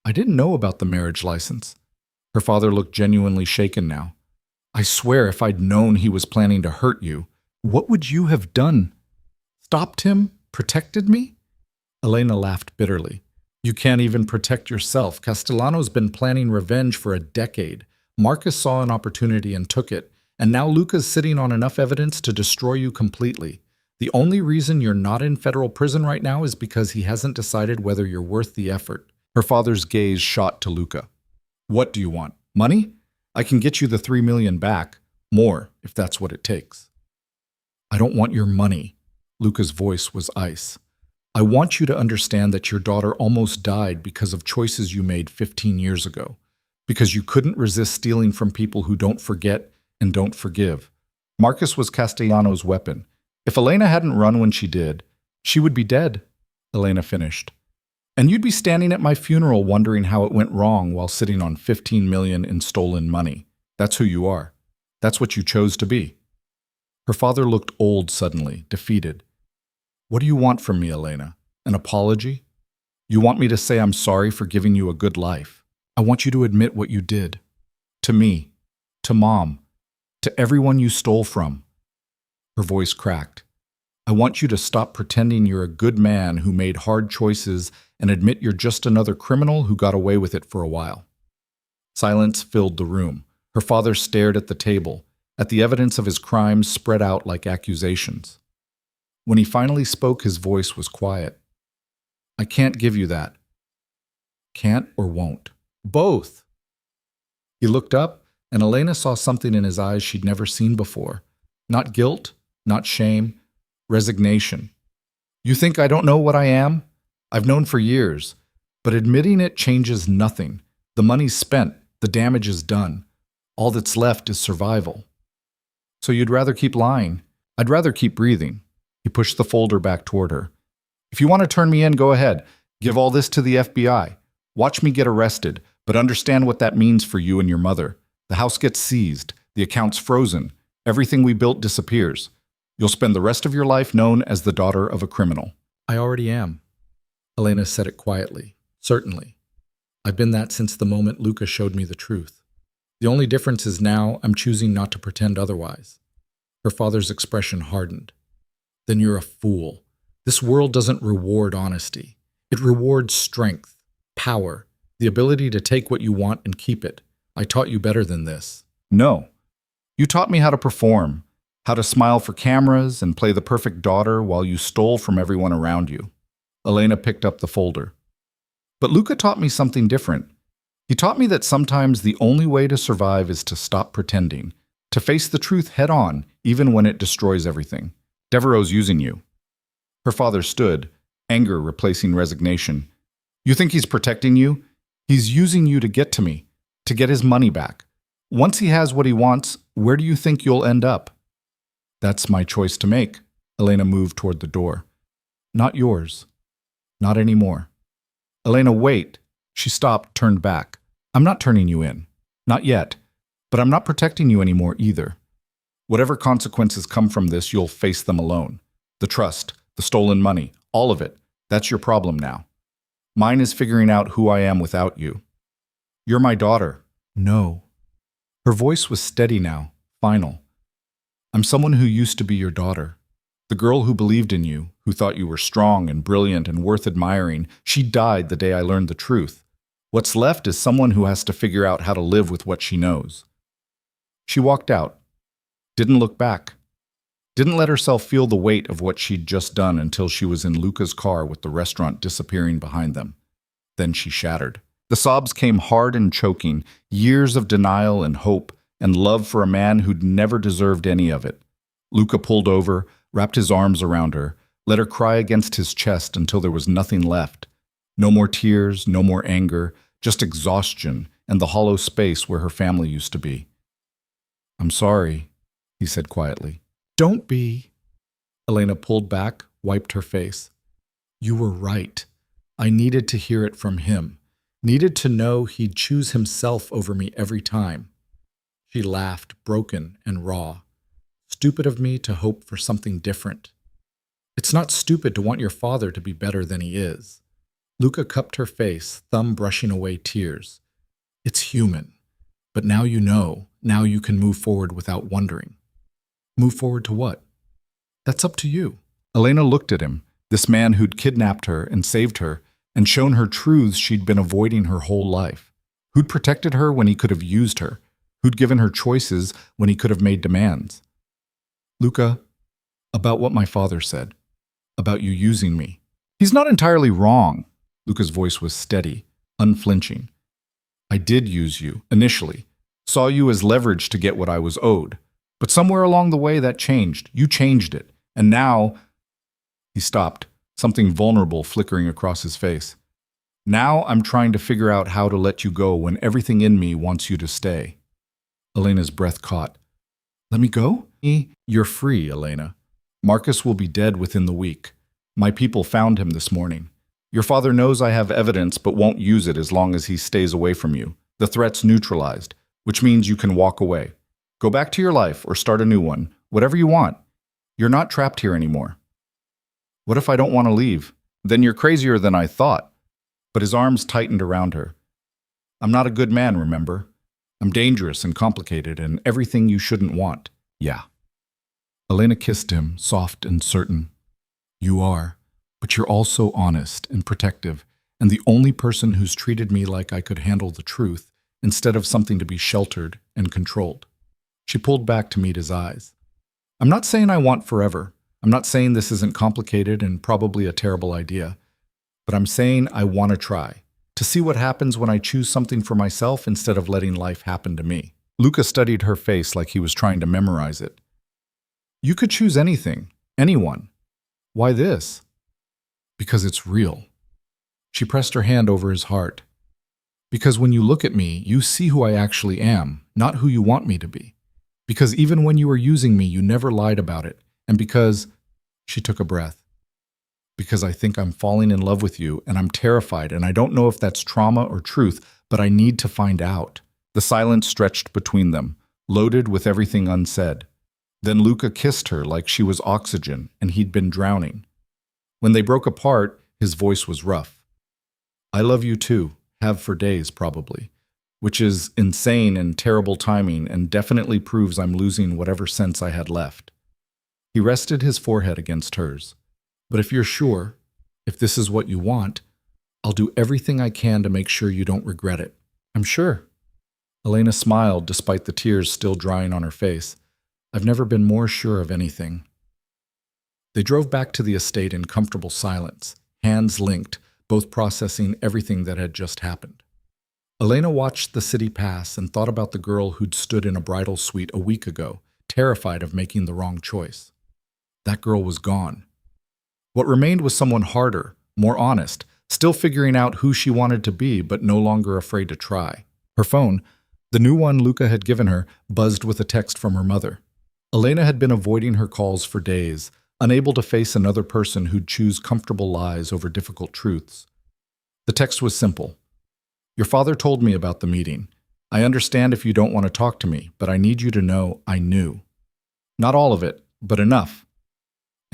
I didn't know about the marriage license. Her father looked genuinely shaken now. I swear if I'd known he was planning to hurt you, what would you have done? Stopped him? Protected me? Elena laughed bitterly. You can't even protect yourself. Castellano's been planning revenge for a decade. Marcus saw an opportunity and took it, and now Luca's sitting on enough evidence to destroy you completely. The only reason you're not in federal prison right now is because he hasn't decided whether you're worth the effort. Her father's gaze shot to Luca. What do you want? Money? I can get you the $3 million back. More, if that's what it takes. I don't want your money. Luca's voice was ice. I want you to understand that your daughter almost died because of choices you made 15 years ago. Because you couldn't resist stealing from people who don't forget and don't forgive. Marcus was Castellano's weapon. If Elena hadn't run when she did, she would be dead, Elena finished. And you'd be standing at my funeral wondering how it went wrong while sitting on $15 million in stolen money. That's who you are. That's what you chose to be. Her father looked old suddenly, defeated. What do you want from me, Elena? An apology? You want me to say I'm sorry for giving you a good life? I want you to admit what you did. To me, to Mom, to everyone you stole from. Her voice cracked. I want you to stop pretending you're a good man who made hard choices and admit you're just another criminal who got away with it for a while. Silence filled the room. Her father stared at the table, at the evidence of his crimes spread out like accusations. When he finally spoke, his voice was quiet. I can't give you that. Can't or won't? Both. He looked up, and Elena saw something in his eyes she'd never seen before. Not guilt, not shame, resignation. You think I don't know what I am? I've known for years, but admitting it changes nothing. The money's spent, the damage is done. All that's left is survival. So you'd rather keep lying? I'd rather keep breathing. He pushed the folder back toward her. If you want to turn me in, go ahead. Give all this to the FBI. Watch me get arrested, but understand what that means for you and your mother. The house gets seized, the account's frozen, everything we built disappears. You'll spend the rest of your life known as the daughter of a criminal. I already am. Elena said it quietly. Certainly. I've been that since the moment Luca showed me the truth. The only difference is now I'm choosing not to pretend otherwise. Her father's expression hardened. Then you're a fool. This world doesn't reward honesty. It rewards strength, power, the ability to take what you want and keep it. I taught you better than this. No. You taught me how to perform, how to smile for cameras and play the perfect daughter while you stole from everyone around you. Elena picked up the folder. But Luca taught me something different. He taught me that sometimes the only way to survive is to stop pretending, to face the truth head on, even when it destroys everything. Devereaux's using you. Her father stood, anger replacing resignation. You think he's protecting you? He's using you to get to me, to get his money back. Once he has what he wants, where do you think you'll end up? That's my choice to make. Elena moved toward the door. Not yours. Not anymore. Elena, wait. She stopped, turned back. I'm not turning you in. Not yet. But I'm not protecting you anymore either. Whatever consequences come from this, you'll face them alone. The trust, the stolen money, all of it. That's your problem now. Mine is figuring out who I am without you. You're my daughter. No. Her voice was steady now, final. I'm someone who used to be your daughter. The girl who believed in you, who thought you were strong and brilliant and worth admiring, she died the day I learned the truth. What's left is someone who has to figure out how to live with what she knows. She walked out. Didn't look back. Didn't let herself feel the weight of what she'd just done until she was in Luca's car with the restaurant disappearing behind them. Then she shattered. The sobs came hard and choking, years of denial and hope and love for a man who'd never deserved any of it. Luca pulled over, wrapped his arms around her, let her cry against his chest until there was nothing left. No more tears, no more anger, just exhaustion and the hollow space where her family used to be. I'm sorry, he said quietly. Don't be. Elena pulled back, wiped her face. You were right. I needed to hear it from him. Needed to know he'd choose himself over me every time. She laughed, broken and raw. Stupid of me to hope for something different. It's not stupid to want your father to be better than he is. Luca cupped her face, thumb brushing away tears. It's human. But now you know. Now you can move forward without wondering. Move forward to what? That's up to you. Elena looked at him, this man who'd kidnapped her and saved her, and shown her truths she'd been avoiding her whole life. Who'd protected her when he could have used her? Who'd given her choices when he could have made demands? Luca, about what my father said, about you using me. He's not entirely wrong. Luca's voice was steady, unflinching. I did use you, initially. Saw you as leverage to get what I was owed. But somewhere along the way that changed. You changed it. And now... He stopped, something vulnerable flickering across his face. Now I'm trying to figure out how to let you go when everything in me wants you to stay. Elena's breath caught. Let me go? You're free, Elena. Marcus will be dead within the week. My people found him this morning. Your father knows I have evidence but won't use it as long as he stays away from you. The threat's neutralized, which means you can walk away. Go back to your life or start a new one, whatever you want. You're not trapped here anymore. What if I don't want to leave? Then you're crazier than I thought. But his arms tightened around her. I'm not a good man, remember? I'm dangerous and complicated and everything you shouldn't want. Yeah. Elena kissed him, soft and certain. You are, but you're also honest and protective, and the only person who's treated me like I could handle the truth instead of something to be sheltered and controlled. She pulled back to meet his eyes. I'm not saying I want forever. I'm not saying this isn't complicated and probably a terrible idea, but I'm saying I want to try, to see what happens when I choose something for myself instead of letting life happen to me. Luca studied her face like he was trying to memorize it. You could choose anything, anyone. Why this? Because it's real. She pressed her hand over his heart. Because when you look at me, you see who I actually am, not who you want me to be. Because even when you were using me, you never lied about it. And because... She took a breath. Because I think I'm falling in love with you, and I'm terrified, and I don't know if that's trauma or truth, but I need to find out. The silence stretched between them, loaded with everything unsaid. Then Luca kissed her like she was oxygen, and he'd been drowning. When they broke apart, his voice was rough. I love you too, have for days probably, which is insane and terrible timing and definitely proves I'm losing whatever sense I had left. He rested his forehead against hers. But if you're sure, if this is what you want, I'll do everything I can to make sure you don't regret it. I'm sure. Elena smiled despite the tears still drying on her face. I've never been more sure of anything. They drove back to the estate in comfortable silence, hands linked, both processing everything that had just happened. Elena watched the city pass and thought about the girl who'd stood in a bridal suite a week ago, terrified of making the wrong choice. That girl was gone. What remained was someone harder, more honest, still figuring out who she wanted to be, but no longer afraid to try. Her phone, the new one Luca had given her, buzzed with a text from her mother. Elena had been avoiding her calls for days, unable to face another person who'd choose comfortable lies over difficult truths. The text was simple. Your father told me about the meeting. I understand if you don't want to talk to me, but I need you to know I knew. Not all of it, but enough.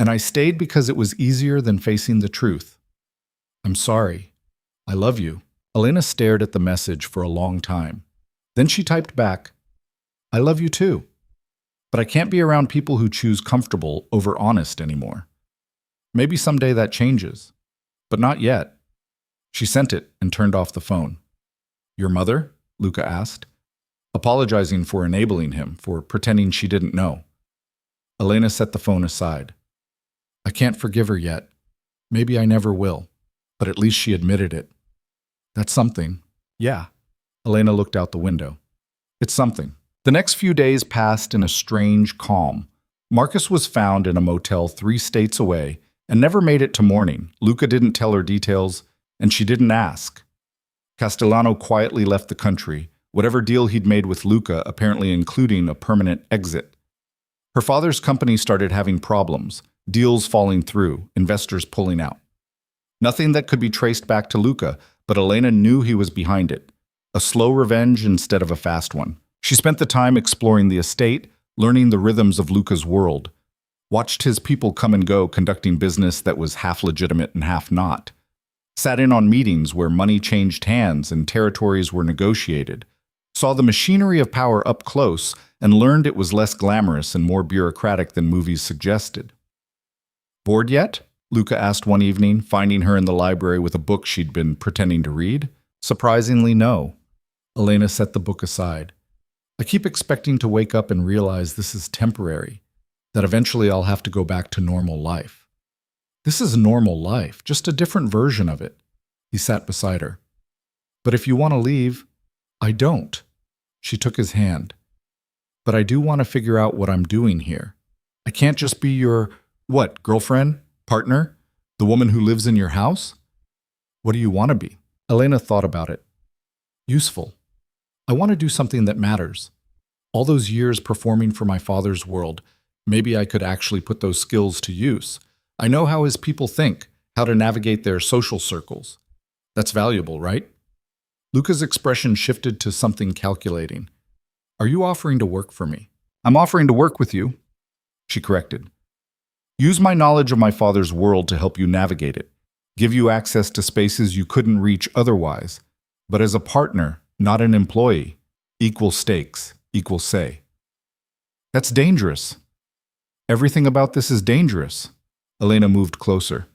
And I stayed because it was easier than facing the truth. I'm sorry. I love you. Elena stared at the message for a long time. Then she typed back, I love you too. But I can't be around people who choose comfortable over honest anymore. Maybe someday that changes, but not yet. She sent it and turned off the phone. Your mother? Luca asked, apologizing for enabling him, for pretending she didn't know. Elena set the phone aside. I can't forgive her yet. Maybe I never will, but at least she admitted it. That's something. Yeah. Elena looked out the window. It's something. The next few days passed in a strange calm. Marcus was found in a motel 3 states away and never made it to morning. Luca didn't tell her details, and she didn't ask. Castellano quietly left the country, whatever deal he'd made with Luca apparently including a permanent exit. Her father's company started having problems, deals falling through, investors pulling out. Nothing that could be traced back to Luca, but Elena knew he was behind it. A slow revenge instead of a fast one. She spent the time exploring the estate, learning the rhythms of Luca's world. Watched his people come and go conducting business that was half legitimate and half not. Sat in on meetings where money changed hands and territories were negotiated. Saw the machinery of power up close and learned it was less glamorous and more bureaucratic than movies suggested. Bored yet? Luca asked one evening, finding her in the library with a book she'd been pretending to read. Surprisingly, no. Elena set the book aside. I keep expecting to wake up and realize this is temporary, that eventually I'll have to go back to normal life. This is normal life, just a different version of it. He sat beside her. But if you want to leave, I don't. She took his hand. But I do want to figure out what I'm doing here. I can't just be your, what, girlfriend? Partner? The woman who lives in your house? What do you want to be? Elena thought about it. Useful. I want to do something that matters. All those years performing for my father's world, maybe I could actually put those skills to use. I know how his people think, how to navigate their social circles. That's valuable, right? Luca's expression shifted to something calculating. Are you offering to work for me? I'm offering to work with you, she corrected. Use my knowledge of my father's world to help you navigate it, give you access to spaces you couldn't reach otherwise, but as a partner, not an employee. Equal stakes, equal say. That's dangerous. Everything about this is dangerous. Elena moved closer.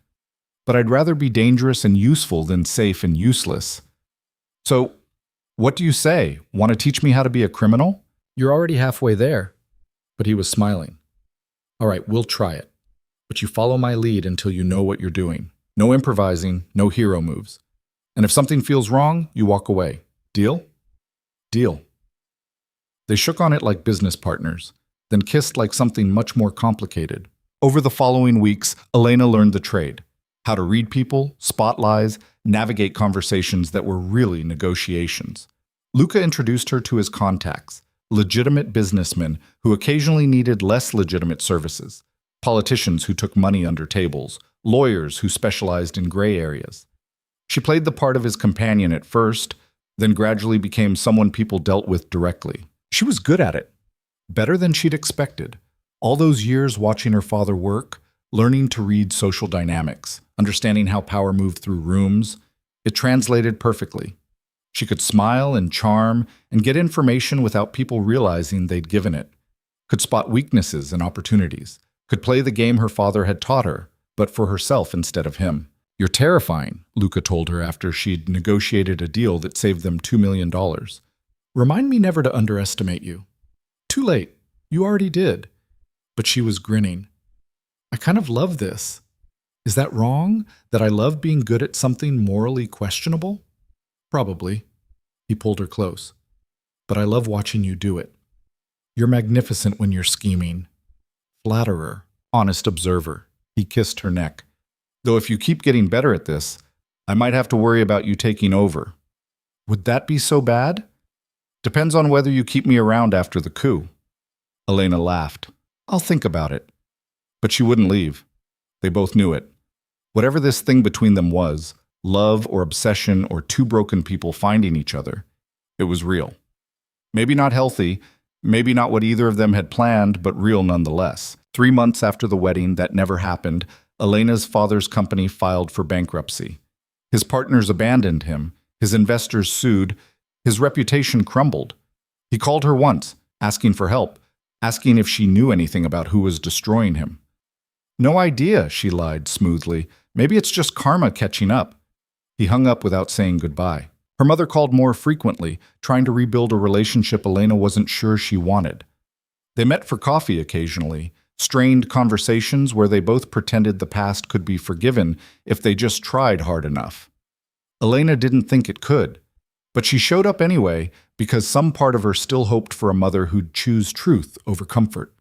But I'd rather be dangerous and useful than safe and useless. So, what do you say? Want to teach me how to be a criminal? You're already halfway there. But he was smiling. All right, we'll try it. But you follow my lead until you know what you're doing. No improvising, no hero moves. And if something feels wrong, you walk away. Deal? Deal. They shook on it like business partners, then kissed like something much more complicated. Over the following weeks, Elena learned the trade. How to read people, spot lies, navigate conversations that were really negotiations. Luca introduced her to his contacts, legitimate businessmen who occasionally needed less legitimate services, politicians who took money under tables, lawyers who specialized in gray areas. She played the part of his companion at first, then gradually became someone people dealt with directly. She was good at it, better than she'd expected. All those years watching her father work, learning to read social dynamics, understanding how power moved through rooms, it translated perfectly. She could smile and charm and get information without people realizing they'd given it, could spot weaknesses and opportunities, could play the game her father had taught her, but for herself instead of him. You're terrifying, Luca told her after she'd negotiated a deal that saved them $2 million. Remind me never to underestimate you. Too late. You already did. But she was grinning. I kind of love this. Is that wrong? That I love being good at something morally questionable? Probably. He pulled her close. But I love watching you do it. You're magnificent when you're scheming. Flatterer, honest observer. He kissed her neck. Though if you keep getting better at this, I might have to worry about you taking over. Would that be so bad? Depends on whether you keep me around after the coup. Elena laughed. I'll think about it. But she wouldn't leave. They both knew it. Whatever this thing between them was, love or obsession or two broken people finding each other, it was real. Maybe not healthy, maybe not what either of them had planned, but real nonetheless. 3 months after the wedding that never happened, Elena's father's company filed for bankruptcy. His partners abandoned him, his investors sued, his reputation crumbled. He called her once, asking for help, asking if she knew anything about who was destroying him. No idea, she lied smoothly. Maybe it's just karma catching up. He hung up without saying goodbye. Her mother called more frequently, trying to rebuild a relationship Elena wasn't sure she wanted. They met for coffee occasionally, strained conversations where they both pretended the past could be forgiven if they just tried hard enough. Elena didn't think it could, but she showed up anyway because some part of her still hoped for a mother who'd choose truth over comfort.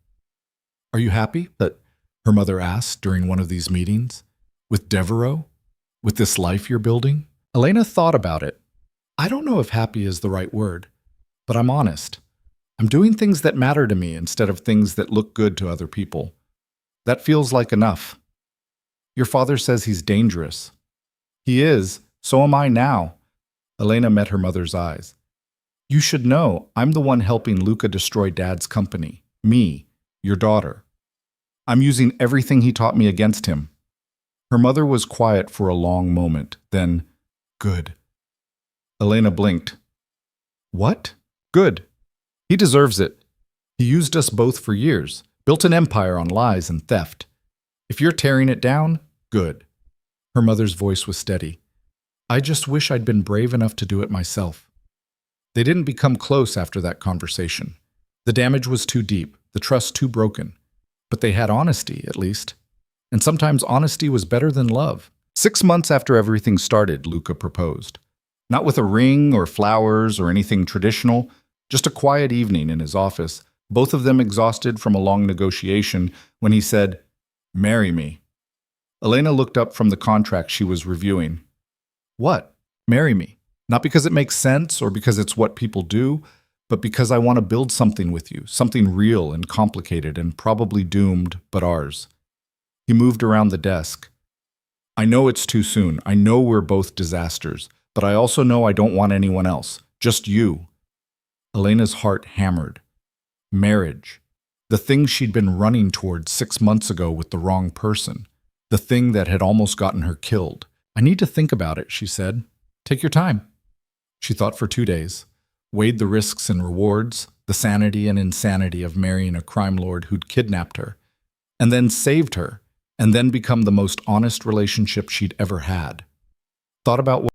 Are you happy? That her mother asked during one of these meetings. With Devereaux? With this life you're building? Elena thought about it. I don't know if happy is the right word, but I'm honest. I'm doing things that matter to me instead of things that look good to other people. That feels like enough. Your father says he's dangerous. He is, so am I now. Elena met her mother's eyes. You should know, I'm the one helping Luca destroy Dad's company. Me, your daughter. I'm using everything he taught me against him. Her mother was quiet for a long moment, then, good. Elena blinked. What? Good. He deserves it. He used us both for years, built an empire on lies and theft. If you're tearing it down, Good. Her mother's voice was steady. I just wish I'd been brave enough to do it myself. They didn't become close after that conversation. The damage was too deep, the trust too broken. But they had honesty, at least. And sometimes honesty was better than love. 6 months after everything started, Luca proposed. Not with a ring or flowers or anything traditional, just a quiet evening in his office, both of them exhausted from a long negotiation, when he said, "Marry me." Elena looked up from the contract she was reviewing. "What? Marry me? Not because it makes sense or because it's what people do, but because I want to build something with you, something real and complicated and probably doomed, but ours." He moved around the desk. "I know it's too soon. I know we're both disasters, but I also know I don't want anyone else. Just you." Elena's heart hammered. Marriage. The thing she'd been running towards 6 months ago with the wrong person. The thing that had almost gotten her killed. "I need to think about it," she said. "Take your time." She thought for 2 days, weighed the risks and rewards, the sanity and insanity of marrying a crime lord who'd kidnapped her, and then saved her, and then become the most honest relationship she'd ever had. Thought about